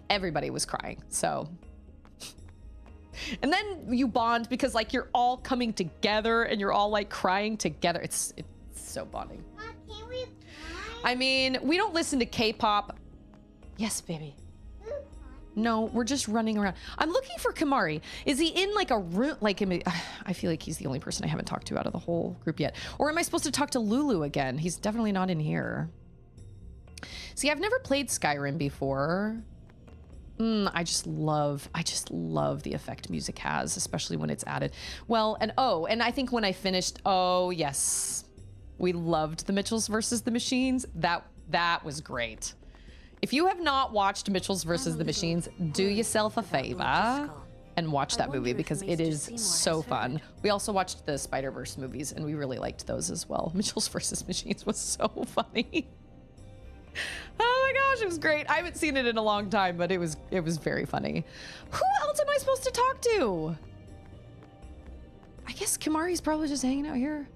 everybody was crying, so... And then you bond because like you're all coming together and you're all like crying together. It's so bonding. Can we I mean, we don't listen to K-pop. Yes, baby. No, we're just running around. I'm looking for Kamari. Is he in like a room? Like, I feel like he's the only person I haven't talked to out of the whole group yet. Or am I supposed to talk to Lulu again? He's definitely not in here. See, I've never played Skyrim before. I just love the effect music has, especially when it's added. Well, and I think when I finished, oh yes, we loved the Mitchells versus the Machines. That was great. If you have not watched Mitchells versus the Machines, do yourself a favor and watch that movie because it is so fun. We also watched the Spider-Verse movies and we really liked those as well. Mitchells versus Machines was so funny. Oh my gosh, it was great. I haven't seen it in a long time, but it was very funny. Who else am I supposed to talk to? I guess Kamari's probably just hanging out here.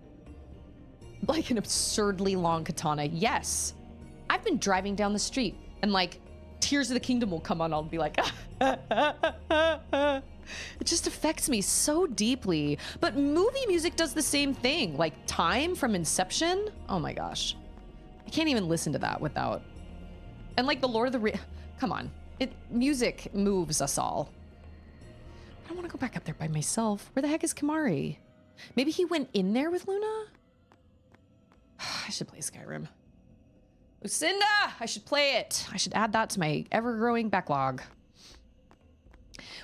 Like an absurdly long katana. Yes. I've been driving down the street and like Tears of the Kingdom will come on. I'll be like, it just affects me so deeply. But movie music does the same thing. Like Time from Inception. Oh my gosh. I can't even listen to that without. And like the Lord of the Rings. Come on. Music moves us all. I don't want to go back up there by myself. Where the heck is Kamari? Maybe he went in there with Luna? I should play Skyrim. Lucinda! I should play it. I should add that to my ever-growing backlog.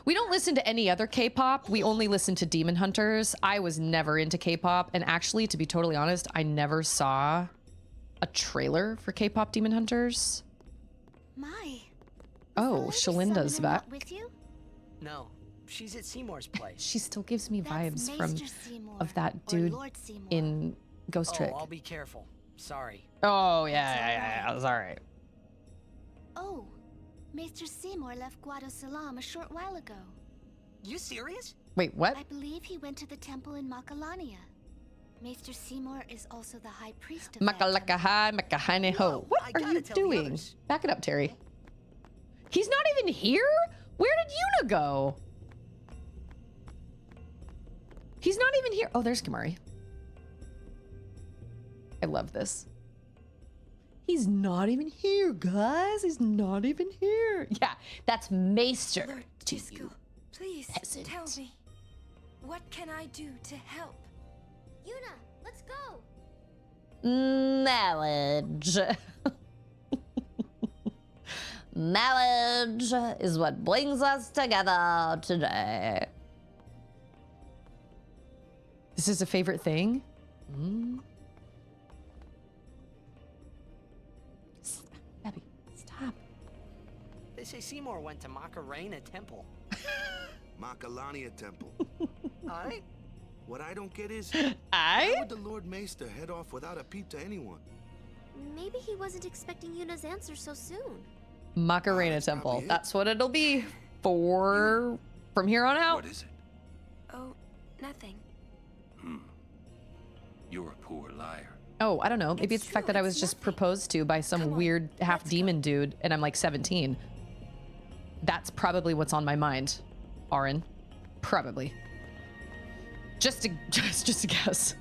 We don't listen to any other K-pop. We only listen to Demon Hunters. I was never into K-pop. And actually, to be totally honest, I never saw a trailer for K-pop Demon Hunters. My. Oh, Shalinda's back. With you? No, she's at Seymour's place. She still gives me vibes from Seymour, of that dude in Ghost Trick. Oh, I'll be careful. Sorry. Oh, yeah, sorry. Oh, Maester Seymour left Guado Salam a short while ago. You serious? Wait, what? I believe he went to the temple in Makalania. Maester Seymour is also the high priest of Makalakahai, Makahane ho. What are you doing? Back it up, Terry. He's not even here? Where did Yuna go? He's not even here. Oh, there's Kamari. I love this. He's not even here, guys. He's not even here. Yeah, that's Maester. Lord Disco, please tell me. What can I do to help? Yuna, let's go. Knowledge. Marriage is what brings us together today. This is a favorite thing? Mm. Stop, Abby. Stop. They say Seymour went to Macarena Temple. Macalania Temple. Alright? What I don't get is, why would the Lord Maester head off without a peep to anyone? Maybe he wasn't expecting Yuna's answer so soon. Macarena Temple. That's what it'll be for from here on out. What is it? Oh, nothing. You're a poor liar. Oh, I don't know. Maybe it's the fact that I was just proposed to by some weird half demon dude and I'm like 17. That's probably what's on my mind, Aaron. Probably. Just a guess.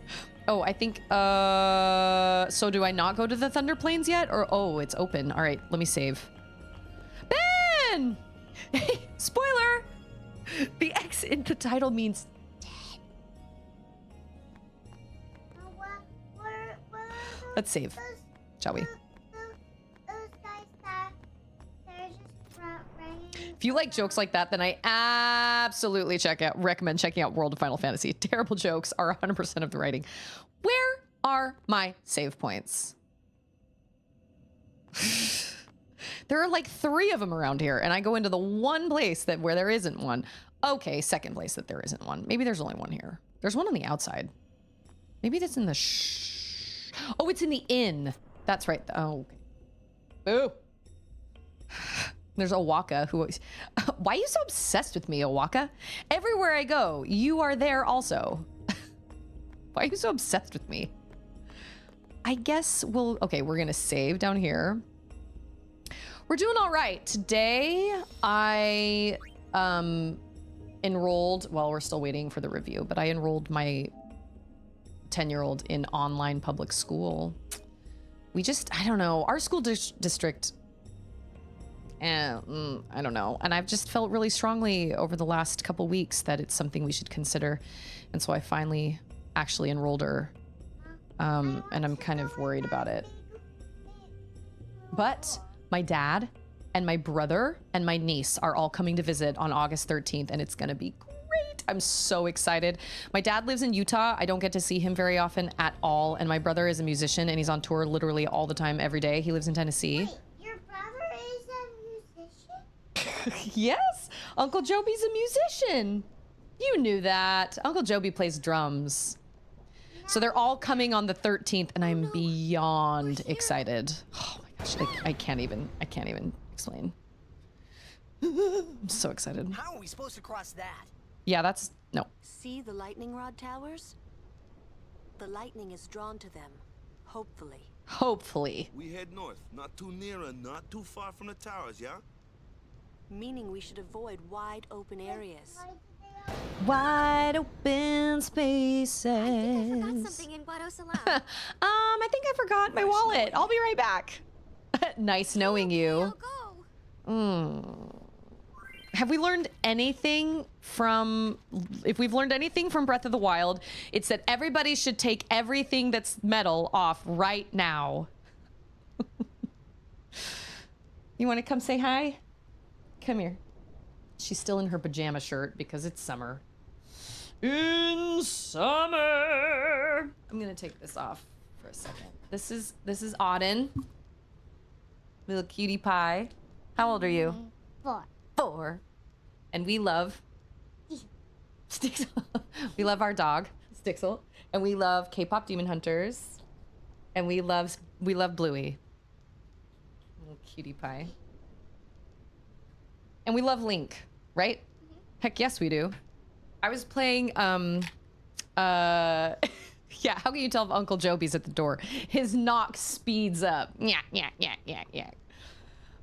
Oh, I think so do I not go to the Thunder Plains yet? Or oh, it's open. All right, let me save. Ben! Hey, spoiler! The X in the title means dead. Let's save, shall we? If you like jokes like that, then I absolutely recommend checking out World of Final Fantasy. Terrible jokes are 100% of the writing. Where are my save points? There are like 3 of them around here, and I go into the one place where there isn't one. Okay, second place that there isn't one. Maybe there's only one here. There's one on the outside. Maybe that's in the oh, it's in the inn. That's right. Oh, okay. Boo. There's Owaka who... Why are you so obsessed with me, Owaka? Everywhere I go, you are there also. Why are you so obsessed with me? I guess we'll... Okay, we're going to save down here. We're doing all right. Today, I enrolled... Well, we're still waiting for the review, but I enrolled my 10-year-old in online public school. We just... I don't know. Our school district... And I don't know. And I've just felt really strongly over the last couple weeks that it's something we should consider. And so I finally actually enrolled her. And I'm kind of worried about it. But my dad and my brother and my niece are all coming to visit on August 13th, and it's going to be great. I'm so excited. My dad lives in Utah. I don't get to see him very often at all. And my brother is a musician, and he's on tour literally all the time, every day. He lives in Tennessee. Wait, your brother is a musician? Yes, Uncle Joby's a musician. You knew that. Uncle Joby plays drums. So they're all coming on the 13th, and I'm beyond excited. Oh my gosh, I can't even explain. I'm so excited. How are we supposed to cross that? Yeah, that's no. See the lightning rod towers? The lightning is drawn to them, hopefully. Hopefully. We head north, not too near and not too far from the towers, yeah? Meaning we should avoid wide open areas. Wide open spaces. I think I forgot something in Guado Salam. I think I forgot my wallet. I'll be right back. Nice knowing you. Have we learned anything from... If we've learned anything from Breath of the Wild, it's that everybody should take everything that's metal off right now. You want to come say hi? Come here. She's still in her pajama shirt because it's summer. In summer. I'm gonna take this off for a second. This is Auden. Little cutie pie. How old are you? 4. 4. And we love Stixel. We love our dog, Stixel. And we love K-pop Demon Hunters. And we love Bluey. Little cutie pie. And we love Link, right? Heck yes, we do. I was playing, yeah, how can you tell if Uncle Joby's at the door? His knock speeds up. Yeah.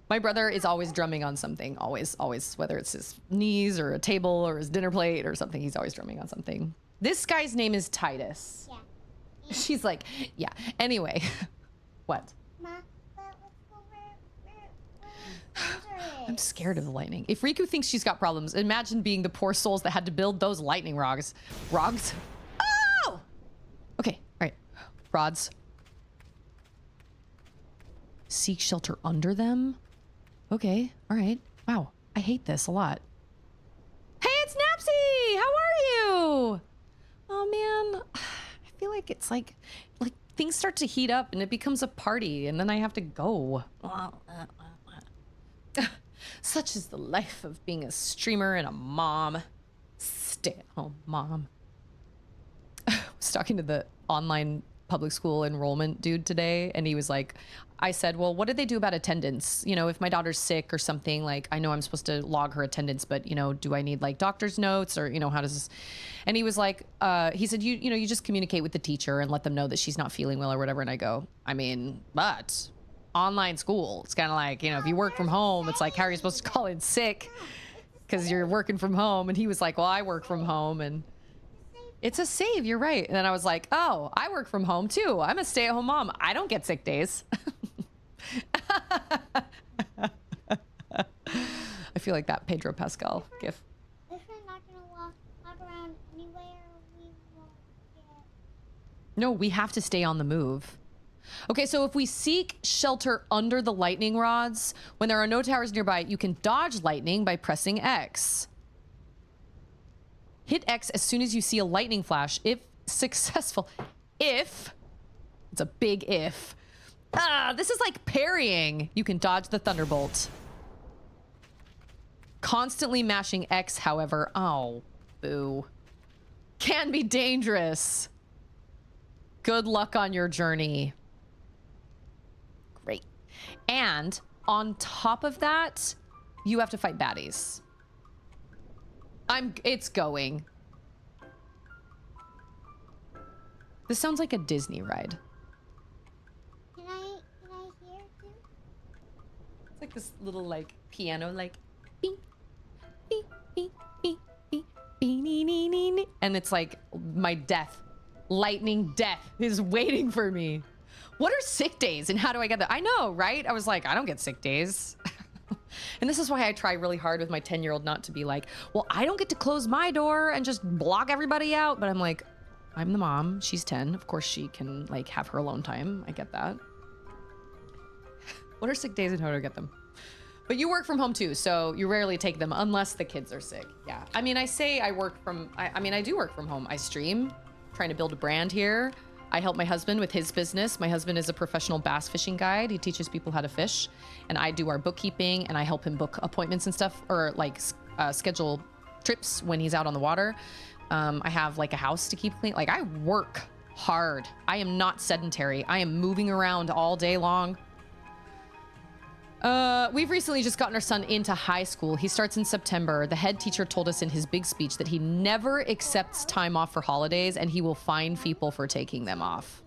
My brother is always drumming on something, always, whether it's his knees or a table or his dinner plate or something, he's always drumming on something. This guy's name is Titus. Yeah. She's like, yeah. Anyway, what? I'm scared of the lightning. If Riku thinks she's got problems, imagine being the poor souls that had to build those lightning rods. Rods? Oh! Okay, all right. Rods. Seek shelter under them? Okay. All right. Wow. I hate this a lot. Hey, it's Napsy! How are you? Oh, man. I feel like it's like things start to heat up and it becomes a party and then I have to go. Such is the life of being a streamer and a mom. Stay-at-home mom. I was talking to the online public school enrollment dude today, and he was like, I said, well, what did they do about attendance? You know, if my daughter's sick or something, like, I know I'm supposed to log her attendance, but, you know, do I need like doctor's notes or, you know, how does this? And he was like, he said, you know, you just communicate with the teacher and let them know that she's not feeling well or whatever. And I go, I mean, but online school, it's kind of like, you know, if you work from home, it's like, how are you supposed to call in sick because you're working from home? And he was like, well, I work from home and it's a save. You're right. And then I was like, oh, I work from home too. I'm a stay-at-home mom. I don't get sick days. I feel like that Pedro Pascal gif. If we're not gonna walk around anywhere, we won't get... No, we have to stay on the move. Okay, so if we seek shelter under the lightning rods, when there are no towers nearby, you can dodge lightning by pressing X. Hit X as soon as you see a lightning flash. If successful, if, it's a big if. This is like parrying. You can dodge the thunderbolt. Constantly mashing X, however, oh, boo, can be dangerous. Good luck on your journey. Great. And on top of that, you have to fight baddies. It's going. This sounds like a Disney ride. Can I hear too? It's like this little like piano, like beep, beep, beep, beep, beep, beep, nee, nee, nee, nee. And it's like my death, lightning death is waiting for me. What are sick days and how do I get that? I know, right? I was like, I don't get sick days. And this is why I try really hard with my 10-year-old not to be like, well, I don't get to close my door and just block everybody out. But I'm like, I'm the mom. She's 10. Of course she can like have her alone time. I get that. What are sick days and how do I get them? But you work from home too, so you rarely take them unless the kids are sick. Yeah. I mean, I say I work from, I mean, I do work from home. I stream, trying to build a brand here. I help my husband with his business. My husband is a professional bass fishing guide. He teaches people how to fish, and I do our bookkeeping and I help him book appointments and stuff, or like schedule trips when he's out on the water. I have like a house to keep clean. Like I work hard. I am not sedentary. I am moving around all day long. We've recently just gotten our son into high school. He starts in September. The head teacher told us in his big speech that he never accepts time off for holidays and he will fine people for taking them off.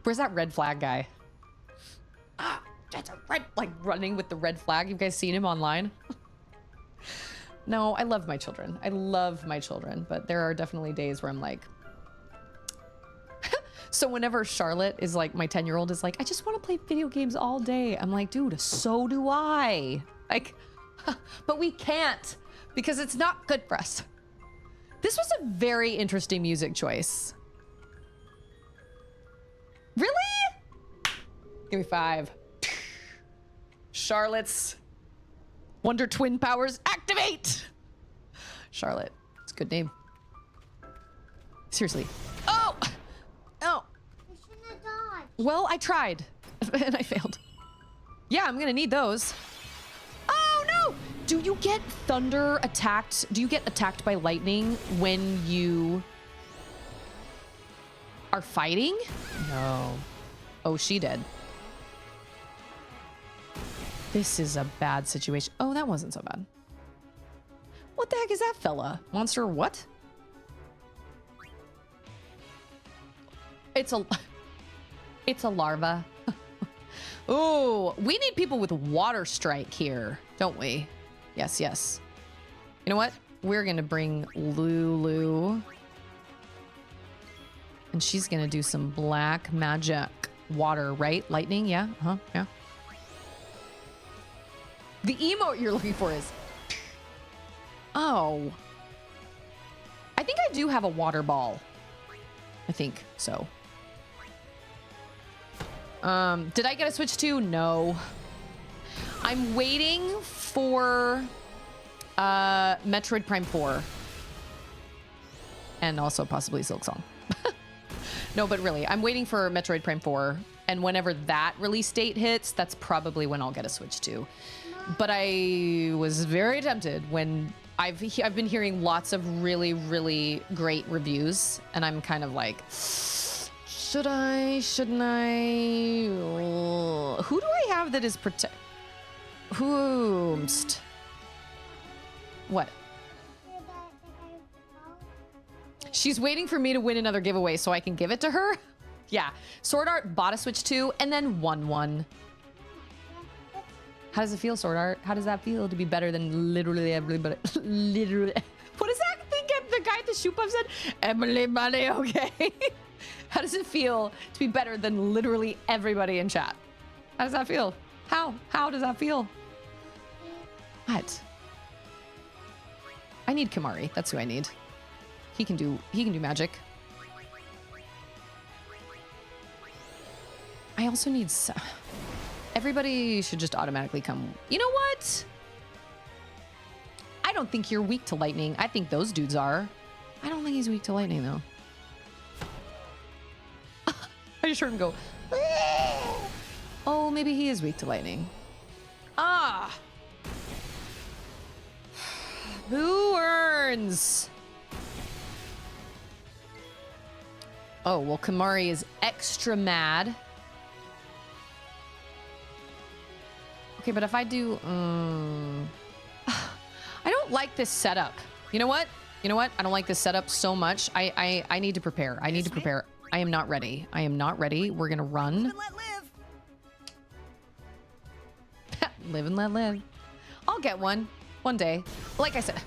Where's that red flag guy? That's a red, like running with the red flag. You guys seen him online? No, I love my children. I love my children, but there are definitely days where I'm like, so whenever Charlotte is like, my 10-year-old is like, I just want to play video games all day. I'm like, dude, so do I. Like, but we can't because it's not good for us. This was a very interesting music choice. Really? Give me 5. Charlotte's Wonder Twin powers activate. Charlotte, it's a good name. Seriously. Oh! Oh. You shouldn't have dodged. Well, I tried and I failed. Yeah, I'm gonna need those. Oh no! Do you get thunder attacked? Do you get attacked by lightning when you are fighting? No. Oh, she did. This is a bad situation. Oh, that wasn't so bad. What the heck is that fella? Monster what? It's a larva. Oh, we need people with water strike here, don't we? Yes, yes. You know what? We're gonna bring Lulu. And she's gonna do some black magic water, right? Lightning, yeah, yeah. The emote you're looking for is... Oh. I think I do have a water ball. I think so. Did I get a Switch 2? No. I'm waiting for Metroid Prime 4. And also possibly Silksong. No, but really, I'm waiting for Metroid Prime 4. And whenever that release date hits, that's probably when I'll get a Switch 2. But I was very tempted when I've been hearing lots of really, really great reviews. And I'm kind of like, should I? Shouldn't I? Who do I have that is Whomst? What? She's waiting for me to win another giveaway so I can give it to her? Yeah. Sword Art bought a Switch 2 and then won one. How does it feel, Sword Art? How does that feel to be better than literally everybody? Literally. What does that think the guy at the shoe puff said? Everybody, okay. How does it feel to be better than literally everybody in chat? How does that feel? How does that feel? What? I need Kamari. That's who I need. He can do magic. I also need everybody should just automatically come. You know what? I don't think you're weak to lightning. I think those dudes are. I don't think he's weak to lightning though. I just heard him go. Oh, maybe he is weak to lightning. Ah. Who earns? Oh, well, Kamari is extra mad. Okay, but if I do... I don't like this setup. You know what? You know what? I don't like this setup so much. I need to prepare. I need to prepare. I am not ready. I am not ready. We're going to run. Live and let live. Live and let live. I'll get one. One day. Like I said...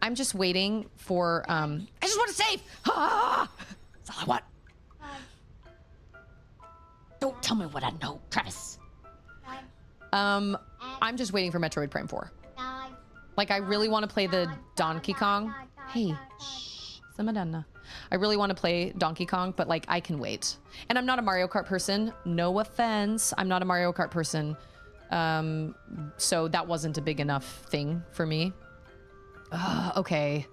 I'm just waiting for, I just want to save! Ah! That's all I want. Don't tell me what I know, Travis. I'm just waiting for Metroid Prime 4. Like, I really want to play the Donkey Kong. Hey, shh, Samadana. I really want to play Donkey Kong, but, like, I can wait. And I'm not a Mario Kart person. No offense. I'm not a Mario Kart person. So that wasn't a big enough thing for me. Okay.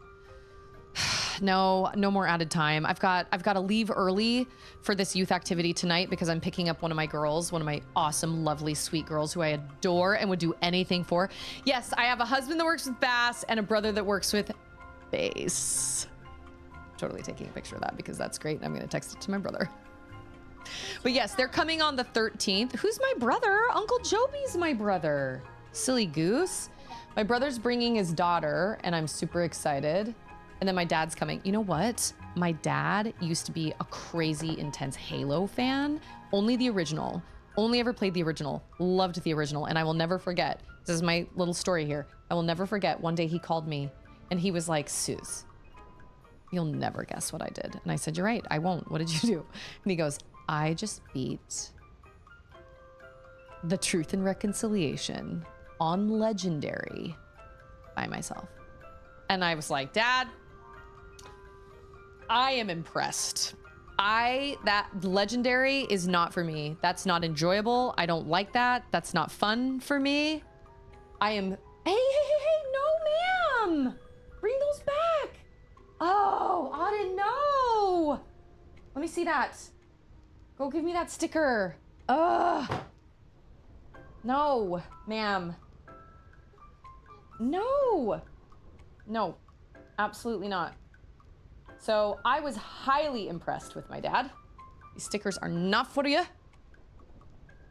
No more added time. I've got to leave early for this youth activity tonight because I'm picking up one of my girls, one of my awesome, lovely, sweet girls who I adore and would do anything for. Yes, I have a husband that works with bass and a brother that works with bass. Totally taking a picture of that because that's great. I'm going to text it to my brother. But yes, they're coming on the 13th. Who's my brother? Uncle Joby's my brother. Silly goose. My brother's bringing his daughter, and I'm super excited. And then my dad's coming. You know what? My dad used to be a crazy, intense Halo fan. Only the original. Only ever played the original. Loved the original. And I will never forget. This is my little story here. I will never forget. One day he called me, and he was like, Suze, you'll never guess what I did. And I said, you're right. I won't. What did you do? And he goes, I just beat the Truth and Reconciliation on Legendary by myself. And I was like, Dad, I am impressed. That Legendary is not for me. That's not enjoyable. I don't like that. That's not fun for me. I am, hey, no ma'am. Bring those back. Oh, I didn't know. Let me see that. Go give me that sticker. Ugh. No, ma'am. No, absolutely not. So I was highly impressed with my dad. These stickers are not for you.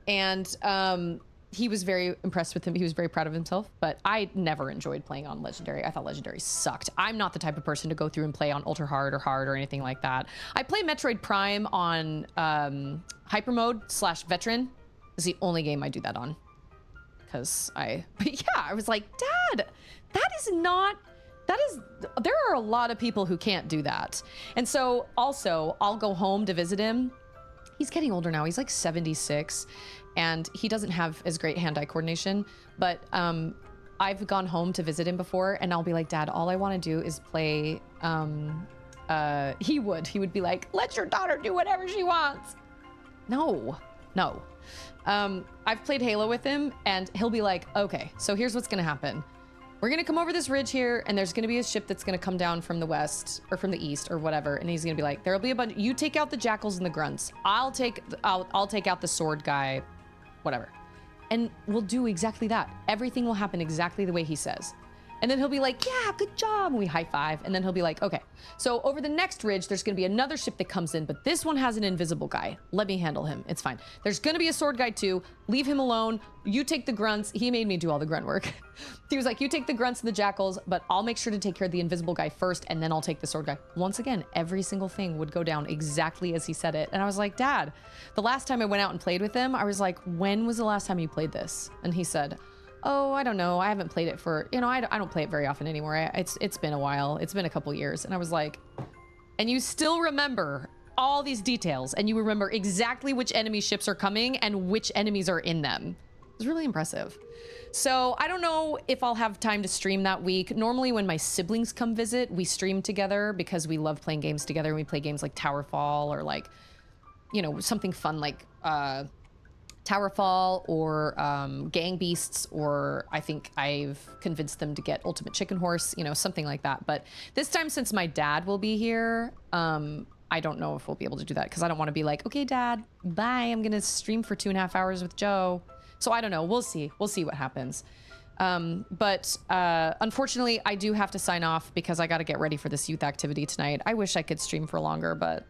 And he was very impressed with him. He was very proud of himself, but I never enjoyed playing on Legendary. I thought Legendary sucked. I'm not the type of person to go through and play on ultra hard or hard or anything like that. I play Metroid Prime on hyper mode / veteran. It's the only game I do that on. Because I was like, Dad, there are a lot of people who can't do that. And so also I'll go home to visit him. He's getting older now. He's like 76 and he doesn't have as great hand-eye coordination, but I've gone home to visit him before and I'll be like, Dad, all I want to do is play. He would be like, let your daughter do whatever she wants. No. I've played Halo with him, and he'll be like, okay, so here's what's gonna happen. We're gonna come over this ridge here, and there's gonna be a ship that's gonna come down from the west or from the east or whatever, and he's gonna be like, there'll be a bunch. You take out the jackals and the grunts. I'll take out the sword guy, whatever, and we'll do exactly that. Everything will happen exactly the way he says. And then he'll be like, yeah, good job. And we high five. And then he'll be like, okay, so over the next ridge, there's going to be another ship that comes in, but this one has an invisible guy. Let me handle him. It's fine. There's going to be a sword guy too. Leave him alone. You take the grunts. He made me do all the grunt work. He was like, you take the grunts and the jackals, but I'll make sure to take care of the invisible guy first, and then I'll take the sword guy. Once again, every single thing would go down exactly as he said it. And I was like, Dad, the last time I went out and played with him, I was like, when was the last time you played this? And he said, oh, I don't know. I haven't played it for, I don't play it very often anymore. It's been a while. It's been a couple years. And I was like, and you still remember all these details, and you remember exactly which enemy ships are coming and which enemies are in them. It was really impressive. So I don't know if I'll have time to stream that week. Normally when my siblings come visit, we stream together because we love playing games together. We play games like Towerfall or like, something fun like, Towerfall or Gang Beasts, or I think I've convinced them to get Ultimate Chicken Horse, something like that. But this time, since my dad will be here, I don't know if we'll be able to do that because I don't want to be like, okay, Dad, bye. I'm going to stream for 2.5 hours with Joe. So I don't know. We'll see. We'll see what happens. But unfortunately, I do have to sign off because I got to get ready for this youth activity tonight. I wish I could stream for longer, but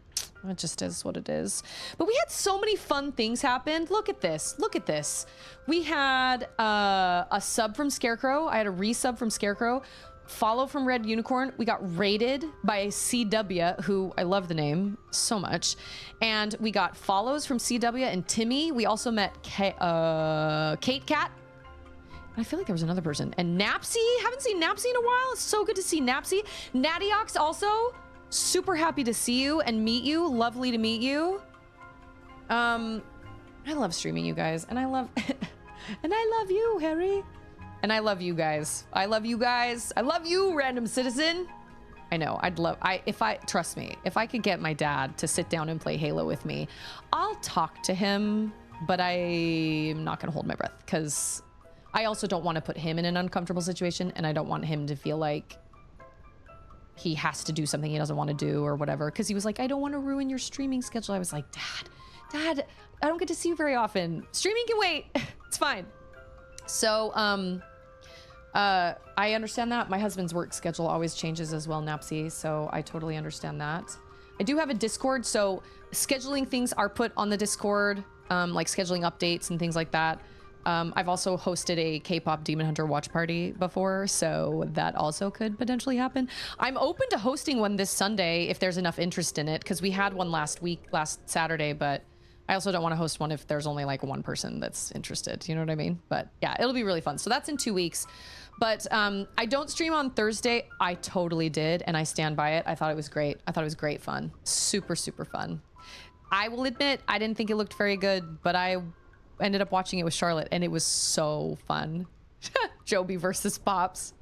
it just is what it is. But we had so many fun things happen. Look at this. Look at this. We had a sub from Scarecrow. I had a resub from Scarecrow. Follow from Red Unicorn. We got raided by CW, who I love the name so much. And we got follows from CW and Timmy. We also met Kate Cat. I feel like there was another person. And Napsy. Haven't seen Napsy in a while. It's so good to see Napsy. Natiox also. Super happy to see you and meet you. Lovely to meet you. I love streaming, you guys. And I love you, Harry. And I love you guys. I love you guys. I love you, random citizen. I know. Trust me, if I could get my dad to sit down and play Halo with me, I'll talk to him, but I'm not going to hold my breath because I also don't want to put him in an uncomfortable situation, and I don't want him to feel like he has to do something he doesn't want to do or whatever. Because he was like, I don't want to ruin your streaming schedule. I was like, Dad, I don't get to see you very often. Streaming can wait. It's fine. So, I understand that. My husband's work schedule always changes as well, Napsy. So I totally understand that. I do have a Discord. So scheduling things are put on the Discord, like scheduling updates and things like that. I've also hosted a K-pop Demon Hunter watch party before, so that also could potentially happen. I'm open to hosting one this Sunday if there's enough interest in it, because we had one last Saturday, but I also don't want to host one if there's only like one person that's interested. You know what I mean? But yeah, it'll be really fun. So that's in 2 weeks. But I don't stream on Thursday. I totally did, and I stand by it. I thought it was great. I thought it was great fun. Super, super fun. I will admit, I didn't think it looked very good, but I ended up watching it with Charlotte, and it was so fun. Joby versus Pops.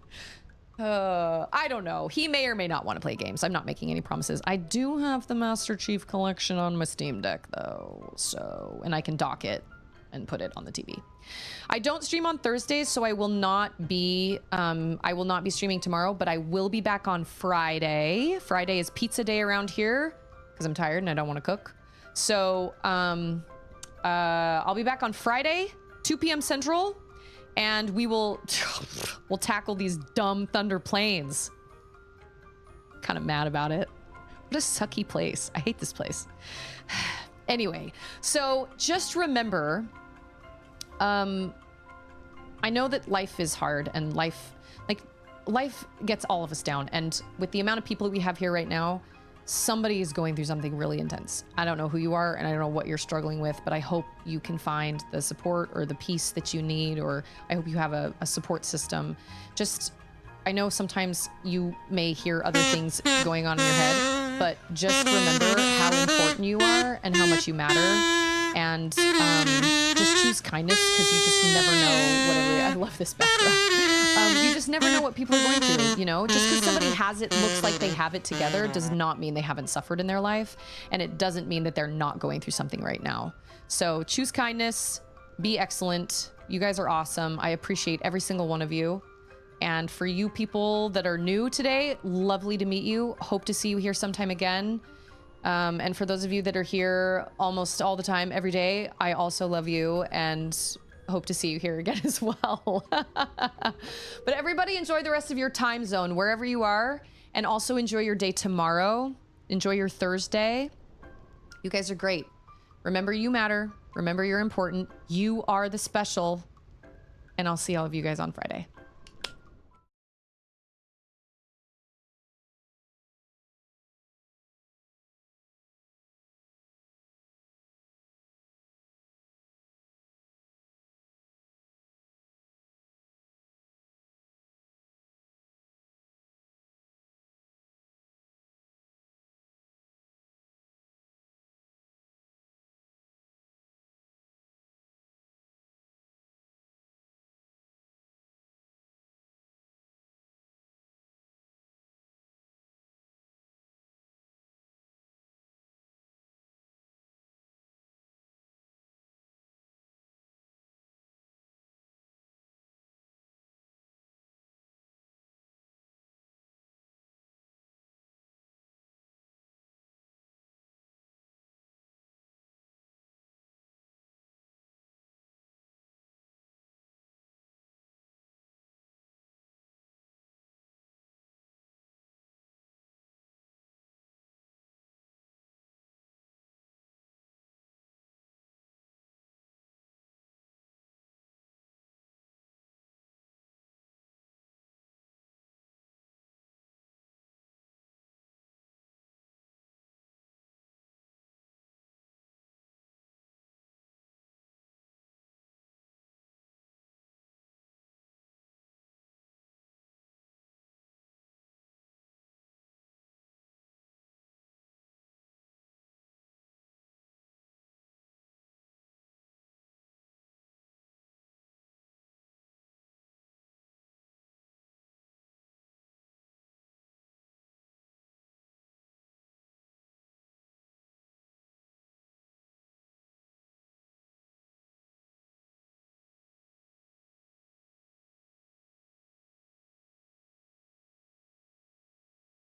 I don't know. He may or may not want to play games. I'm not making any promises. I do have the Master Chief Collection on my Steam Deck, though, and I can dock it and put it on the TV. I don't stream on Thursdays, so I will not be streaming tomorrow, but I will be back on Friday. Friday is pizza day around here because I'm tired and I don't want to cook. So, I'll be back on Friday, 2 p.m. Central, and we'll tackle these dumb Thunder planes. Kind of mad about it. What a sucky place. I hate this place. Anyway, so just remember, I know that life is hard, and life gets all of us down, and with the amount of people that we have here right now, somebody is going through something really intense. I don't know who you are, and I don't know what you're struggling with, but I hope you can find the support or the peace that you need, or I hope you have a support system. I know sometimes you may hear other things going on in your head, but just remember how important you are and how much you matter. And just choose kindness, because you just never know whatever. I love this background. You just never know what people are going through, you know? Just because somebody has it, looks like they have it together, does not mean they haven't suffered in their life. And it doesn't mean that they're not going through something right now. So choose kindness, be excellent. You guys are awesome. I appreciate every single one of you. And for you people that are new today, lovely to meet you. Hope to see you here sometime again. And for those of you that are here almost all the time, every day, I also love you and hope to see you here again as well. But everybody enjoy the rest of your time zone, wherever you are, and also enjoy your day tomorrow. Enjoy your Thursday. You guys are great. Remember, you matter. Remember, you're important. You are the special. And I'll see all of you guys on Friday.